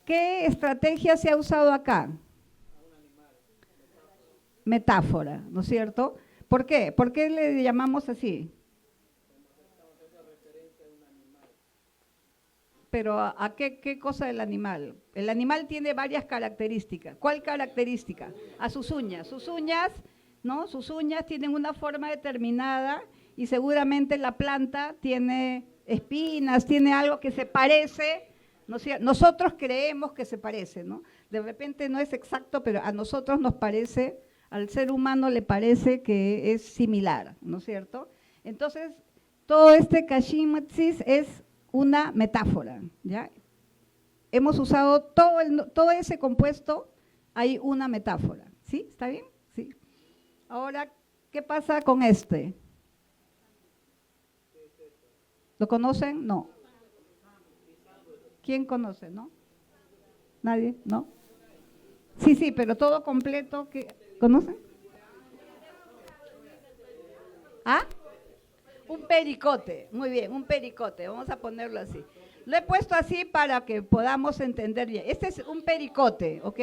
E: ¿Qué estrategia se ha usado acá? Metáfora, ¿no es cierto? ¿Por qué? ¿Por qué le llamamos así? Pero ¿a qué cosa del animal? El animal tiene varias características. ¿Cuál característica? A sus uñas. Sus uñas, ¿no? Sus uñas tienen una forma determinada y seguramente la planta tiene espinas, tiene algo que se parece. Nosotros creemos que se parece, ¿no? De repente no es exacto, pero a nosotros nos parece, al ser humano le parece que es similar, ¿no es cierto? Entonces, todo cachimensis es una metáfora, ¿ya? Hemos usado todo ese compuesto, hay una metáfora, ¿sí? ¿Está bien? Sí. Ahora, ¿qué pasa con este? ¿Lo conocen? No. ¿Quién conoce, no? ¿Nadie? ¿No? Sí, pero todo completo, ¿conocen? ¿Ah? Un pericote, muy bien, un pericote, vamos a ponerlo así. Lo he puesto así para que podamos entender bien. Este es un pericote, ¿ok?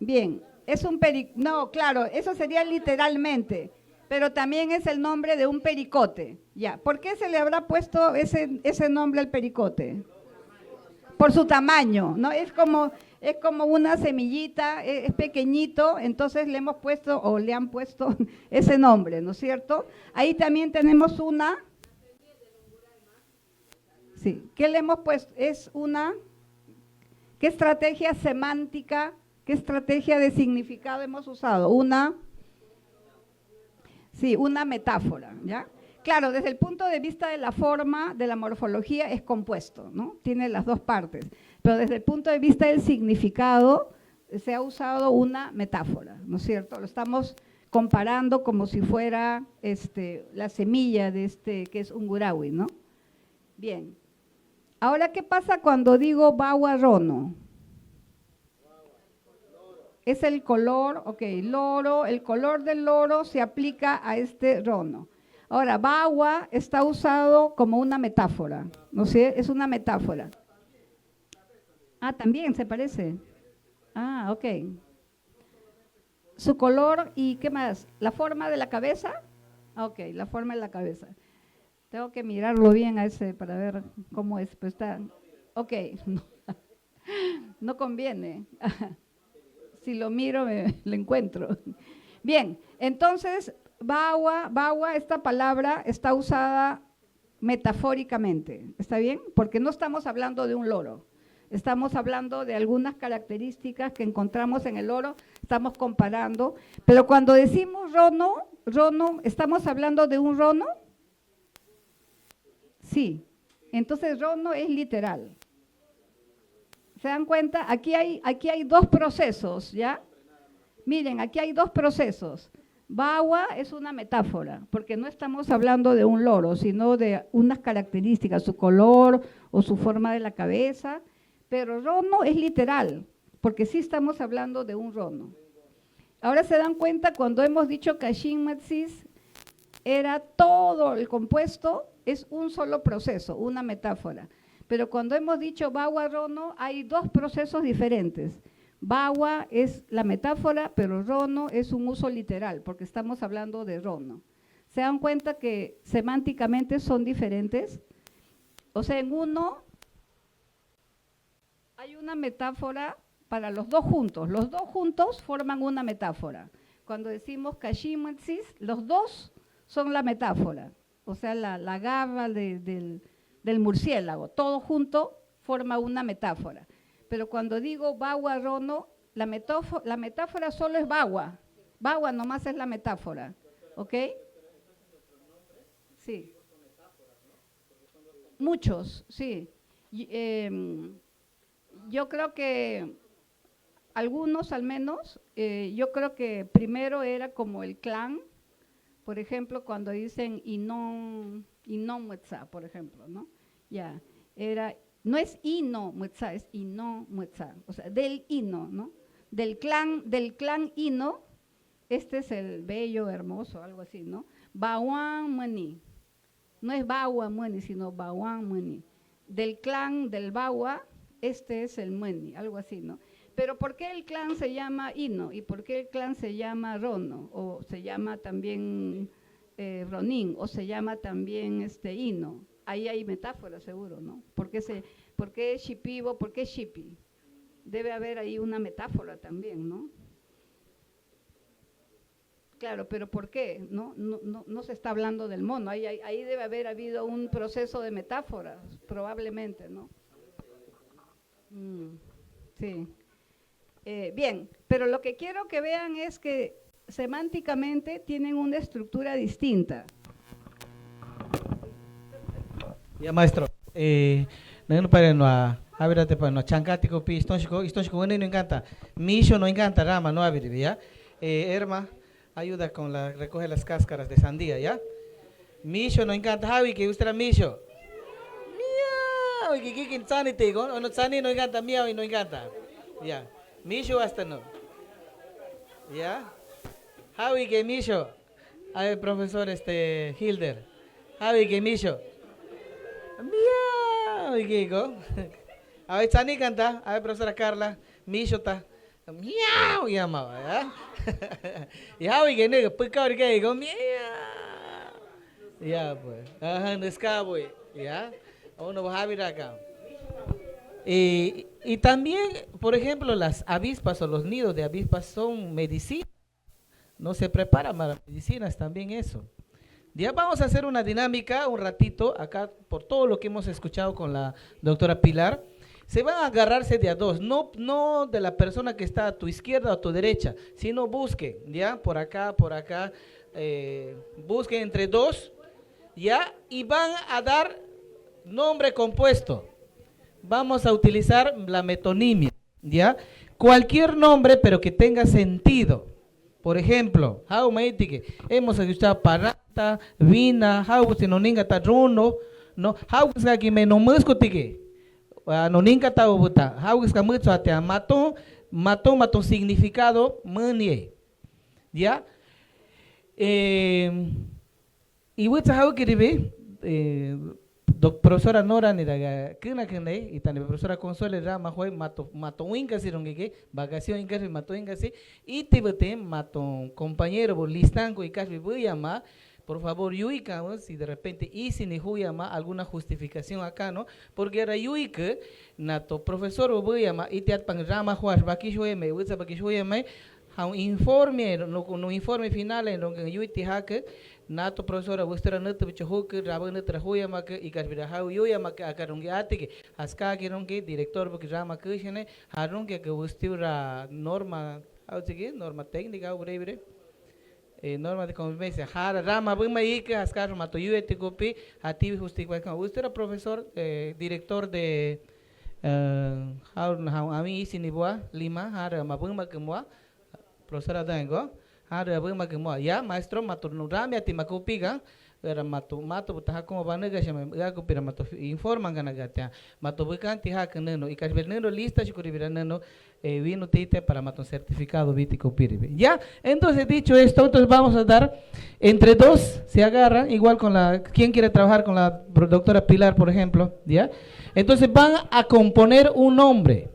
E: Bien, es un pericote, no, claro, eso sería literalmente, pero también es el nombre de un pericote. Ya, ¿por qué se le habrá puesto ese nombre al pericote? Por su tamaño, ¿no? Es como una semillita, es pequeñito, entonces le hemos puesto, o le han puesto ese nombre, ¿no es cierto? Ahí también tenemos una, sí, ¿qué le hemos puesto? ¿Qué estrategia semántica, qué estrategia de significado hemos usado? Sí, una metáfora, ¿ya? Claro, desde el punto de vista de la forma, de la morfología, es compuesto, ¿no? Tiene las dos partes. Pero desde el punto de vista del significado, se ha usado una metáfora, ¿no es cierto? Lo estamos comparando como si fuera la semilla de que es ungurawi, ¿no? Bien. Ahora, ¿qué pasa cuando digo bawa rono? es el color, ok, loro, el color del loro se aplica a este rono. Ahora, bawa está usado como una metáfora, ¿no sé? Es una metáfora. Ah, también se parece. Ah, ok. Su color y ¿qué más? ¿La forma de la cabeza? Ok, la forma de la cabeza. Tengo que mirarlo bien a ese para ver cómo es. Pues está, ok, no conviene. Si lo miro, lo encuentro. Bien, entonces, bawa, esta palabra está usada metafóricamente, ¿está bien? Porque no estamos hablando de un loro, estamos hablando de algunas características que encontramos en el loro, estamos comparando, pero cuando decimos rono, ¿estamos hablando de un rono? Sí, entonces rono es literal. ¿Se dan cuenta? Aquí hay dos procesos, ¿ya? Miren, aquí hay dos procesos. Bawa es una metáfora, porque no estamos hablando de un loro, sino de unas características, su color o su forma de la cabeza, pero rono es literal, porque sí estamos hablando de un rono. Ahora se dan cuenta cuando hemos dicho Kashin Matsis, era todo el compuesto, es un solo proceso, una metáfora. Pero cuando hemos dicho bawa rono, hay dos procesos diferentes. Bawa es la metáfora, pero rono es un uso literal, porque estamos hablando de rono. ¿Se dan cuenta que semánticamente son diferentes? O sea, en uno hay una metáfora para los dos juntos forman una metáfora. Cuando decimos kashimatsis, los dos son la metáfora, o sea, la garra del murciélago, todo junto forma una metáfora. Pero cuando digo bawa rono, la metáfora solo es bawa. Bawa nomás es la metáfora, ¿ok? Sí. Muchos, sí. Yo creo que algunos al menos, yo creo que primero era como el clan, por ejemplo, cuando dicen Inon Muetza, por ejemplo, ¿no? Ya, no es Ino Muetza, es Inon Muetza, o sea, del Ino, ¿no? Del clan Ino, este es el bello, hermoso, algo así, ¿no? Bawan Mani, no es Bawa Mani, sino Bawan Mani. Del clan del Bawa, este es el Mani, algo así, ¿no? Pero ¿por qué el clan se llama Ino? ¿Y por qué el clan se llama Rono? O se llama también Ronin, o se llama también Ino. Ahí hay metáfora seguro, ¿no? ¿Por qué Shipibo? ¿Por qué Shipi? Debe haber ahí una metáfora también, ¿no? Claro, pero ¿por qué? No se está hablando del mono, ahí debe haber habido un proceso de metáforas, probablemente, ¿no? Sí. Bien, pero lo que quiero que vean es que semánticamente tienen una estructura distinta.
H: Ya, maestro, no para no haberte para no chancático pi histórico no encanta, Misho no encanta rama no haber ya, Erma ayuda con recoge las cáscaras de sandía, ya. Misho no encanta, Javi que usted era Misho. Miau, que quién sani te digo, no sani no encanta miau y no encanta, ya. Misho hasta no, ya. Javi que Misho, a ver profesor Hilder, Javi que Misho. Miau, Gigo. A ver, Sani canta. A ver, profesora Carla. Mishota. Miau, llamaba, ¿ya? Y Javi, que negro, pues cabrón, que digo, miau. Ya, pues. Ajá, no es cowboy, ¿ya? Uno va a ver acá. Y también, por ejemplo, las avispas o los nidos de avispas son medicina. No se preparan para medicinas también eso. Ya vamos a hacer una dinámica un ratito acá por todo lo que hemos escuchado con la doctora Pilar. Se van a agarrarse de a dos, no de la persona que está a tu izquierda o a tu derecha, sino busquen, ya, por acá, busquen entre dos, ya, y van a dar nombre compuesto. Vamos a utilizar la metonimia, ya, cualquier nombre pero que tenga sentido. Por ejemplo, hemos escuchado Parata, Vina, Noninga Runo, no, que me no musco tique, Noninga Taubuta, Mucho Mato, mató significado, manie. ¿Ya? Y vuelta a que profesora Nora ni la que y también profesora Consuelo Rama fue mató winga si rongue vacación inga si mató inga si y te bate mató compañero por listanco y casi voy a llamar por favor yuica si de repente y si ni llama alguna justificación acá no porque era yuica nato profesor voy a llamar y te atpan Rama juas bakishoe me vuelta bakishoe me un informe no informe final en lo que yuiti hack nato profesora vuestra neta bicho hook rabana trajoya mak y kasbira hau yo ya mak akarungi atike aska kirungi director buk rama kushene harungi que ustura norma autike norma técnica ubre norma de convivencia har rama buma ik askar mato yo etikopi ati justificación ustura profesor director de hau ami sinibua lima har mabuma kemua profesora dango ada bang magmo ya maestro matur nurami ati makupiga era matu butaha como banaga chama ya kupira matu informan kana gatia matu bukan tiha kaneno ikas berneno lista chikuri neno vino tite para matu certificado viti kupiri ya entonces dicho esto entonces vamos a dar entre dos se agarran igual con la quien quiere trabajar con la doctora Pilar por ejemplo ya entonces van a componer un nombre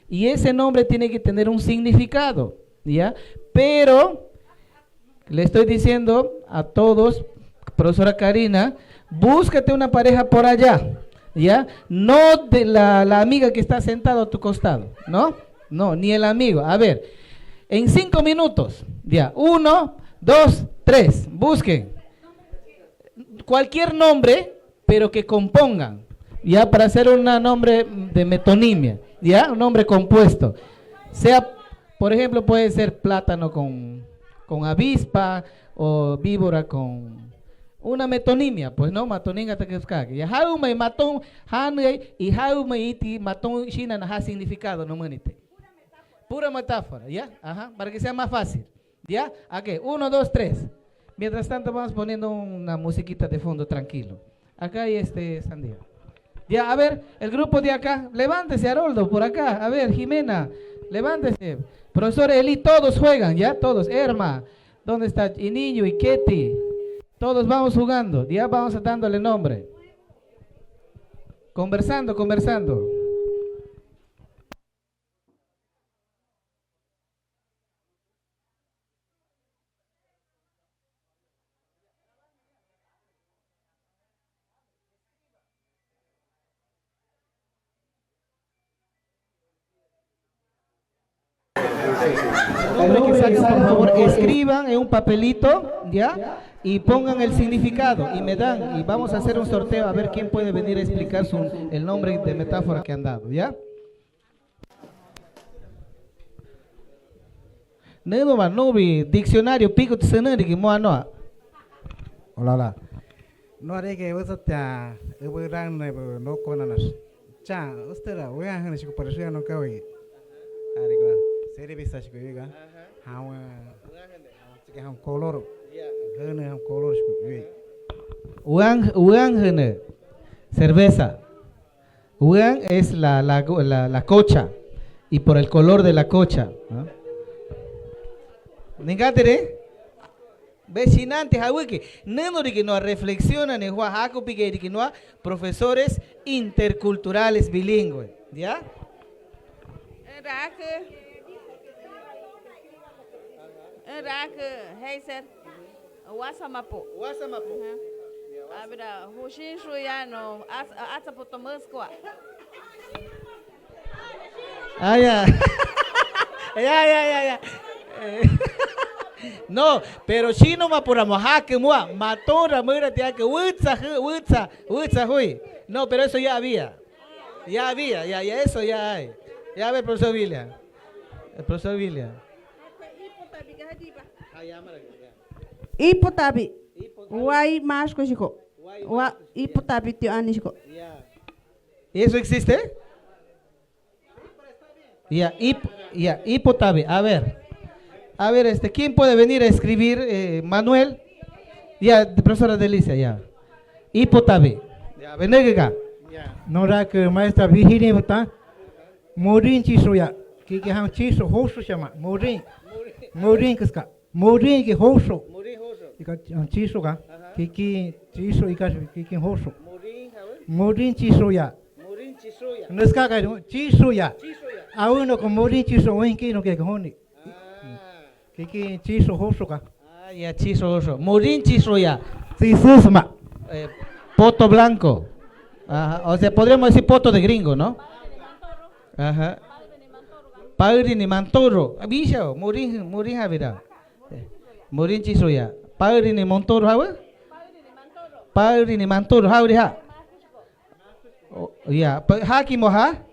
H: y ese nombre tiene que tener un significado ya pero le estoy diciendo a todos, profesora Karina, búscate una pareja por allá, ¿ya? No de la amiga que está sentada a tu costado, ¿no? No, ni el amigo. A ver, en 5 minutos, ya, 1, 2, 3, busquen cualquier nombre, pero que compongan, ya, para hacer un nombre de metonimia, ya, un nombre compuesto. Sea, por ejemplo, puede ser plátano con avispa o víbora con una metonimia, pues no, matoninga te que ya haume matón hanei y haume iti matón china na significado no manite. Pura metáfora, ¿ya? Ajá, para que sea más fácil. ¿Ya? Aquí, 1, 2, 3. Mientras tanto vamos poniendo una musiquita de fondo tranquilo. Acá hay Sandía. Ya, a ver, el grupo de acá, levántese Haroldo, por acá, a ver, Jimena, levántese. Profesor Eli, todos juegan, ¿ya? Todos. Erma, ¿dónde está? Y Niño, y Ketty. Todos vamos jugando. Ya vamos dándole nombre. Conversando. Por favor, escriban en un papelito, ¿ya? Y pongan el significado y me dan, y vamos a hacer un sorteo a ver quién puede venir a explicar el nombre de metáfora que han dado, ¿ya? No vi diccionario pico de cenario que moa.
K: Hola. No haré que vos te no conanas. Cha, usted la voy a hacer chico para eso no cabe. Ariga, serie vista chico diga. Hawa, que han color. Han color chico.
H: Uang cerveza. Uang es la cocha y por el color de la cocha. Ningatere. Vecinantes, que no reflexionan en Oaxaca, que no profesores interculturales bilingües, ¿ya?
G: Heiser, Wasamapo. Abra, Hushin Shuyano, Atzapotomusqua.
H: Ya. No, pero chino ma por amojaque mua, mató ramera te que witza hui. No, pero eso ya había, ya eso ya hay. Ya ve, profesor William. El profesor William.
M: Ipotabi. Guay más chico. Ipotabi tío Anisco.
H: ¿Y eso existe? Ipotabi. A ver, ¿quién puede venir a escribir? Manuel. Ya, profesora Delicia, ya. Ipotabi. Ya, venga acá.
I: No era que maestra Virginia está. Morin chisuya. Kiki han chiso hoso chama. Morin. Morin kaska. Morin ki hoso. Ika chiso ka. Kiki chiso ika kiki hoso. Morin chiso ya. Nuska ka chiso ya. A uno con morin chiso wenki no que honi. Kiki chiso hoso ka.
H: Ah, ya chiso hoso. Morin chiso ya.
I: Sí, susma.
H: Poto blanco. Ajá. O sea, podríamos decir poto de gringo, ¿no? Ajá. Padre ni mantoro. Abisha, morin habira. Morin chiso ya. Padre ni mantoro hawa? Padre ni mantoro hawa. Ya, haki moha?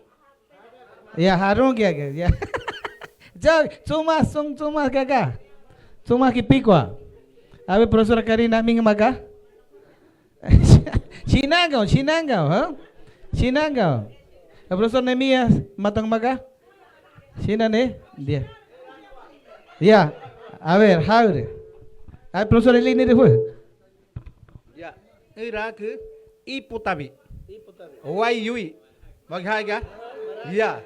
H: Ya, harong ya. Ya. Ya, cuma gaga. Cuma que picoa. A ver, profesora Karina, minha maga. Chinangao, ¿eh? Chinangao. El profesor Nehemías, matang maga. Chinane, dia. Ya, a ver, Jaure. A ver, profesor Elini de fue.
N: Ya, Irak, Iputabi. Wai Yui. Maghaga. Ya,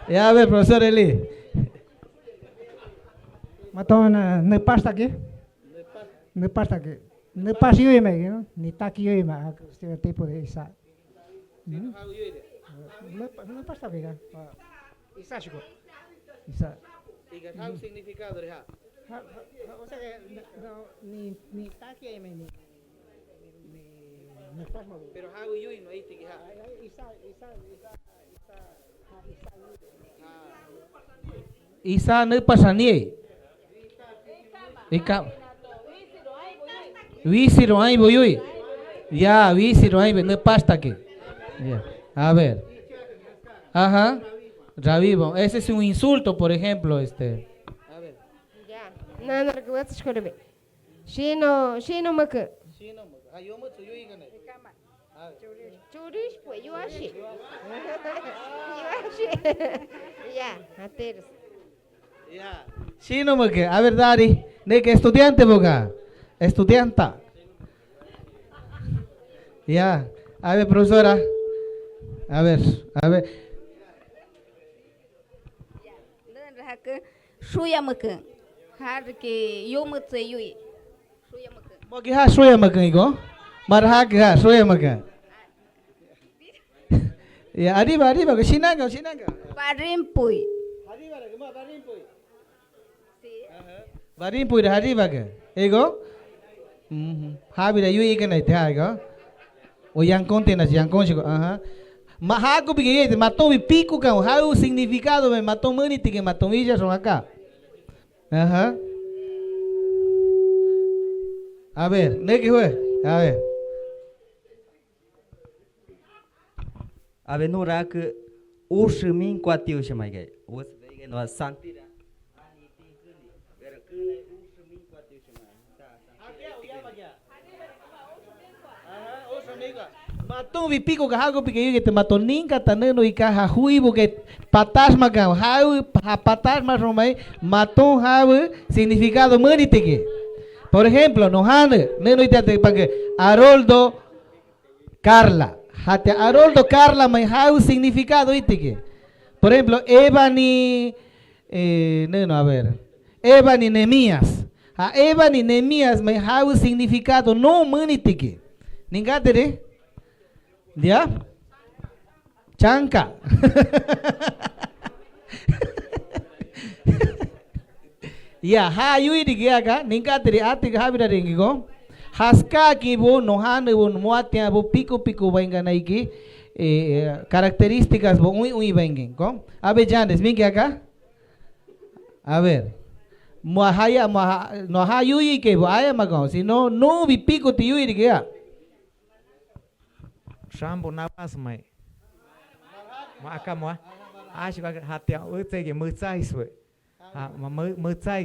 H: Ya, a ver, profesor Eli.
O: Matona ne pasta aqui? Ne pasta aqui. Ne pasta eu mesmo, ne tá aqui eu mesmo, este tipo de isa. Ne pasta aqui, isa chico. Isa.
H: ¿Y qué es significado de ha?
O: O sea que ni tá aqui eu mesmo, ni pasta.
H: Pero hago yo y no hay que ha. Isa ne pasa ni. Ika. Visiro ahí voy. Ya, visiro ahí, no pasta aquí. Ya. A ver. Ajá. Ravivo. Ese es un insulto, por ejemplo, A ver.
P: Ya. No, no, que voy a escribir. Shino maka. Churish, pues yo así. Ya, ateros.
H: Ya. Sí, no me que. A ver, Dari. ¿De qué estudiante, boga? Estudianta. Ya. A ver, profesora. A ver.
Q: Suya maka. Har ke yo mutse yui. Suya maka.
H: Mo ki ha suya maka iko? Marha ki ha suya maka. Ya, arriba, que Shinanga.
Q: Parimpui.
H: Barimpuy arriba que. Ego? Habira yui que naite ego. O yankon tenas yankon chico. Ajá. Mahago bigue matou pico que o significado me matou manite que matou millas son acá. Ajá. A ver, ¿de qué fue? A ver.
R: A ver, no ra que o chemin quatio chama que. O se no santira.
H: Matou pico que hago porque yo te matou ninca taneno y caja juivo que patasma que hau patasma romai matou hau significado manite que. Por ejemplo, no hane neno ite para que Haroldo Carla. Hasta Haroldo Carla mai hau significado ite que. Por ejemplo, Ebani neno a ver. Ebani Nehemías. A Ebani Nehemías mai hau significado no manite que. Ninguém tere? Ya? Chanca. Ya, ha yui di gaga, ninka teri ati habira ringigo. Haska ki bo nohane bo muatia bo pico venga naiki características bo ui vengen, ko? Abe jandes mingi acá. A ver. Muahaya no ha yui ke bo aya magao, si no bi pico ti yui di gaga.
S: Shambo navas mai. Ma akamwa. Acho que até o tege mutsai swe. Ha mutsai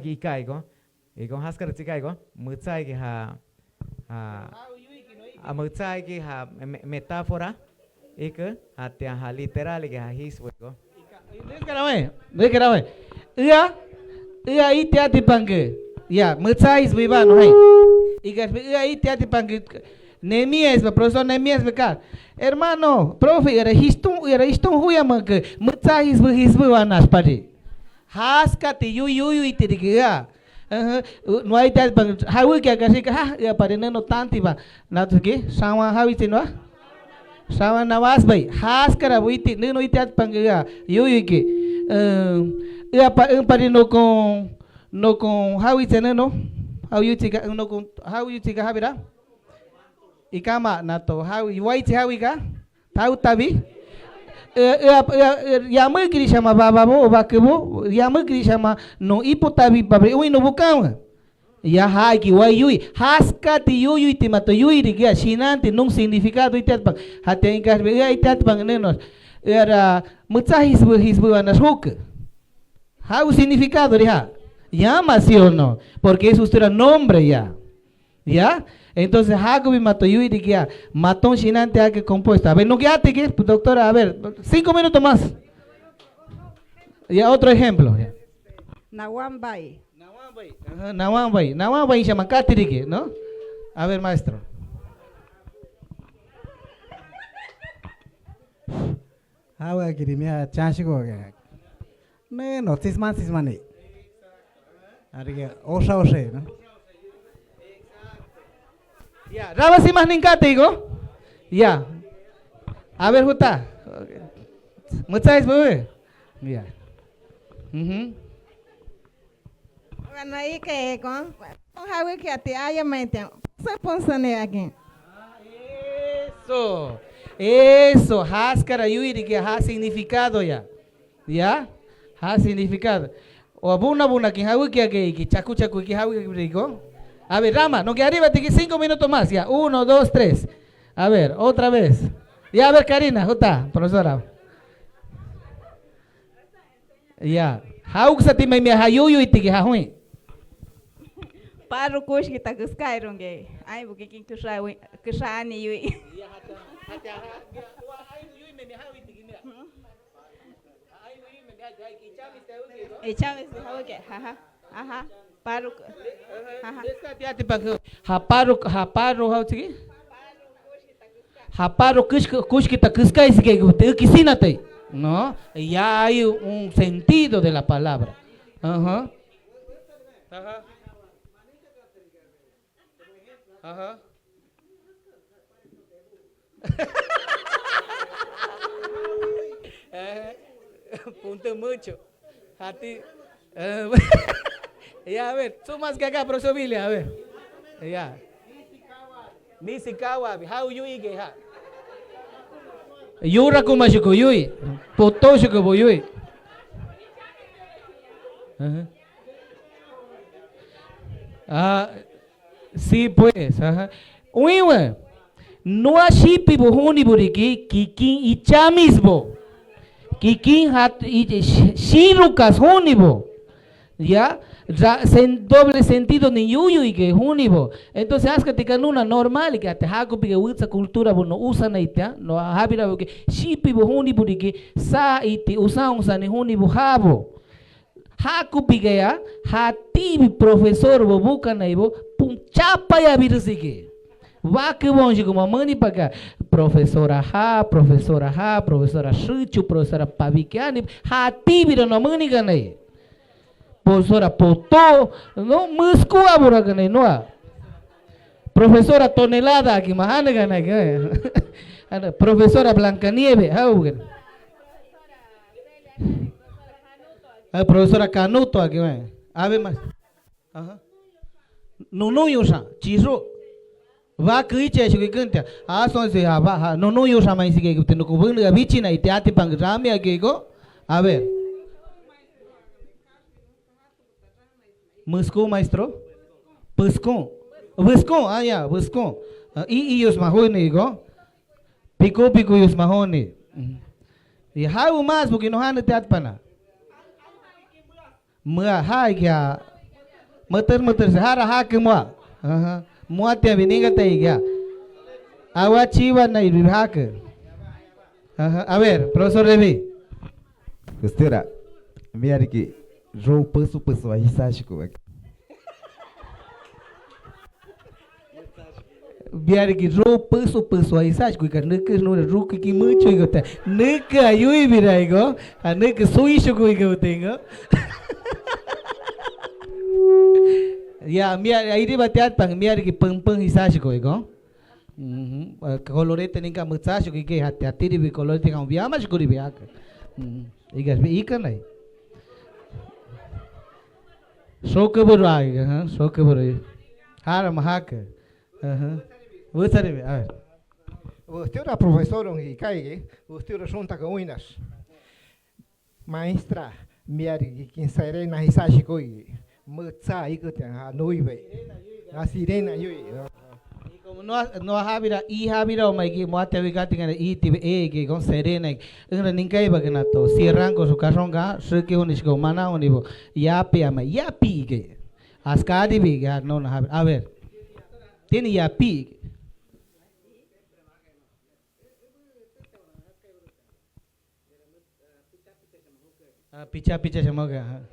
S: ki ikai go. E go haskar tikai go. Mutsai ki ha mutsai ki ha metáfora. E que até ha literal ki ha hiswe go.
H: Dekarawe. Ia ite ati pange. Ya, mutsai swe ba no hai. Ikas ia ite ati pange. Nehemías, profesor Nehemías becar. Hermano, profe, era histon huya que mutsahis anas pari. Haskati yu itiriga. No hay tal bang hawi que casi que ya para no tanti ba. Nato que sama hawi tinwa. Sama nawas bay. Haskara buiti no itat pangiga. Yu que ya para no con hawi teneno. Hawi tika no con hawi tika habira. Ikama nato hawi white hawi ka tahu tabi yamu kiri sama baba bo bakebo yamu kiri sama no ipo tabi babre ui no bukama ya haki wai yui haskati yui timato yui rigia shinante nung significado itat bang hati ingkar be itat bang nenos era mucha hisbu anas huk hau significado riha llama sí o no porque eso usted era nombre ya. Entonces, Jacobi mató Yui de que mató un chinante a que compuesta. A ver, no quédate que, doctora, a ver, 5 minutos más. Ya, otro ejemplo.
E: Nawambay.
H: Nawambay, llama Katiriki, ¿no? A ver, maestro.
T: Hawa kirimia chanshiko ke. No, sismani. Arige, oshe, ¿no?
H: Ya, raba si más ningate digo. Ya. A ver, Juta. Muchas veces, ya.
M: Bueno, ahí que con Javi que te haya metido. Se pone aquí.
H: Eso, haskara yuri que ha significado ya. Ya? Ha significado. O abuna que Javi que chacu que Javi que digo. A ver, Rama, no que arriba te 5 minutos más, ya. 1, 2, 3. A ver, otra vez. Ya, a ver, Karina, Jota, profesora. Ya. Hauxa ti me hayuyu iti que hahui.
D: Paro kush kita kuskaironge. Ai buki king kushani yui. Echames hawe haha. Aha. Paro. Haparo how to Haparo kush kita kuskai se que kisinate. No, ya hay un sentido de la palabra. Ajá. Punto mucho. A ti. Ya, a ver, tú más que acá, profesor Billy, a ver. Ya. Nisikawa, how you ige ha. Yura kuma shuko yui. Poto shuko bo yui. Sí, pues. Uiwe. No ashipi bo huni buriki, kikin ichamisbo. Kikin hat shirukas hunibo. Ya. Doble sentido ni yuyu y que junibo. Entonces haz que te canuna normal y que te hago que usa cultura no usa naita no habira que shipi bo junibo y que sa iti usa ni junibo habo. Haku pigea hati profesor bo buka naibo pum chapa ya virsike. Va que bonji como mani paga profesora Shuchu, profesora Pavikiani, hati vira no mani ganai. Profesora Poto, no muscu abura ganai no. Profesora Tonelada aquí mahane ganai. Profesora Blancanieve, how profesora Canuto aquí vai. Ave mais. No yusa, chiso. Va que che que canta. Son se va, no yusa mais que te no cubun ga bichina y te ati pang rami aquí go. A ver. Musco maestro? Buscon. Ya, buscon. Y ellos mahoni go. Pico ellos mahoni. Y how más porque no han te atpana. Mua hai kya. Mater sehara ha ke mua. Mua te viniga te kya. Awa chiva na ibhak. A ver, profesor Levi.
U: Gostera. Mira que João passo aí sáchico.
H: biar que ro peso ahí sach kuikan nek no ru ki mucho igota nek ayui biraigo nek suisho kuigo tengo ya miar ahí de bateat pang miar que peng isach kuigo colorete ninka muchacho que hati de colorete kan biama skuri biak igas bi ikan ai so que burai so que burai hara mahaka Usted
O: era profesor en Icaigui, usted era junta con unas maestra, miari, quien sabe na hisashi koi, mutsa ikutan ha noive, na sirena yui.
H: Como no habira o maiki muate vigati ngana tibe que con serena ngana ninkai baganato cierran con su carronga suki unishko mana unibo yapi ama yapi que ascadi viga no a ver tiene yapi picha se moga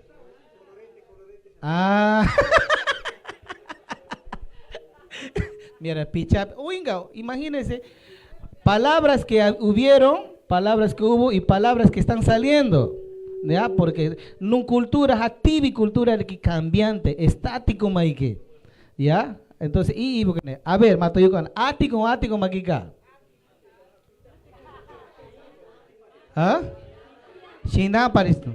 H: mira picha oiga imagínense palabras que hubieron palabras que hubo y palabras que están saliendo ya porque no cultura activa y cultura que cambiante estático maike ya entonces a ver mato yo con ático maquica China para esto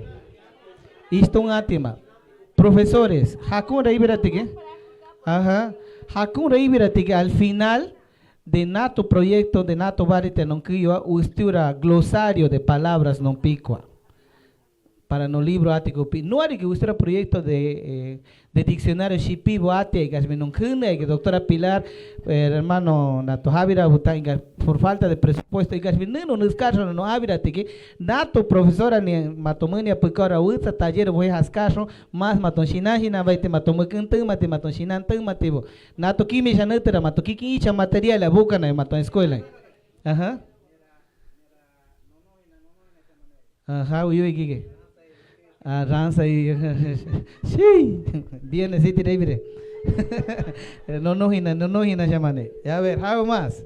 H: un átima profesores hakura iberatique hakura iberatique al final de nato proyecto de nato varite non kiyo ustura glosario de palabras non picua para no libro ático no hay que usar proyecto de diccionario shipibo ate gasme non kune que doctora Pilar hermano nato habira butanga por falta de presupuesto y gasme no nos caso no habira que nato profesora ni matomania picora usa taller voy hascaso más maton shinajina vaite matomukuntu mate maton shinantu matebo nato kimi janetera mato kiki icha material abuca na maton escuela uy kike ranza y sí viene sí tira libre no hina llamane a ver how más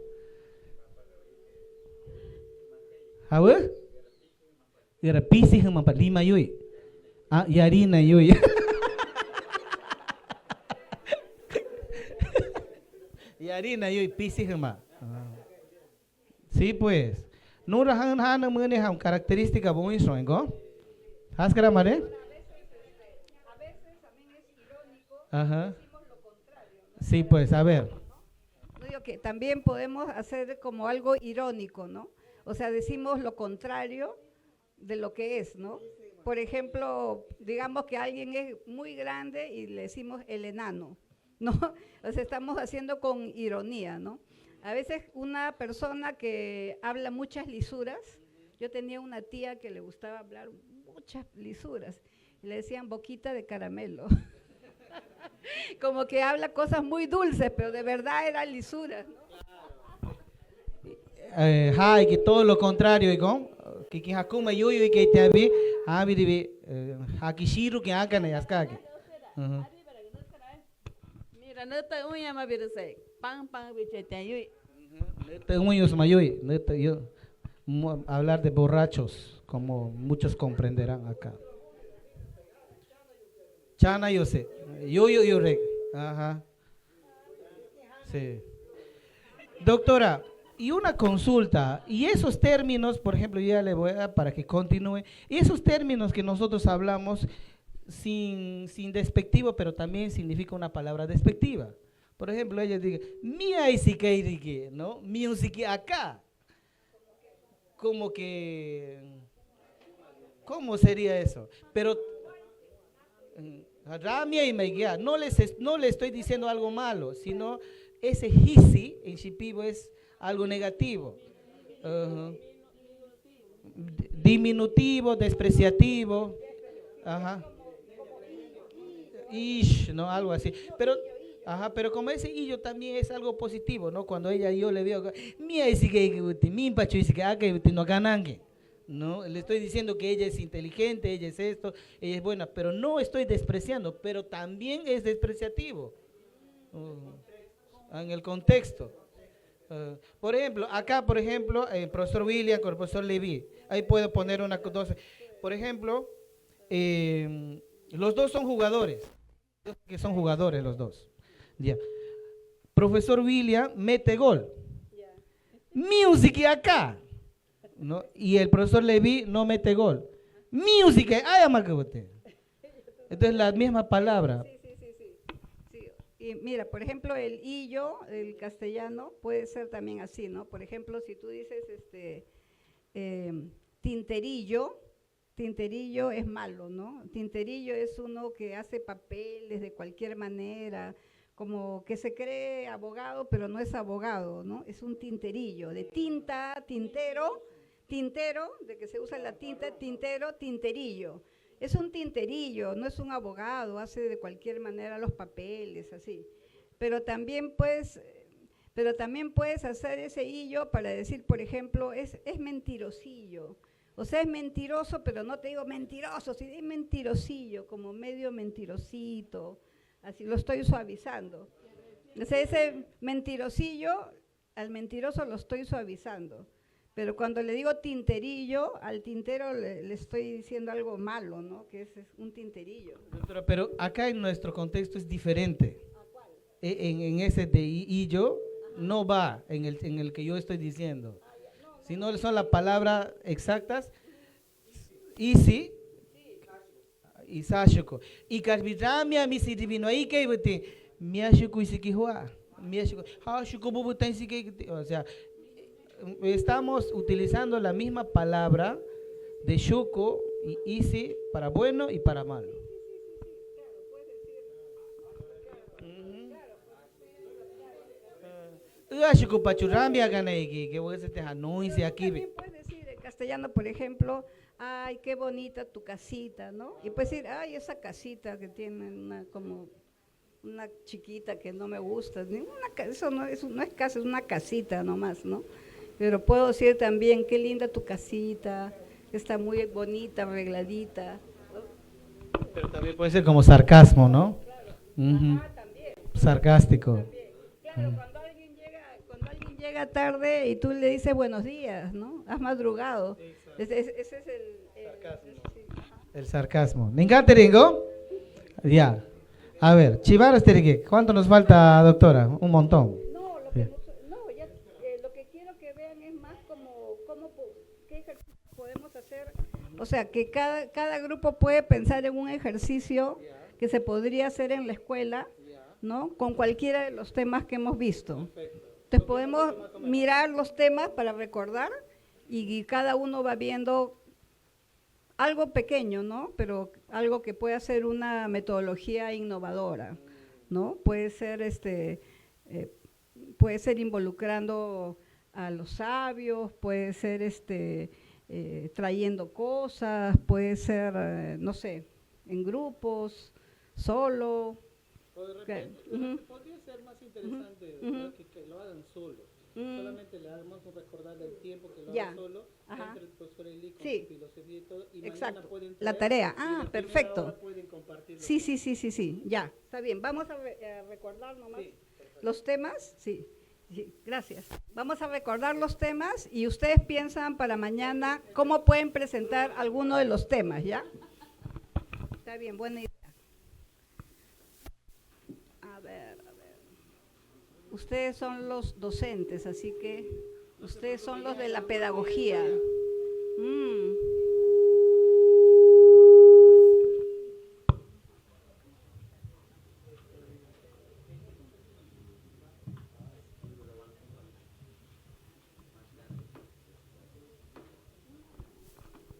H: how era pisi hama pa lima yui yarina yui yarina yui pisi hama sí pues no rahan hana mene ham característica buen songo ¿Haskara mare? A
E: veces también es irónico,
H: decimos lo contrario. ¿No? Sí, pues, a ver.
E: No digo que también podemos hacer como algo irónico, ¿no? O sea, decimos lo contrario de lo que es, ¿no? Por ejemplo, digamos que alguien es muy grande y le decimos el enano, ¿no? O sea, estamos haciendo con ironía, ¿no? A veces una persona que habla muchas lisuras, yo tenía una tía que le gustaba hablar muchas lisuras y le decían boquita de caramelo. Como que habla cosas muy dulces, pero de verdad eran lisuras, ¿no?
H: Que todo lo contrario, ¿no? Que hakuma yuyu que te abi dibi hakishiru que hagan yaskaki.
G: Mira, no te uña más virse. Pan bichete yuy.
H: Te uños mayuy, yo hablar de borrachos, como muchos comprenderán acá. Chana yo sé, yo reg. Ajá. Sí. Doctora, y una consulta, y esos términos, por ejemplo, ya le voy a dar para que continúe, y esos términos que nosotros hablamos sin despectivo, pero también significa una palabra despectiva. Por ejemplo, ella dice, mía y sique, ¿no? Mía y sique acá. Como que, ¿cómo sería eso? Pero, Ramia y Meguía, no le estoy diciendo algo malo, sino ese hisi en shipibo es algo negativo. Diminutivo, despreciativo. Ajá. Ish, ¿no? Algo así. Pero como ese illo también es algo positivo, ¿no? Cuando yo le digo, no, le estoy diciendo que ella es inteligente, ella es esto, ella es buena, pero no estoy despreciando, pero también es despreciativo en el contexto. Por ejemplo, acá, por ejemplo, el profesor William con el profesor Levi, ahí puedo poner una cosa. Por ejemplo, los dos son jugadores, que son jugadores los dos. Ya. Profesor William mete gol. Music acá, ¿no? Y el profesor Levi no mete gol. Music, entonces la misma palabra.
E: Y mira, por ejemplo, el illo, el castellano, puede ser también así, ¿no? Por ejemplo, si tú dices tinterillo, tinterillo es malo, ¿no? Tinterillo es uno que hace papeles de cualquier manera, como que se cree abogado, pero no es abogado, ¿no? Es un tinterillo, de tinta, tintero, de que se usa la tinta, tintero, tinterillo. Es un tinterillo, no es un abogado, hace de cualquier manera los papeles, así. Pero también puedes hacer ese hillo para decir, por ejemplo, es mentirosillo. O sea, es mentiroso, pero no te digo mentiroso, sino es mentirosillo, como medio mentirosito, así lo estoy suavizando. O sea, ese mentirosillo, al mentiroso lo estoy suavizando. Pero cuando le digo tinterillo, al tintero le estoy diciendo algo malo, ¿no? Que es un tinterillo.
H: Doctora, pero acá en nuestro contexto es diferente. En ese de y yo no va en el que yo estoy diciendo. Si no son las palabras exactas, isi, isashuko. Y carbiramia mi sirvino ahí que mi ashuko isikihua, mi ashuko, hashuko bubutan isike, o sea, estamos utilizando la misma palabra de shuko y isi para bueno y para malo. Ashuko pachurambia ganaiki, que voy a hacer hanui aquí.
E: También puedes decir en castellano, por ejemplo, ay, qué bonita tu casita, ¿no? Y puedes decir, ay, esa casita que tiene como una chiquita que no me gusta. Eso no es casa, es una casita nomás, ¿no? Pero puedo decir también, qué linda tu casita, está muy bonita, arregladita.
H: Pero también puede ser como sarcasmo, ¿no? Sarcástico.
E: Claro, cuando alguien llega tarde y tú le dices buenos días, ¿no? Has madrugado. Ese es el sarcasmo.
H: El sarcasmo. ¿Ninkateringo? Ya. A ver, Chivaras Terique, ¿cuánto nos falta, doctora? Un montón.
E: No, lo que quiero que vean es más como qué ejercicio podemos hacer. O sea, que cada grupo puede pensar en un ejercicio que se podría hacer en la escuela, ¿no? Con cualquiera de los temas que hemos visto. Entonces podemos mirar los temas para recordar y cada uno va viendo algo pequeño, ¿no? Pero algo que pueda ser una metodología innovadora, ¿no? Puede ser involucrando a los sabios, puede ser trayendo cosas, puede ser, no sé, en grupos, solo.
H: Podría ser más interesante que lo hagan solo. Solamente le damos a recordar el tiempo que lo hagan solo, entre el profesor Eli con su filosofía y todo, y mañana pueden traer,
E: la tarea. Perfecto.
H: Sí,
E: ya, está bien. Vamos a recordar nomás los temas. Sí, gracias. Vamos a recordar los temas y ustedes piensan para mañana cómo pueden presentar alguno de los temas, ¿ya? Está bien, buena idea. A ver. Ustedes son los docentes, así que ustedes son los de la pedagogía.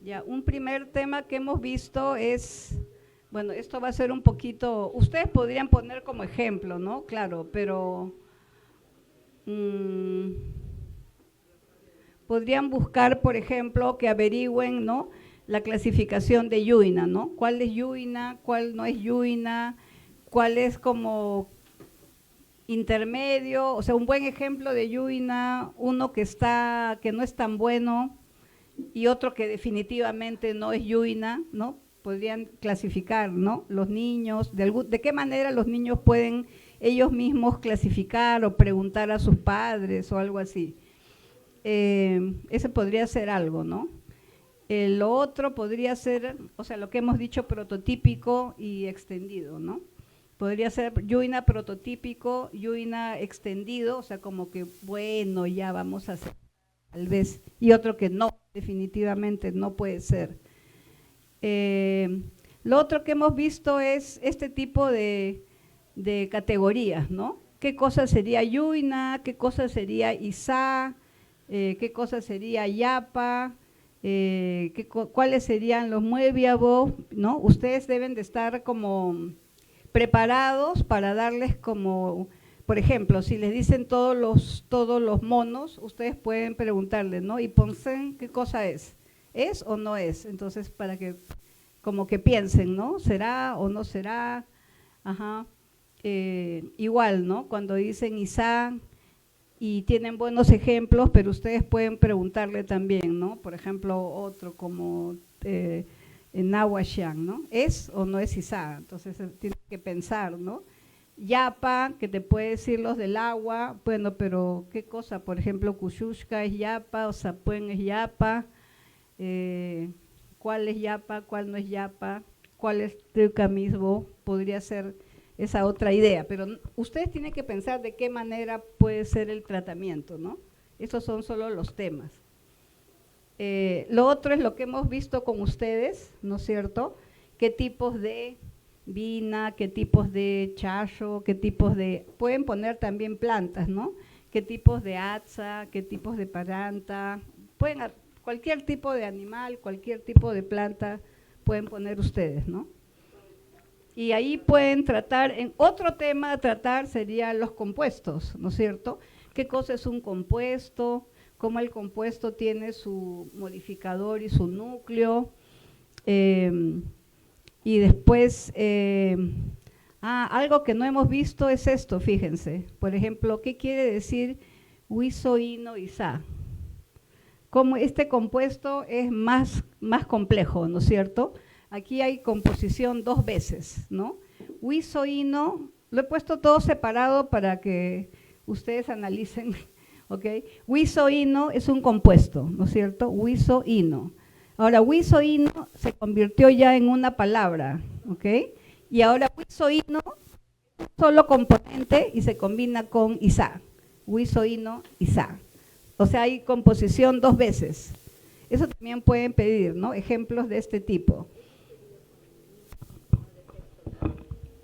E: Ya, un primer tema que hemos visto es, bueno, esto va a ser un poquito, ustedes podrían poner como ejemplo, ¿no? Claro, pero podrían buscar, por ejemplo, que averigüen, ¿no?, la clasificación de Yuina, ¿no? ¿Cuál es Yuina? ¿Cuál no es Yuina? ¿Cuál es como intermedio? O sea, un buen ejemplo de Yuina, uno que no es tan bueno y otro que definitivamente no es Yuina, ¿no? Podrían clasificar, ¿no? Los niños, de qué manera los niños pueden ellos mismos clasificar o preguntar a sus padres o algo así. Ese podría ser algo, ¿no? Lo otro podría ser, o sea, lo que hemos dicho, prototípico y extendido, ¿no? Podría ser Yuina prototípico, Yuina extendido, o sea, como que, bueno, ya vamos a hacer, tal vez, y otro que no, definitivamente no puede ser. Lo otro que hemos visto es este tipo de categorías, ¿no? ¿Qué cosa sería Yuina? ¿Qué cosa sería Isa? ¿Qué cosa sería Yapa? ¿Cuáles serían los mueviabos? ¿No? Ustedes deben de estar como preparados para darles como, por ejemplo, si les dicen todos los monos, ustedes pueden preguntarles, ¿no? ¿Y Ponsen qué cosa es? ¿Es o no es? Entonces, para que como que piensen, ¿no? ¿Será o no será? Ajá. Igual, ¿no? Cuando dicen Isa y tienen buenos ejemplos, pero ustedes pueden preguntarle también, ¿no? Por ejemplo, otro como en Nahuashan, ¿no? ¿Es o no es Isa? Entonces tienes que pensar, ¿no? Yapa, que te puede decir los del agua, bueno, pero ¿qué cosa? Por ejemplo, Kushushka es Yapa, o Zapuen es Yapa, ¿cuál es Yapa? ¿Cuál no es Yapa? ¿Cuál es Teucamisbo? Podría ser esa otra idea, pero ustedes tienen que pensar de qué manera puede ser el tratamiento, ¿no? Esos son solo los temas. Lo otro es lo que hemos visto con ustedes, ¿no es cierto? ¿Qué tipos de vina, qué tipos de chayo, qué tipos de… Pueden poner también plantas, ¿no? ¿Qué tipos de atza, qué tipos de paranta? Pueden, cualquier tipo de animal, cualquier tipo de planta pueden poner ustedes, ¿no? Y ahí pueden tratar, en otro tema a tratar serían los compuestos, ¿no es cierto? ¿Qué cosa es un compuesto? ¿Cómo el compuesto tiene su modificador y su núcleo? Y después, algo que no hemos visto es esto, fíjense. Por ejemplo, ¿qué quiere decir huizo, ino y sa? Como este compuesto es más complejo, ¿no es cierto? Aquí hay composición dos veces, ¿no? Huizo, ino, lo he puesto todo separado para que ustedes analicen, ¿ok? Huizo, ino es un compuesto, ¿no es cierto? Huizo, ino. Ahora, huizo, ino se convirtió ya en una palabra, ¿ok? Y ahora huizo, ino, solo componente y se combina con isa. Huizo, ino, isa. O sea, hay composición dos veces. Eso también pueden pedir, ¿no? Ejemplos de este tipo.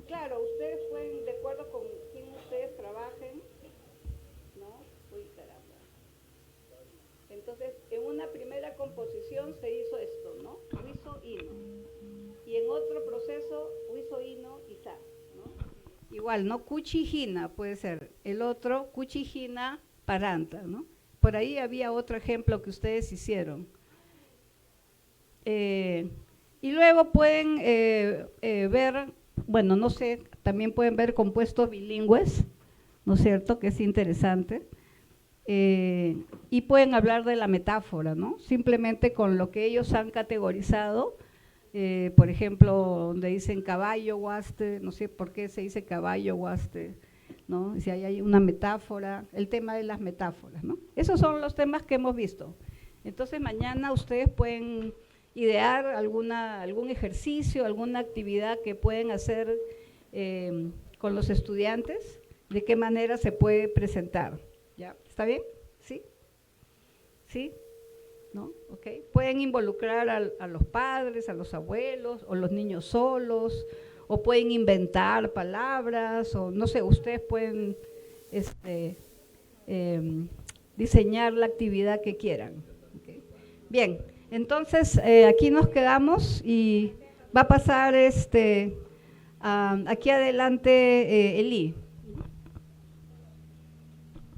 E: Claro, ustedes pueden, de acuerdo con quién ustedes trabajen, ¿no? Uy, caramba. Entonces, en una primera composición se hizo esto, ¿no? Huizo, ino. Y en otro proceso, huizo, ino, isa, ¿no? Igual, ¿no? Cuchijina puede ser. El otro, cuchijina, paranta, ¿no? Por ahí había otro ejemplo que ustedes hicieron. Y luego pueden ver, bueno, no sé, también pueden ver compuestos bilingües, ¿no es cierto?, que es interesante. Y pueden hablar de la metáfora, ¿no? Simplemente con lo que ellos han categorizado, por ejemplo, donde dicen caballo, huaste, no sé por qué se dice caballo, huaste, ¿no? Si hay una metáfora, el tema de las metáforas, ¿no? Esos son los temas que hemos visto. Entonces mañana ustedes pueden idear algún ejercicio, alguna actividad que pueden hacer con los estudiantes, de qué manera se puede presentar. ¿Ya? ¿Está bien? ¿Sí? ¿Sí? ¿No? ¿Ok? Pueden involucrar a los padres, a los abuelos, o los niños solos, o pueden inventar palabras, o no sé, ustedes pueden diseñar la actividad que quieran. ¿Okay? Bien, entonces aquí nos quedamos y va a pasar aquí adelante Eli,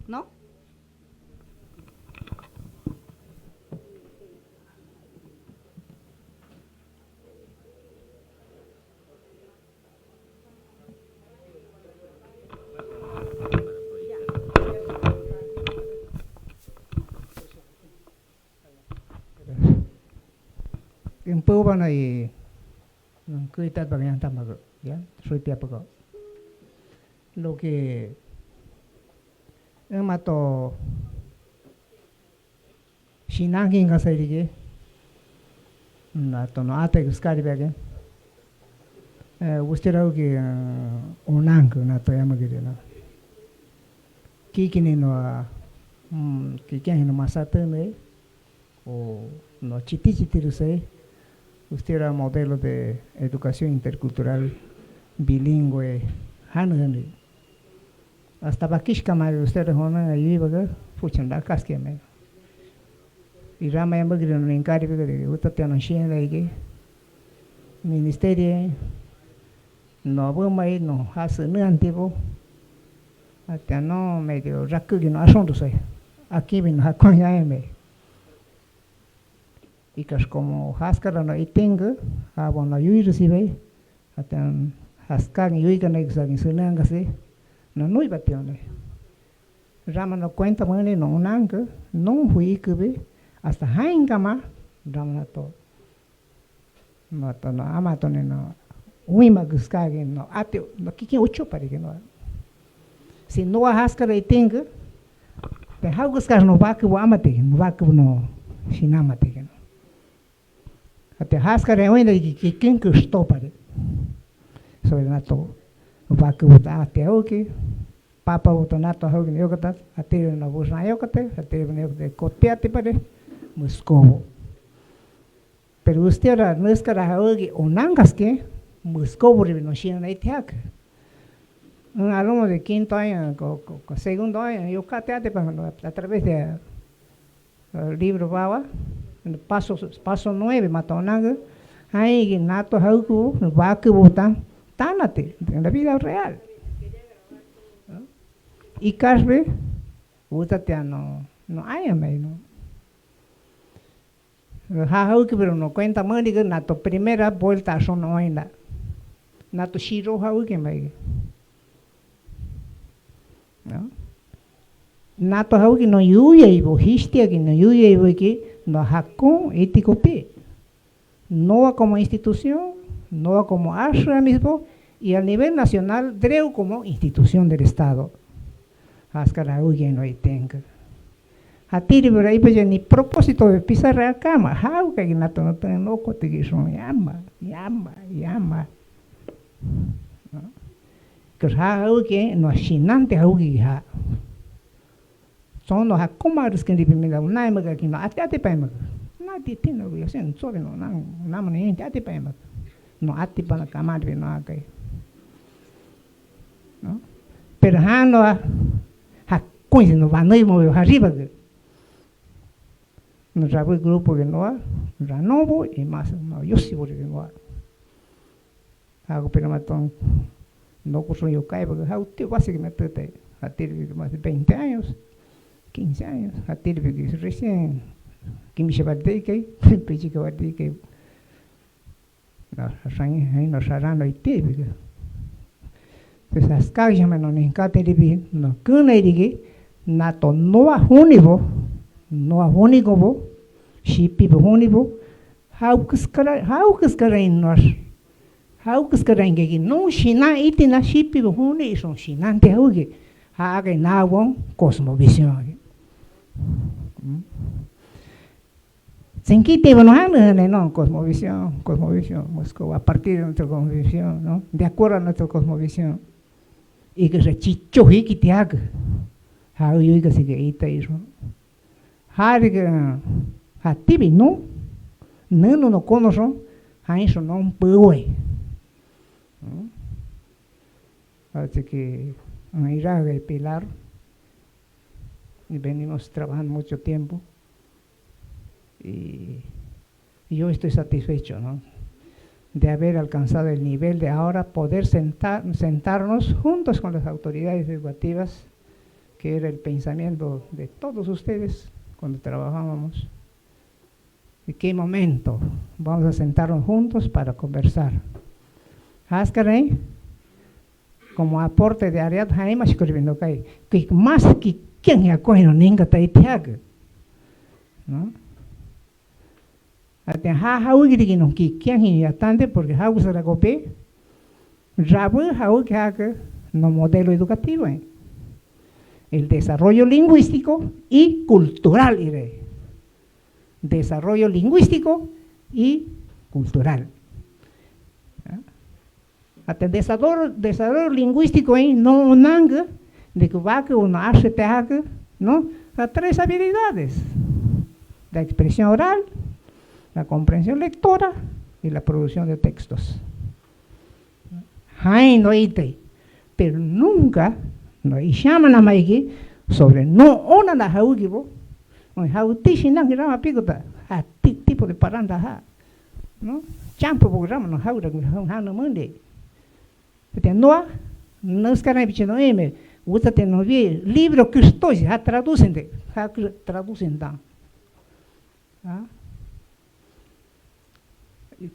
E: ¿no?
O: Yung po ba na i kuitat ba ganyan tama ko? Yan, suy tiap ko. lo que mato Shinangin Gasarige, Nato no Ate Scaribagan. Usted que Onanko, Nato Yamagirina. Kikini no Kikan no Masatane, o no Chitichitiruse. Usted era modelo de educación intercultural bilingüe. Hasta Bakishka Mari, usted es una ahí, ¿verdad? Fuchanda Casqueme. Y Rama Yamagri no encargo de Utatiano Shin Lake. Ministerio no vamos a ir, no hace ni antiguo. Hasta no medio raku que no asuntos. Aquí vino a coñarme. Y que es como Haskara no tengo, a bueno, yo recibe, hasta Haskar y yo no exagin no iba a tener. Rama no cuenta muy no un anca, no fui que ve, hasta Haingama, Rama no todo. No amatone no, uima guscage no, ate, no kiki ocho para que no. Si no a Haskara y tengo, te ha guscar no va que amate, no va que no, sin amate que no. Ate Haskara hoy de que quien que stopare. Sobre nato va que vota ate oke papa vota nato hoge yokata ate na busna yokate ate ne de copiate pare muscovo pero usted era no es cara hoge onangas que muscovo no shina itiak un alumno de quinto año con segundo año yo cateate a través de libro baba paso 9 matonanga hay nato hoge va que vota tánate en la vida real. Y Casbe, útate a no hay a mí, no. Pero no cuenta más que nato primera vuelta son no hay nada. Nato shiro que me. Nato que no yuya y bohistia que no yuya y que no hakon ético pe. No como institución. No como ashram mismo y a nivel nacional creo como institución del Estado. Haskara uye no tenga. Hatiri por ahí pues ni propósito de pisar la cama. How que no tengo loco te que son llama. Que how que no shinante how que ha. Son los acomados que ni primera una emaga que no ate pema. No tiene lo que hacen sobre no ni ate pema. No ati para camar no acá no pero no ha coisa no va no ir mover arriba no sabe el grupo que no ha renovo y más no yo sí voy a no hago pero matón no curso yo cae porque ha usted básicamente a tirar más de 20 años 15 años a tirar recién que me lleva de que pechi que va de que no sarán no ite pues as cajas me no encanta de no que no diga nato no a único bo shipi bo único how que que no shina ite na shipi bo único son shinante auge haga na won cosmovisión sin quite bueno no cosmovisión Moscú a partir de nuestra cosmovisión no de acuerdo a nuestra cosmovisión y que se chicho y que te haga ha yo que se que ita eso ha tibi no conozco ha eso no puede así que irá a Pilar y venimos trabajando mucho tiempo. Y yo estoy satisfecho, ¿no? De haber alcanzado el nivel de ahora poder sentarnos juntos con las autoridades educativas, que era el pensamiento de todos ustedes cuando trabajábamos. ¿En qué momento vamos a sentarnos juntos para conversar? Haskare, como aporte de Ariad Jaima escribiendo que más que quien ya coge no ninga taitiaga, ¿no? Até uigiri no que quien ya tante porque usa la copia, rabu que haga no modelo educativo. El desarrollo lingüístico y cultural, iré. Desarrollo lingüístico y cultural. Hasta desarrollo lingüístico no nanga de que va que uno hace teaca, ¿no? A 3 habilidades: la expresión oral, la comprensión lectora y la producción de textos. Hay no ite, pero nunca no llaman a maiki sobre no ona la haugibo, o hautishi nangira pigota, a tipo de paranda, ¿no? Champo programa no haura no munde. Pero no es que no hay no eme, usted no ve libro que estoy, traducen da.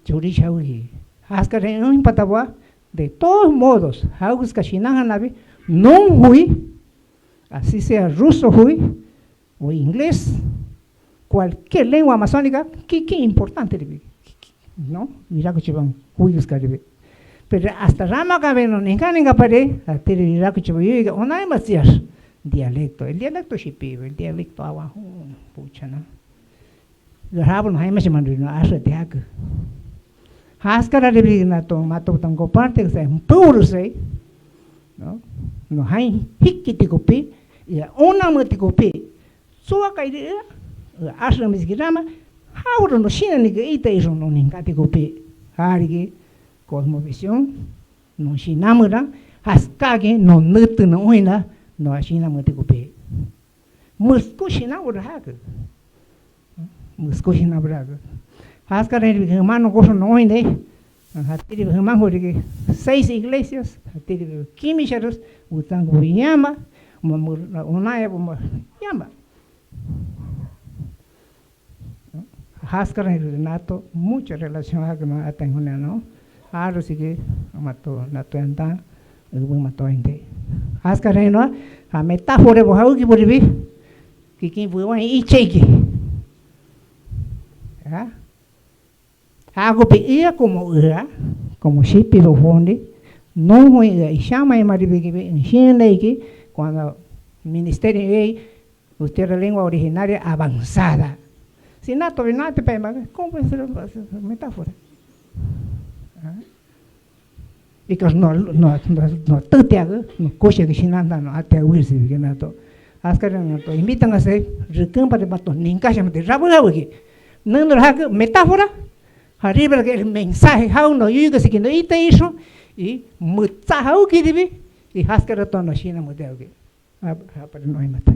O: Churishaugi, hascare no impataba. De todos modos, hagus kashinanganabe, no hui, así sea ruso hui, o inglés, cualquier lengua amazónica, qué importante, ¿no? Mira que chivan, hui buscaribe. Pero hasta rama cabeno, ninga pare, a tere mira que chivan, yo no hay más dialecto, el dialecto shipivo, el dialecto agua, pucha, ¿no? Los rabos no hay más mandrino, hace de acá. Haskara rebignato mato tango parte que es puro sei, no hay hikitikopi y una matikopi suwa kaide ashram misgirama hauro no shina ni que ite iso no ningatikopi harigi cosmovisión no shinamura haskage no nutu no oina no ashina matikopi musko shinamura hak musko shinamura Haskara el hermano gozo no oinde, hatiri hermano de 6 iglesias, hatiri kimisharos, utango yama, unaya yama. Haskara el nato mucha relación con la tengo no, ahora sí que mato nato anda, el buen mato inde. Haskara no, a metáfora bohauki por vivir, que quien fue y cheque. ¿Ah? Hago peía como shipi bofondi, no muy y llama y maribique en Chile cuando el ministerio usted la lengua originaria avanzada. Si nato venate pema, ¿cómo es la metáfora? Y que no te haga, no coche que sinanda no ate huirse que nato. Haskara nato invitan a hacer recampa de mato, ni en casa me rabo la wiki. No lo haga metáfora. Arriba el mensaje how no yuga si que no ite eso y mutsa how que debe y haskara tono shina modelo que para no hay mata.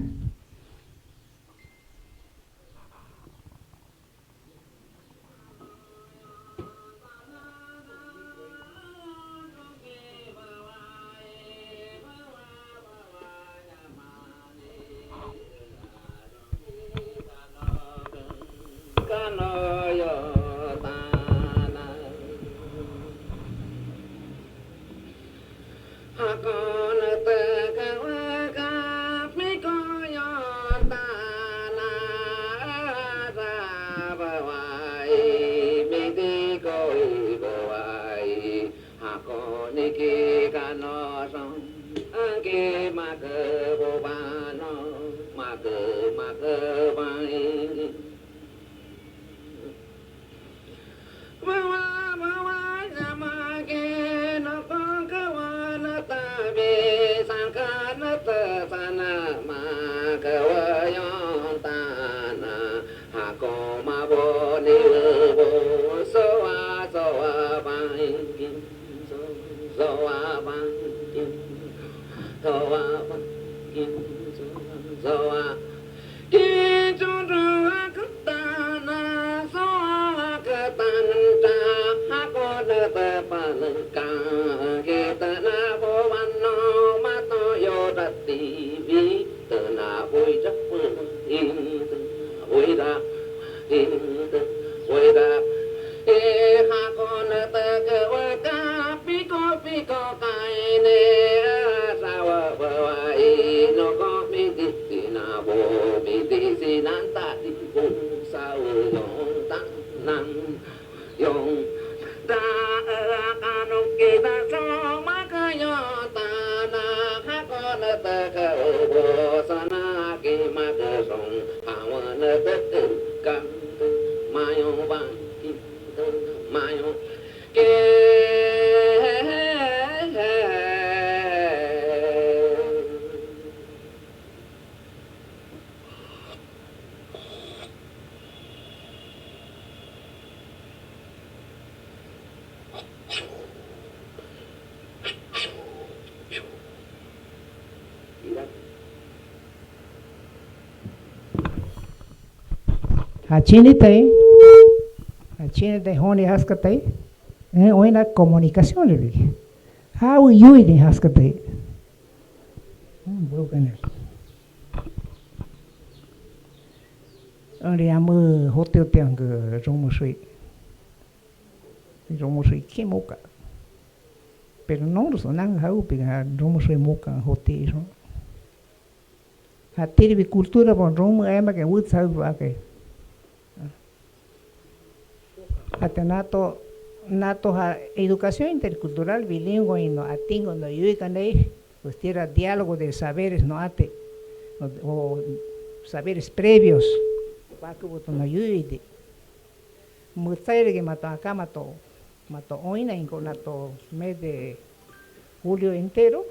O: Achini te honi haskate, oina comunicación le dije. How you ni haskate. Bukan. Ori amu hotel tiang ke romusui kimoka. Pero no nang hau pinga romusui moka hotel. Hatiri bi cultura bon romu ema ke wut hau ba ke. Hasta nato ha educación intercultural bilingüe no atingo no yui kanei pues tierra diálogo de saberes no ate o saberes previos pa que boto no yui de mutsaire que mato acá mato oina en conato mes de julio entero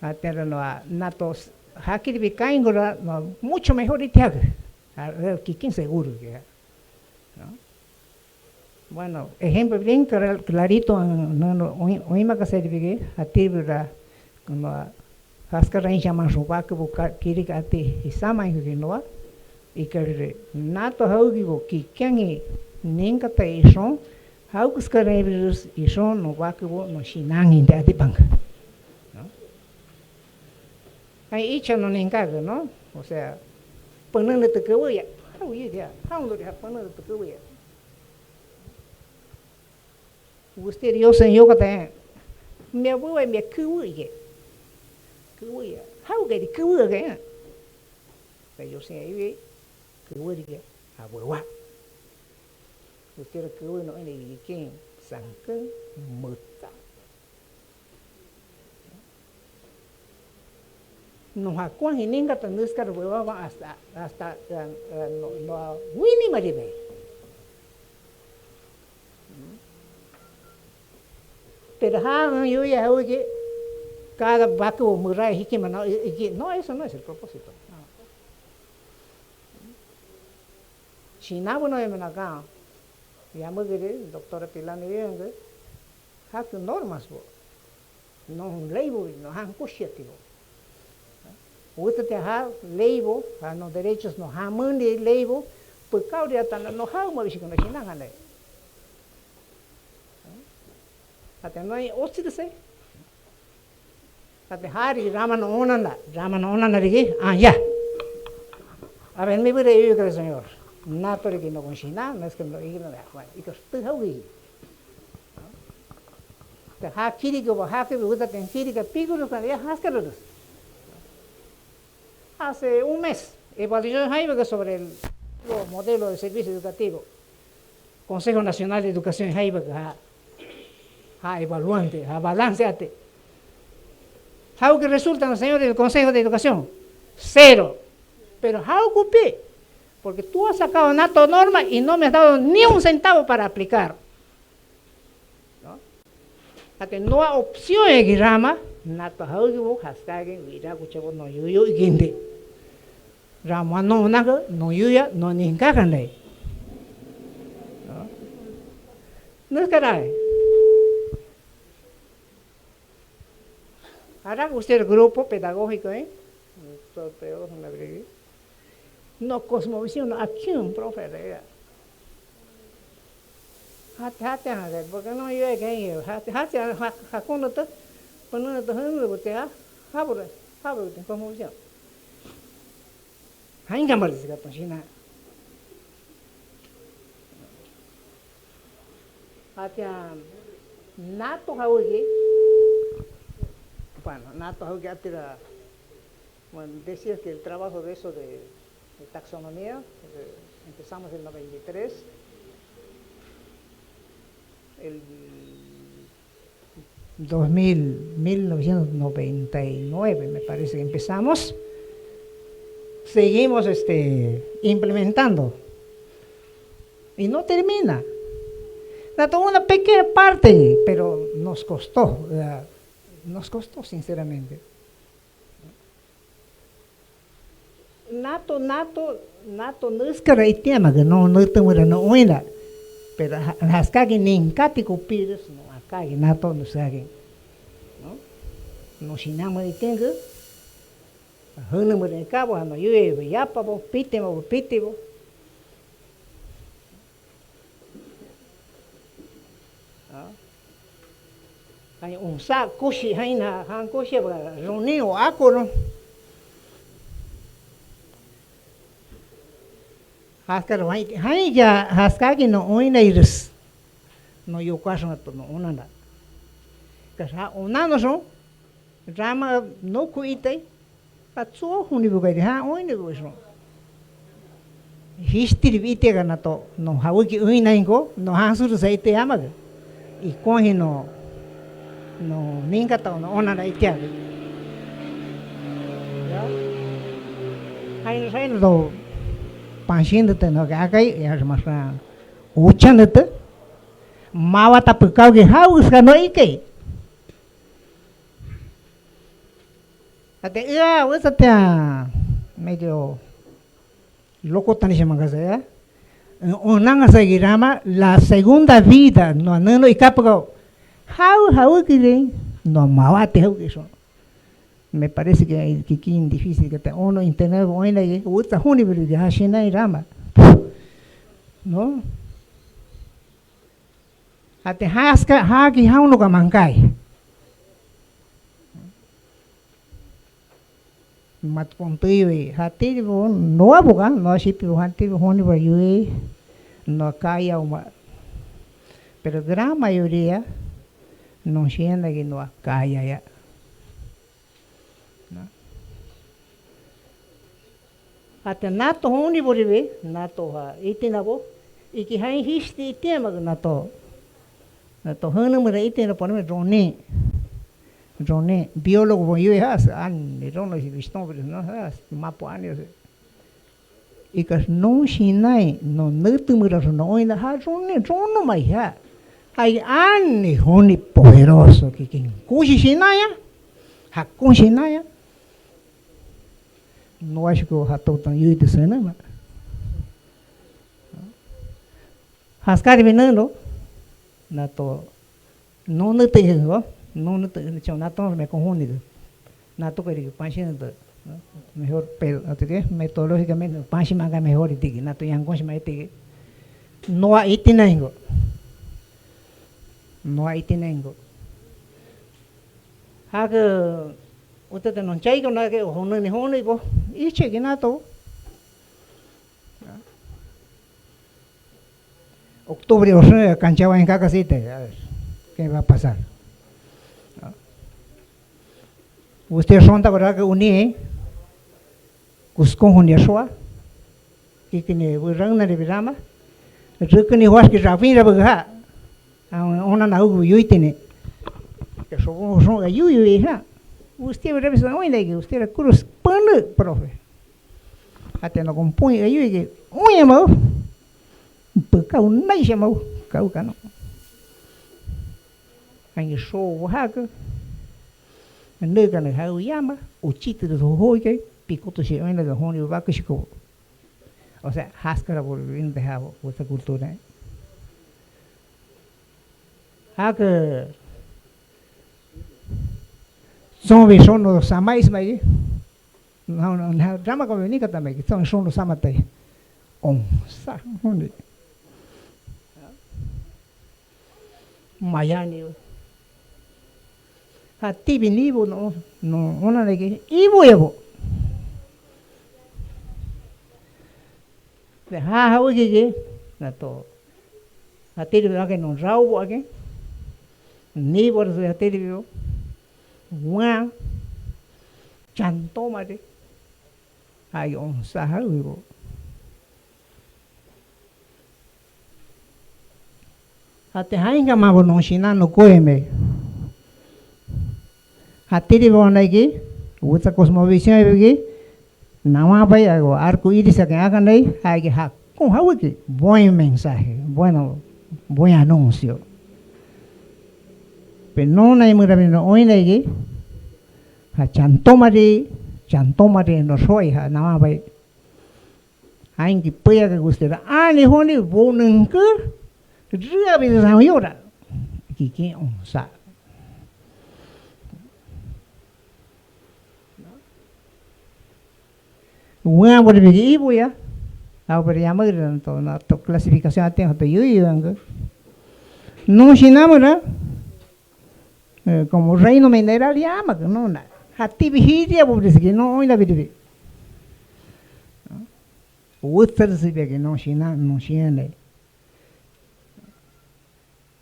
O: atera no natos hakiri bikaingora no mucho mejor itiag que quién seguro que ¿no? Bueno, ejemplo bien clarito, oíma que se divide a tibra, como haskara en llaman su vaca buscar kirikati y sama en Guinoa, y que nato haugivo que quien ninka te ison, haugscarevirus y son no vaca no shinan in de adipang. Hay hecho no encarga, ¿no? O sea, ponerle te que voy a, usted yo sé yo que te me voy me cuye how get cuye que yo sé ahí cuye a huevo usted cuye no ni quién sanca muta no ha cuan y ninga tan descar huevo hasta no winnie maribe. Pero yo ya oye cada vaca o murai y que no, eso no es el propósito. Si no bueno me acá, ya me diré doctora Pilani bien que hay normas no un label no han cuestiativo. Usted te ha label, no derechos no ha mande label, pues caudia tan no ha mo bishiko no shinagane. Hasta no hay ostidese. Hasta hari Ramana onanda dije, ya. A ver, me voy a ir con el Señor. No, pero que no consigna, no es que no diga nada. Y que estoy hoy. Te ha kiri que baja que gusta que kiri que pico lo que ya hascaros. Hace un mes evaluación sobre el modelo de servicio educativo. Consejo Nacional de Educación Jaiba evaluante, balanceate. ¿How que resulta, señor del Consejo de Educación? 0. Pero ¿how cupé? Porque tú has sacado nato norma y no me has dado ni un centavo para aplicar. ¿No? Hasta no hay opción en Girama, nato how hashtag mira cuchabo no yuyo y guinde. Rama no naga, no yuya, no ni cagane. No es caray. Hará usted el grupo pedagógico, no cosmovisión, no acción, profe. Hati, porque no yo que hati, hakuno to, poner to hanu bote habure cosmovisión. Hainga marzi ka pashina. Hati nato hauge. Bueno, nato hauge atira. Bueno, decía que el trabajo de eso de taxonomía, empezamos en el 93, el 1999 me parece que empezamos, seguimos implementando y no termina. Una pequeña parte, pero nos costó sinceramente. Nato no es que reitema que no tengo no oína, pero las que ni cático pides no acá y nato no sabe, no si nada me tengo, no me de cabo no yo ya para pitemo. Hay un saco coche hay na han coche para reunir o acoro. Haskar hay ya haskagi no oina iris no yo caso no onanda. Kasa onano so drama no kuite patso huni bugai ha oina buso. History vite gana to no hawiki oina ingo no hansuru saite amaga. I kohi no ninga to no onanda itia. Ya. Hay no Panshin the Nogakai, Yasmasran, Uchanata, Mawata Pukagi house, Hanoike. At the era was at the medio loco Tanishamagazea, Unangasagirama, la segunda vida, no y capo. How kidding? No Mawate Hugison. Me parece que es difícil que te uno internet buena y usa universo de Hashina y Rama. ¿No? Ate haska haki hauno ka mankai. Mat pontiwe hati no aboga no shipi hati honi ba yue no kaya uma. Pero gran mayoría no sienta que no kaya ya. Hata nato honi boribe nato ha itinabo iki hai histi tema nato hanu mera itina ponme drone biólogo boyu has an drone si viston no has mapo años ikas no shinai no nutu mera no ina ha drone mai ha hai an honi poderoso que kushi shinaya ha kushi shinaya. No acho que o rato tão yuito sana, mas rascar veneno na to não tem go não tem chão na to me confundido na to que panchin do melhor pero até metodologicamente panchin manga melhor diga na to yang conche mais diga não há itinengo haga ustedes no chaigo na que honi go y cheque na to octubre o sea canchaba en cacasite qué va a pasar usted sonda verdad que uní cuscon honi soa y que ne burang na birama rukni was que rafin baga ona na ugu yuitene que so yuyu ha. Usted ve revisando hoy que usted la cruz pone profe. Hasta no compone ahí que oye mau. Pues cau nai se mau, cau cano. Anh show haga. Nơi cái này hao yama, uchite de hoi que picoto se oye la honi va que chico. O sea, haskara por bien de hao esta cultura. Haga son los samais mai no drama como ni kata mai son los samatai sa honi mayani hati binibo no ona lagi ibo de ha ugi na to hati de que no rau age ni por de hati de Wow, chanto mare, hay un saharo. Hate hainga mabo no shina no koeme. Hate de bona que, usa cosmovisión que Nama bay algo arco iris que hagan ahí, hay que hacer con Hawiki. Buen mensaje, bueno, buen anuncio. Pero no hay muy rápido hoy legi. Ha chantomari no soy ha nama bay. Hay que puya que guste. Ni honi bonen que ria vida sa yora. Kiki on sa. Una por bigi ibu ya, ahora ya me dieron toda la clasificación a tiempo de yuyu. No shinamura, como reino mineral ya me no na. Hati bihiria por decir que no hoy la viví. Usted se ve que no shinam no shine.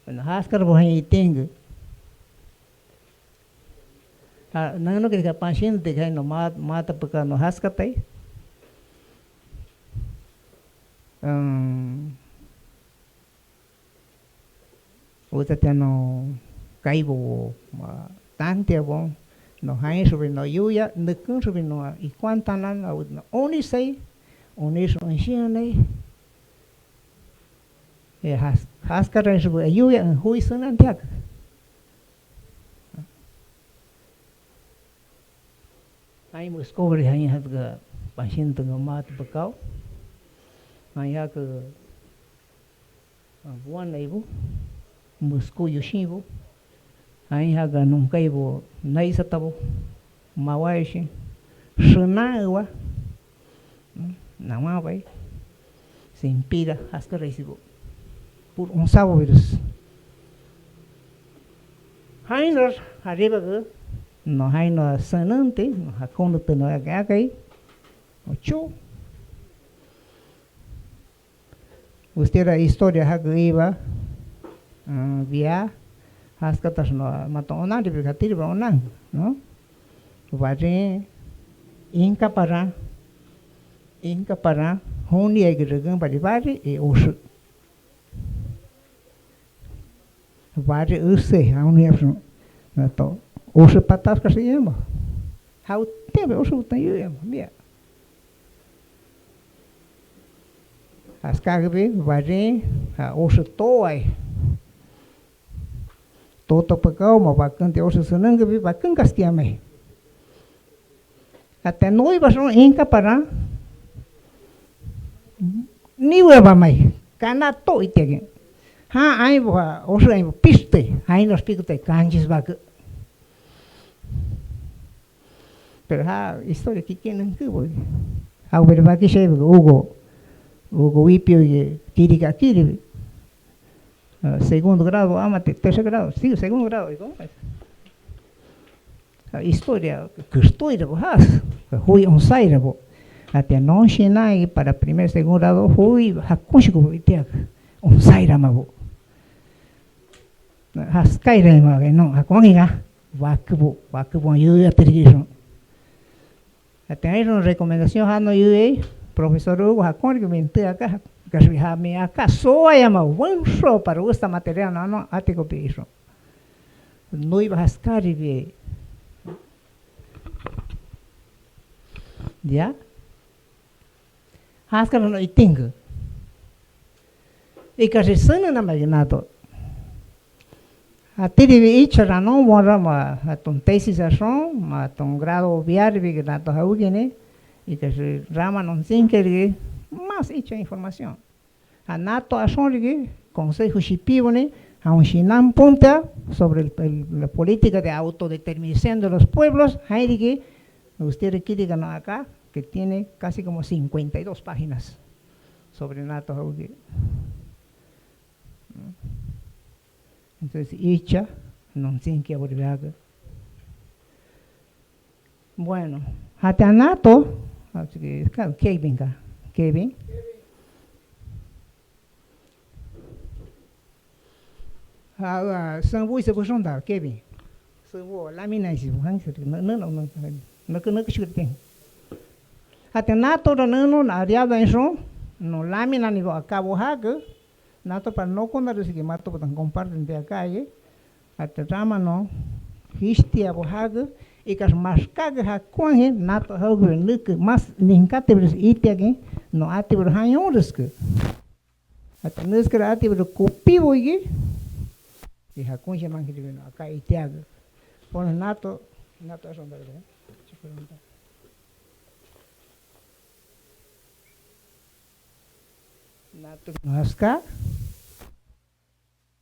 O: Bueno, haskar bohai tengo. No que capaz de que no mata porque no haskatai. Usted no caibo tante bon no hay sobre no yuya no con sobre no y cuánta nan no only say only so enchine haskar sobre yuya en juicio antiac hay muscobre hay que paciente no mata pecado hay que buan ibu musco yoshibu hay que nunca ibu naisa tabu mawaishi shuna nama vai se impida haskar recibo por sabo virus hay nos arriba que no hay no sanante no hakondo te no agai ocho. Usted la historia que iba via haskatas no matona de brigatir bronan no vaje inca para honi egregan barivari e osu vaje use honi afro na to osu patas ka se llama how tebe osu ta yo mia as kagbe vaje osu toai toto pecao ma vacante osu sunanga bi vacan castiame até noiva são inca para ni hueva mai canato itege ha ai boa osu ai piste ai nos picote canjis vaca pero ha historia que tienen que voy a ver va que se Hugo Wipio y Tirica Kiri, segundo grado, amate, tercer grado, sí, segundo grado, ¿cómo es? Historia, que estoy de bojas, que fui un sairabo, hasta no shenai para primer, segundo grado, fui hakushiko vitiak, un sairamabo. Haskairema, no, hakonga, wakubo, yuya tirigishon. Hasta ahí una recomendación, hano yuya. Profesor Hugo Hakon que mente acá que se me acá soya ma buen show para esta material no atico piso no iba a escari bien ya haskar no itinga y que se sana na magnato a tiri ichara no mora ma a ton tesis a son ma ton grado viar vi que nato haugene y que se rama non sin que más hecha información. A nato a son que consejo shipibone a un shinam punta sobre la política de autodeterminación de los pueblos. Hay que usted quiere ganar acá que tiene casi como 52 páginas sobre nato hauge. Entonces hecha non sin que volver. Bueno, hasta nato así que Kevin. Sanbu se puso onda Kevin. Sanbu lámina isi bukan no que shooting. Hasta nato no ariada eso no lámina ni acabo haga nato para no contar ese que mato para compartir de acá hasta rama no histia haga y que más caga ha coge nato hago nuke más ninkate bris itiage no ati bro hayon risk ata nuskra ati bro kopi boigi y ha coge man que no acá itiage pon nato son verdad nato naska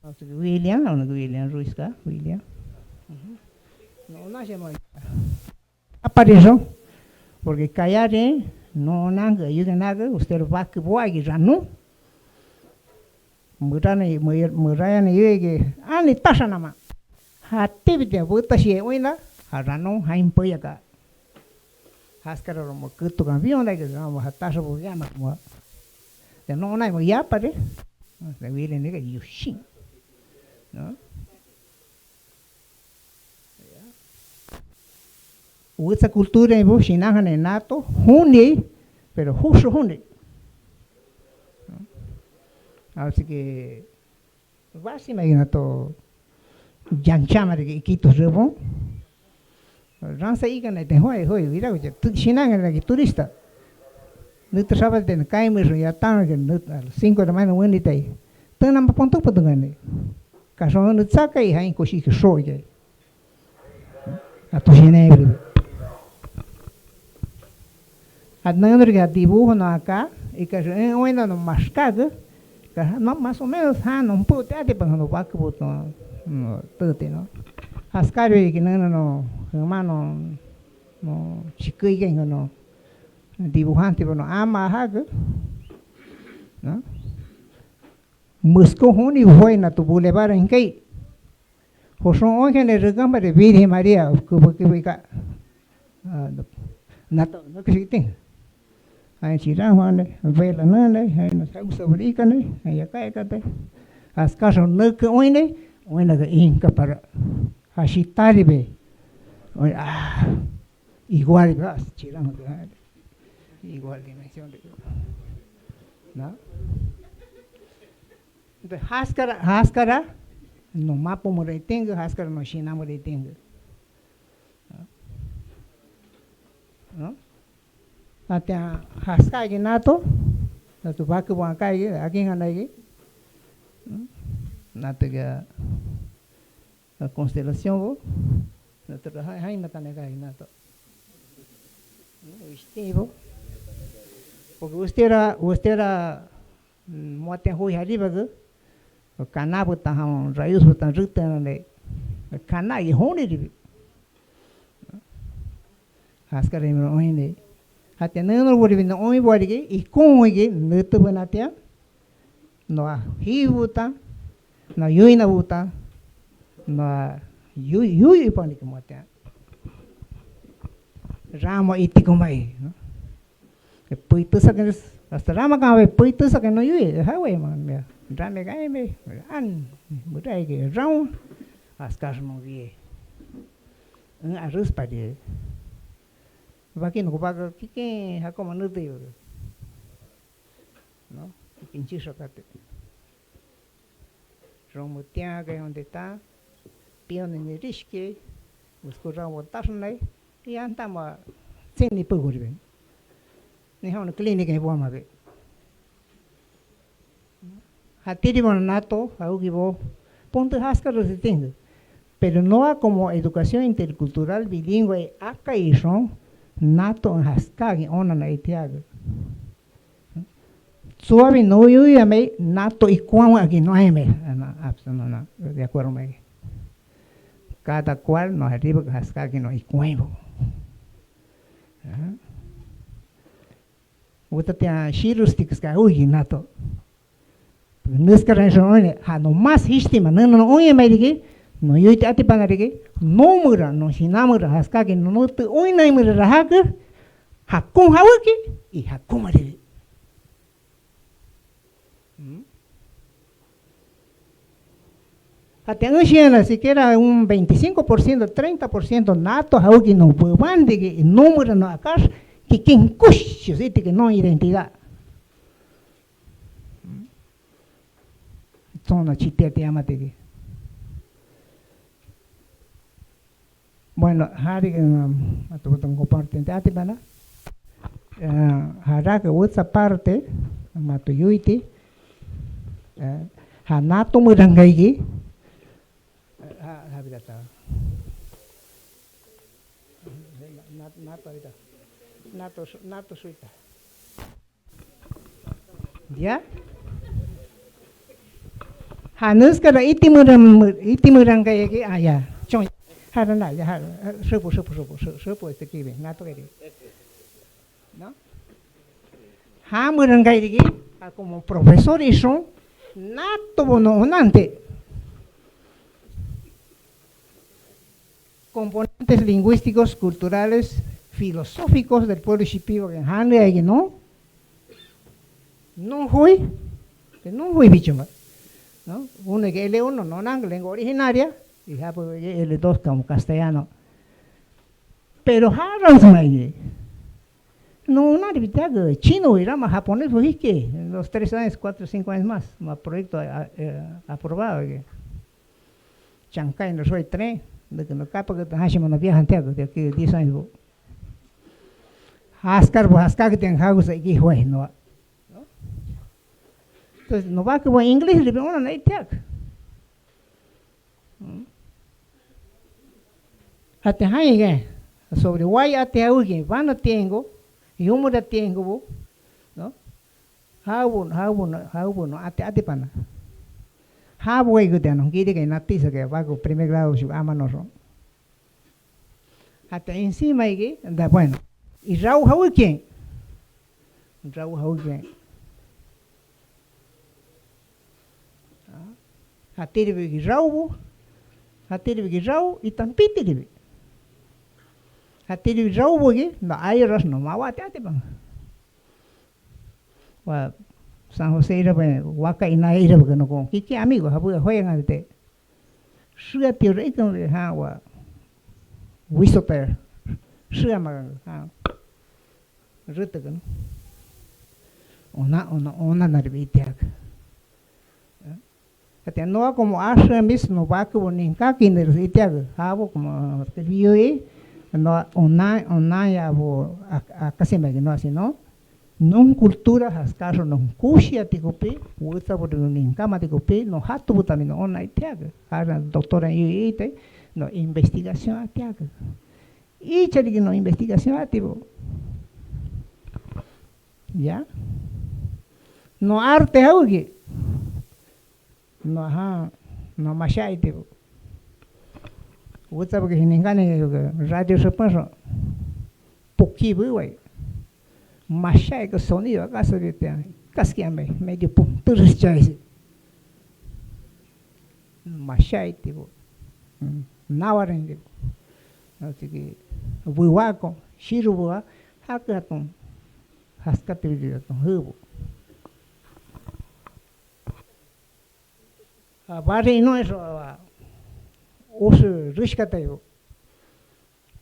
O: William Ruiz ka William no nace más apareció porque callar no nada yo nada usted va que voy ya no murana yo que ani pasa nada más hati bide buta si oina harano hain poya ka haskara romo kutu campeón de que vamos a tasar por ya no de no hay ya pare de William que yo sí no esa cultura en China es nato, huni, pero justo huni. Así que, vas a imaginar todo, janchama de Quito Rebón. Ranza y que te juega, mira, China es la turista. No te sabes de caimos ya tan que a las 5 de la mañana buen día. Tú no me ponto por tu gane. Caso no te saca y hay cosas que soy. A tu Ginebra. Adnando que dibujo no acá y que hoy no más caga, que no más o menos no puede te para no va que boto no todo no. Ascaro que no hermano no chico y que no dibujante no ama haga, ¿no? Musco honi voy na tu boulevard en que Josón hoy en el recambio de Virgen María que vica no que sí hay chirahane, vela nane, hay no sabe sobricane, hay acá cate. As caso no que oine que inca para ashitaribe. Igual vas chirahane. Igual dimensión de ¿no? De haskara no mapo moretengo, haskara no china moretengo. ¿No? Até haskai nato, tu vaca bankai aqui andai, nato que a constelação nato hai mata negai nato, estivo, porque você era moten hui hariba que o canabo tá raios botan ruta né, canai hone ribi, haskara imro oine Até não vou vir no homem vou ir e com ele não te vou nater no hivuta no yuina vuta no yui pani que mate rama iti kumai depois tu sabe hasta rama cabe depois tu sabe no yui hawe man me rame gai me an mutai que rau as cas não vie arroz para Baki no kupaga kike hakoma nute yo, no, kinchi sokate. Romo tia que onde está, pion en risque, busco ramo tasnai, y antama sin ni pugurbe. Ni ha una clínica en Buama be. Hatiri nato, augibo, ponte haskaro se tenga, pero no ha como educación intercultural bilingüe acá y son nato en haskagi ona na itiaga. Suave no yo me nato y cuán aquí no hay me, no, de acuerdo me. Cada cual nos arriba que haskagi no y cuevo. Uta te a shirustics ka ugi nato. Nuskara shone ha no más histima no oye me digi no yo te ati panarigi no mura no sinamura haskagi no te oy na mura rahaga hakun hawaki y hakumari. Atención, siquiera un 25%, 30% nato hawaki no puedan digi no mura no akas que quien cush siete que no identidad. Son la chite te llama te. Bueno, bueno, hari atau betul komparten tadi mana? Hara ke what's parte, matu yuiti, hanato murangai gi, habis tahu. Nato suita. Ya? Hanus kada iti murang kaya ki ayah. Cong, hara na ya hara. Sepu itu kibe. Nato kaya. No? Ha murang kaya ki. Como profesor iso, nato bono nante. Componentes lingüísticos, culturales, filosóficos del pueblo shipibo que hande ahí no fue bicho más, ¿no? Uno que L1 no nang lengua originaria y ya pues L2 como castellano, pero harán ahí no una actividad chino irá más japonés pues que los 3 años 4 5 años más proyecto aprobado que Chancay no soy 3 de que no capa que hacemos no viajan de aquí 10 años Haskar que tienen jagos aquí juez no. Entonces no va que buen inglés le uno no hay tag. Hasta ahí que sobre guay hasta ahí van a tengo y uno de tengo no. Haubo hasta pana. Haubo que te no quiere que natiza que va con primer grado su amano. Hasta encima ahí da bueno. Y Raúl Hauken. Hatiribi Raúl y Tampitiribi. Hatiribi Raúl, no hay ras no mawate atipan. Wa San José era waka inaira porque no con kiki amigos abu juegan ante. Suya tiore con ha wa wisoper. Suya magan ha. Ruta kan ona narbitiak até no como acha mesmo va que boninca que narbitiak habo como que vioi no ona ya bo a casi me no así no non cultura has caso non cusia tikopi uta por boninca matikopi no hatu butamino ona itiak ara doctora ite no investigación atiak y chali no investigación ativo ya no arte auge no mashai tipo uta porque ningane radio se pasa poqui buai mashai que sonido acá se ve casquiame medio punto chai mashai tipo nawaren tipo así que buiwako shiruwa hakaton haskatividad con hubo. A base no es uso riscatayo.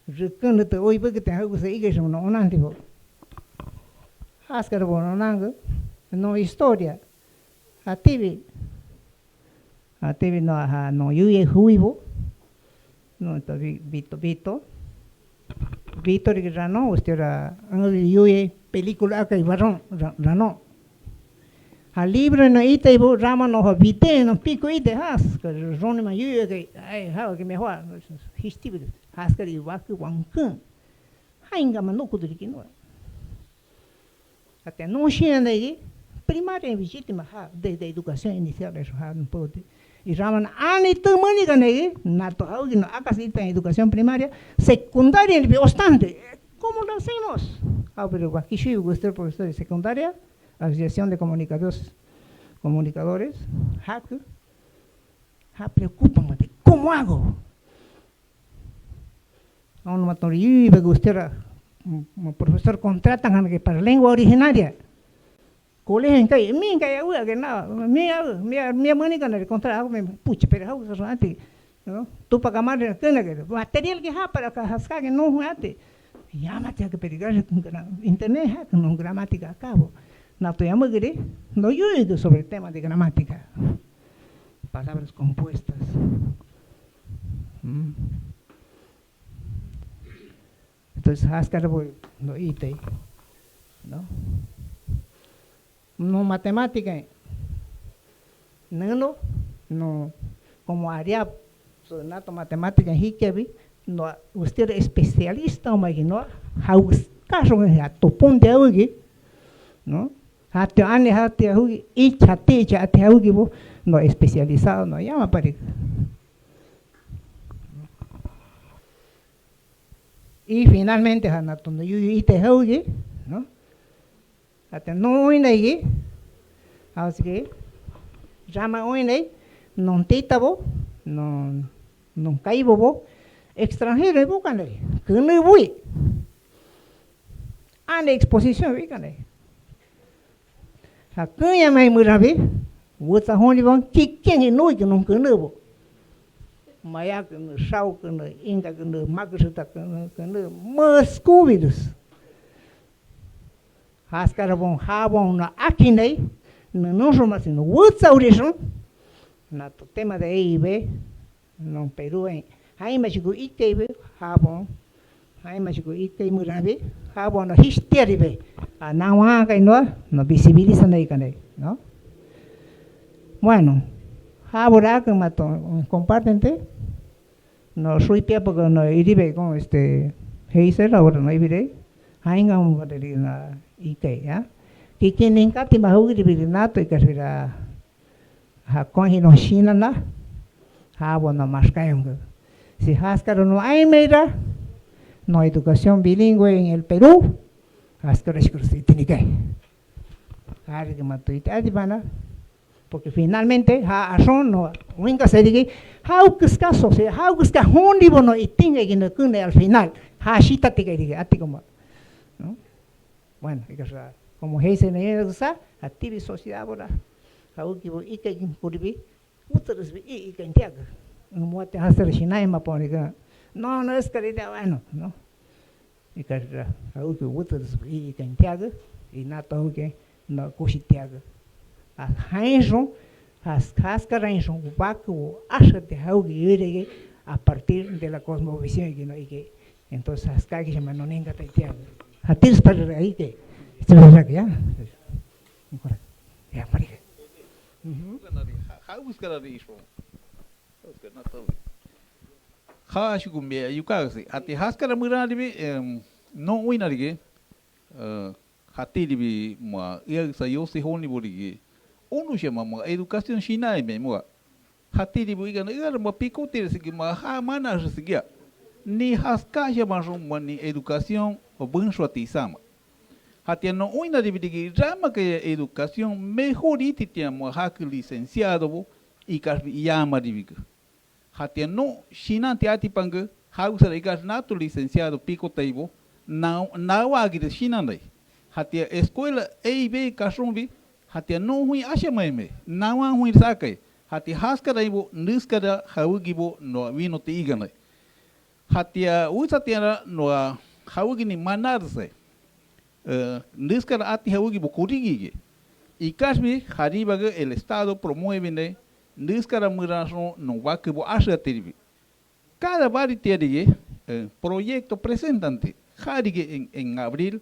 O: Recuerdo hoy porque te hago se iglesia no onantivo. Haskar bueno nango no historia. A TV no yuye huivo. No está Vito que ya no usted era yuye película acá y varón no al libro no ite y rama no habite no pico ite has que ron ma yu que ay ha que mejor histible has que igual que wankan hainga mano kudriki no até no chega aí primária e legítima de educação inicial eso ha no pode y rama ani tamani ganei na to algo no acá sí tem educação primária secundária e bastante. ¿Cómo lo hacemos? Pero aquí sí, usted profesor de secundaria, Asociación de Comunicadores, preocúpame de cómo hago. A un matorí, usted era un profesor contratan para lengua originaria. Colegio en calle, mi que nada, mi manica no le contrata, pucha, pero hago eso antes, ¿no? Tú para camar que material que para cascar que no antes. Llámate que perigar internet con gramática a cabo. No te llamo no yo digo sobre el tema de gramática. Palabras compuestas. Entonces, haskara no ite, ¿no? No matemática, no, como haría sonato matemática en Hikebi, no, usted es especialista o no, caso a tu punto de hoy, ¿no? Hati ane hati hoy y chate hoy no especializado no llama para. Y finalmente hanato no ite hoy, ¿no? Hasta no hoy ahí, así que llama hoy ahí, no titabo, no caibo extranjero y buscan que no voy. Ane exposición vícane. Haknya mai murabi, wuta honi bang kikken y no que no nuevo. Maya que no shau que no inga que no magruta que no moscovidos. Hascarabon habon na akine, no somos no wuta origin. Na to tema de EIB, no Perú en. Hay más que IKB habon. Hay más que IKB murabi, habon no histeribe. Nawa que no visibiliza ¿no? Bueno, ahora que compártente, no soy pia porque no iré con Heiser, ahora no iré, ainga un batería Ike, ¿ya? Que quien encate más ugri nato y que será con China na, no más caen. Si hascaro no hay mira, no hay educación bilingüe en el Perú. Porque finalmente no nunca se diga how que caso se how que hondi bono y tenga que no cune al final shita te que diga ati como no bueno como heise ne usa activi sociedad ahora how que y que puribi utros y que entiaga no muete hacer shinai ma pone no es que bueno no y que algo que otros y que entiaga y nato que no cuchiteaga a hanson as cascaranson vaco acha de algo que a partir de la cosmovisión que no hay que entonces as que se no ninga te entiaga a tis para ahí que esto es ya ya marica
J: how is gonna be from hash gumbia yukagsi ati haskara murali no winari hati libi ma ia sa yosi honi bori onu chama ma educação chinai me mo hati libi igana ia ma pico ter se ma ha mana se gia ni haska chama ma ni educação o bunso atisama hati no winari libi rama que educação melhorite tinha ma hak licenciado e kas yama libi hati no China te ati panga hausa igas nato licenciado pico taibo na wagi de China dai hati escola EIB kasumbi hati no hui asha meme na wa hui sakai hati haska daibo niskada haugibo no vino te igana hati usa tiara no haugi ni manarse niskada ati haugibo kurigi y kasbi haribaga el estado promueve niskara muraso no wakibo asha teribi cada vari tiari proyecto presentante harige en abril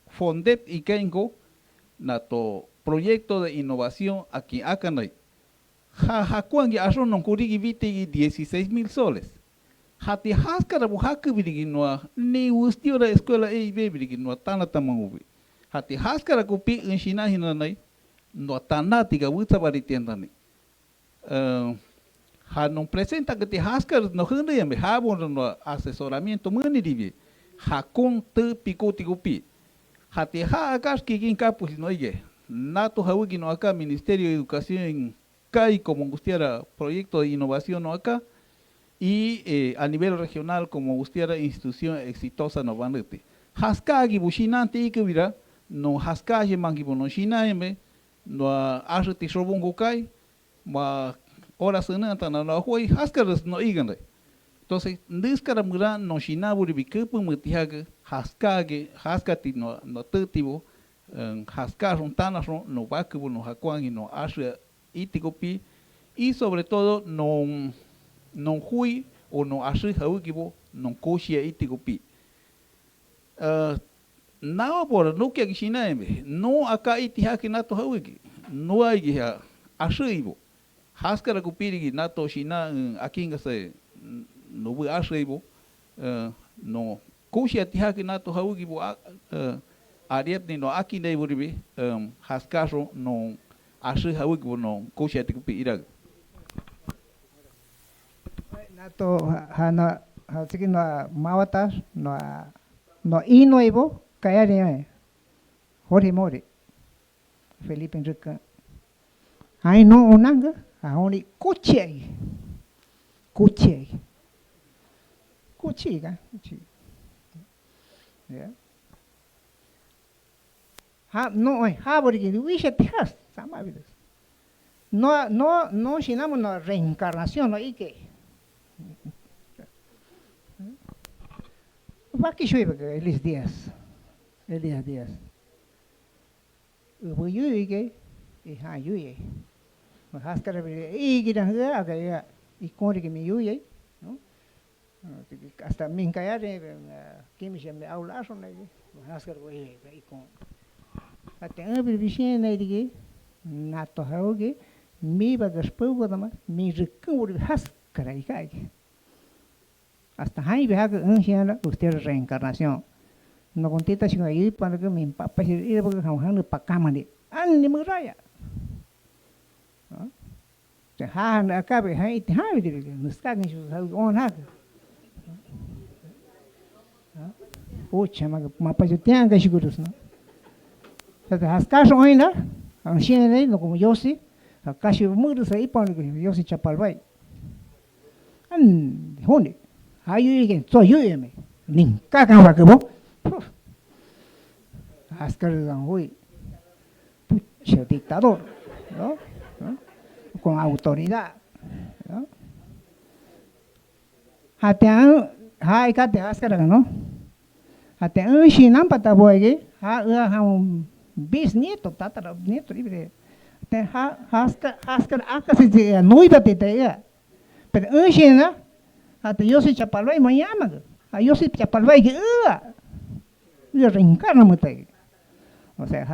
J: Fondet y Kengo nato proyecto de innovación aquí akanai hakuangi aso non kurigi viti 16,000 soles hati haskara bu hakibiri no ni ustiora escuela EIB biri no tana tamangubi hati haskara kupi en China hinanai no tanatiga witsa bari tiendani não presenta que te haskar no hande yame habon no asesoramento mani divi hakon te picote gupi hati ha akas que quien capus no ige nato hawigi no acá Ministerio de Educación CAI como gustiara proyecto de innovación no acá y a nivel regional como gustiara institución exitosa no vanete haskagi bushinante ikubira no haskagi mangibo no shinaime no ashti shobungo kai ma ora senata na hoi haskaras no igande entonces niskara mura no shinaburi bikupu mutihaga haskage haskati no tutibo haskaron tanaron no bakubo no hakuangi no asha itikopi y sobre todo no hui o no asha haugibo no koshia itikopi Nawa por no que China no acá itiha que nato hawiki no hay que ashribo haskara kupiri nato China aquí en ese no voy ashribo no kushi itiha que nato hawiki bo ariep ni no aquí nei buribi haskaro no ashri hawiki bo no kushi atikupi irag
O: nato hana hasiki no mawatas no inoibo kaya ni Jorge Mori Felipe Enrique ai no onanga aoni kuchei ka ya ha no ha bori que wisha tihas sama vidas no shinamo no reencarnación no ike Vaki shuiba que Elis Díaz ubu yui ke ha yui haskara i gidan ga ga i kori que mi yui no hasta min kayare kimisha me aula so ne haskara go i kon ate abri bishen ne dige nato hauge mi ba gaspu dama mi rikun haskara i kai hasta ahí vea que usted reencarnación no contesta si ahí para que mi papá se ir porque han para cama de ni me raya se han acá ve ahí te hay de nos cagan sus on ha pucha ma pa yo tengo que seguros no se has caso hoy no aunque no como yo sí acá si muros ahí para que yo sí chapalbay ¿dónde? Ayuyen, soy yuyeme, nin cagan va que vos, Ascar Ganhui, pucha dictador, ¿no? Con autoridad, ¿no? Hatean, hay que te Ascar ¿no? Hatean Shinam pataboye, ha un bisnieto, tatara nieto libre, te Ascar acá se no iba a te pero Shina hasta yo soy chapalbay mañana yo soy chapalbay que yo reencarno mutai o sea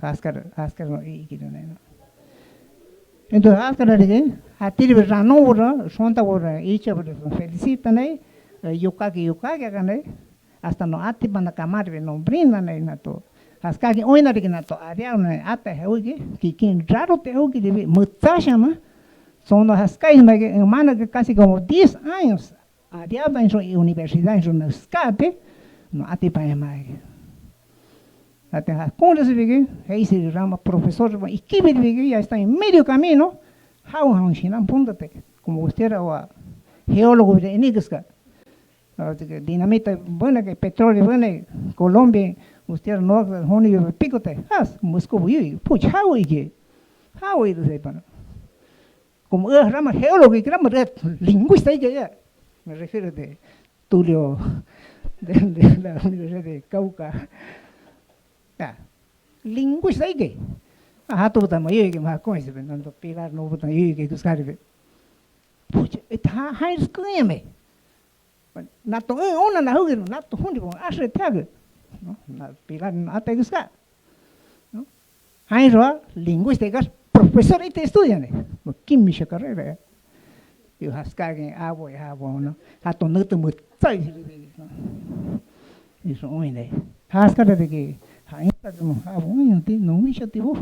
O: haskar no y que no entonces haskar de hatir ranora sonta bora y chabra felicita ne yukaki kan hasta no ati banda kamar no brinda ne na to haskar que hoy na de na to área ne ata heuge que quien raro te heuge de mutasha son los haskais hermanos que casi como 10 años allá en su universidad en su escape no ati para más hasta con ese que ahí se llama profesor y que ya está en medio camino how shinam puntate como usted era geólogo de Enigska dinamita buena que petróleo buena Colombia usted no honey picote has Moscú y puch how is it para como rama geólogo y rama lingüista y ya me refiero de Tulio de la Universidad de Cauca lingüista y que tu tamo y que más con ese no pilar no botan y que buscar pucha está high school me nato una na hugiro nato hundi con asre tag no na pilar ata buscar no hay ro lingüística profesor y te estudian química carrera yo haskage agua no hato no te mutai eso hoy haskare de que hay como no wish te vos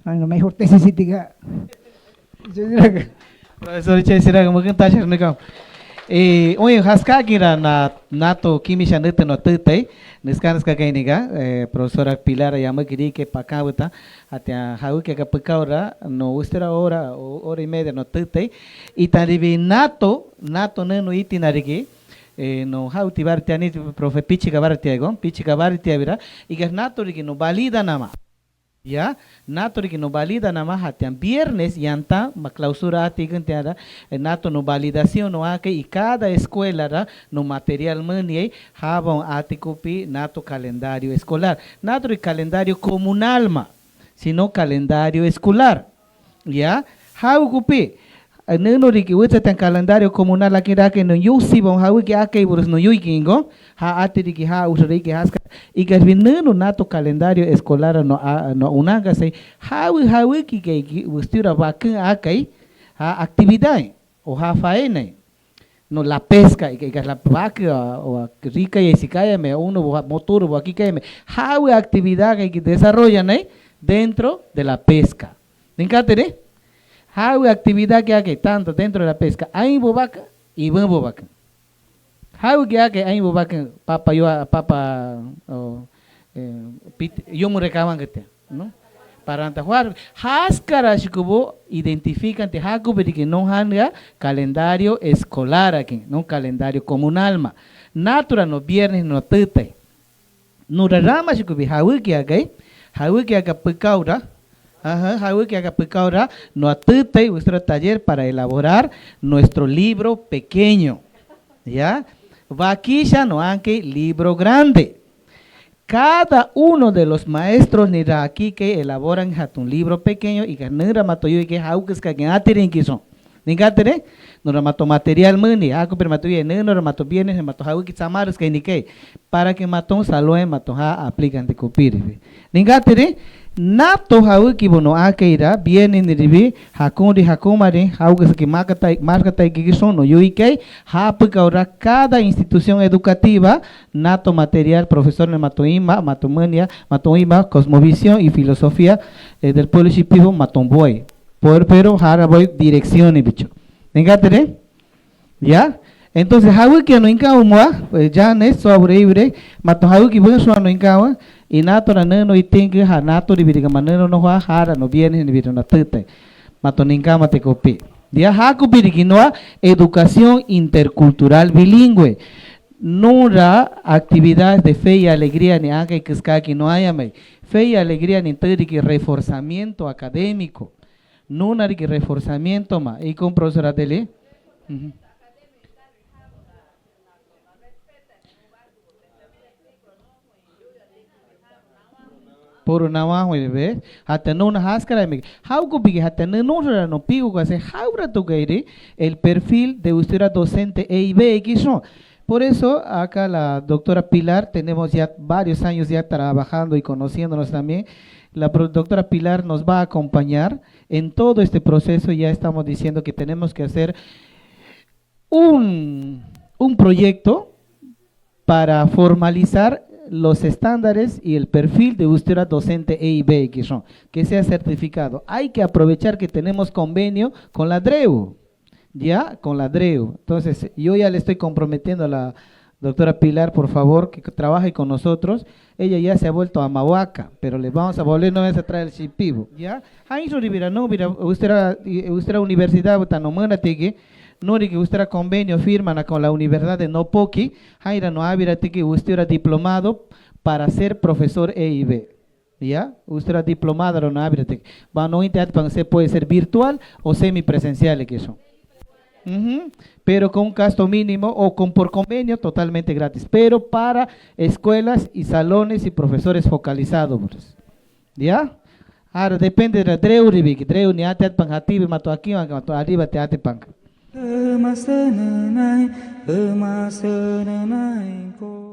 O: no mejor te necesita
H: profesor Chesira como que está cherneca oye haskage na nato química no te no te Niskan kakainiga profesora Pilar llama kiri que pakauta atia hau que kapakaura no ustera hora y media no tete y taribi nato no itinarigi no hau tibarti ani profe pichi kabarti abira y que nato rigi no valida nama ya nato rigi no valida nama hatian viernes yanta ma clausura ati gantiara nato no validación no ake y cada escuela no material mani habon ati copi nato calendario escolar nato y calendario comunal ma sino calendario escolar ya hau copi neno ri ki witsa tan calendario comunal aquí ra que no yusi bon hawi ki akai burus no yui kingo ha atiri ki ha usri ki haska y que neno nato calendario escolar no unaga se hawi ki ustura bakan akai ha actividad o ha faena no la pesca y que la vaca o rica y sikaya me uno motor o aquí que me hawi actividad que desarrollan dentro de la pesca. ¿Entiendes? Hay actividad que hay tanto dentro de la pesca. Hay bobaca y buen bobaca. Hay que hay bobaca papa yo me recaban que te, ¿no? Para antajuar, hascara shikubo identifican te hakubiri que no hanga calendario escolar aquí, no calendario comunal ma. Natura no viernes no tete. No rama shikubi hawi que haga pecaura. Hawi que haga pecaura no atute nuestro taller para elaborar nuestro libro pequeño. ¿Ya? Vaquilla no anque libro grande. Cada uno de los maestros ni aquí que elaboran un libro pequeño y que no ramato yo y que hauques que atiren que son. Ningatere no ramato material muni, hago pero mato bien, no ramato bienes, ramato hauques samaros que ni que para que matón saloe mato ha aplican de copir. Ningatere nato hauques bono akeira vienen de ribi hakundi hakumare hauques que marca que son no yo y que ha ahora cada institución educativa nato material profesor matoima matomania matoima cosmovisión y filosofía del pueblo chipivo matomboy pero haraboy dirección y bicho ¿engatere? ¿Ya? Entonces hawi que no incauma ya ne sobre mato hawi que bueno no incauma y nato na no y tenga ha nato de viriga manero no ha hara no viene ni viro na tete mato nincama te copi dia haku biriginoa educación intercultural bilingüe nura actividades de fe y alegría ni haga que escaki no haya fe y alegría ni que reforzamiento académico no nari que reforzamiento ma y con profesora dele por una más ve hasta no una hascara me how big hasta no pigo que hace haura to el perfil de usted docente EIB que son. Por eso acá la doctora Pilar tenemos ya varios años ya trabajando y conociéndonos también. La doctora Pilar nos va a acompañar en todo este proceso. Ya estamos diciendo que tenemos que hacer un proyecto para formalizar los estándares y el perfil de usted docente EIB que sea certificado. Hay que aprovechar que tenemos convenio con la DREU, ya con la DREU. Entonces yo ya le estoy comprometiendo a la doctora Pilar, por favor, que trabaje con nosotros. Ella ya se ha vuelto a Mahuaca, pero le vamos a volver no vez a traer el chipivo, ya. Ahí no mira usted universidad tanomana tige no que usted convenio firman con la Universidad de Nopoki, Jaira no había que usted era diplomado para ser profesor EIB. ¿Ya? Usted era diplomado no había que no se puede ser virtual o semipresencial que eso. Pero con un gasto mínimo o por convenio totalmente gratis, pero para escuelas y salones y profesores focalizados. ¿Ya? Ahora depende de la DREU ni ate panjativi mato aquí mato arriba te ate panca. Emasenenai ko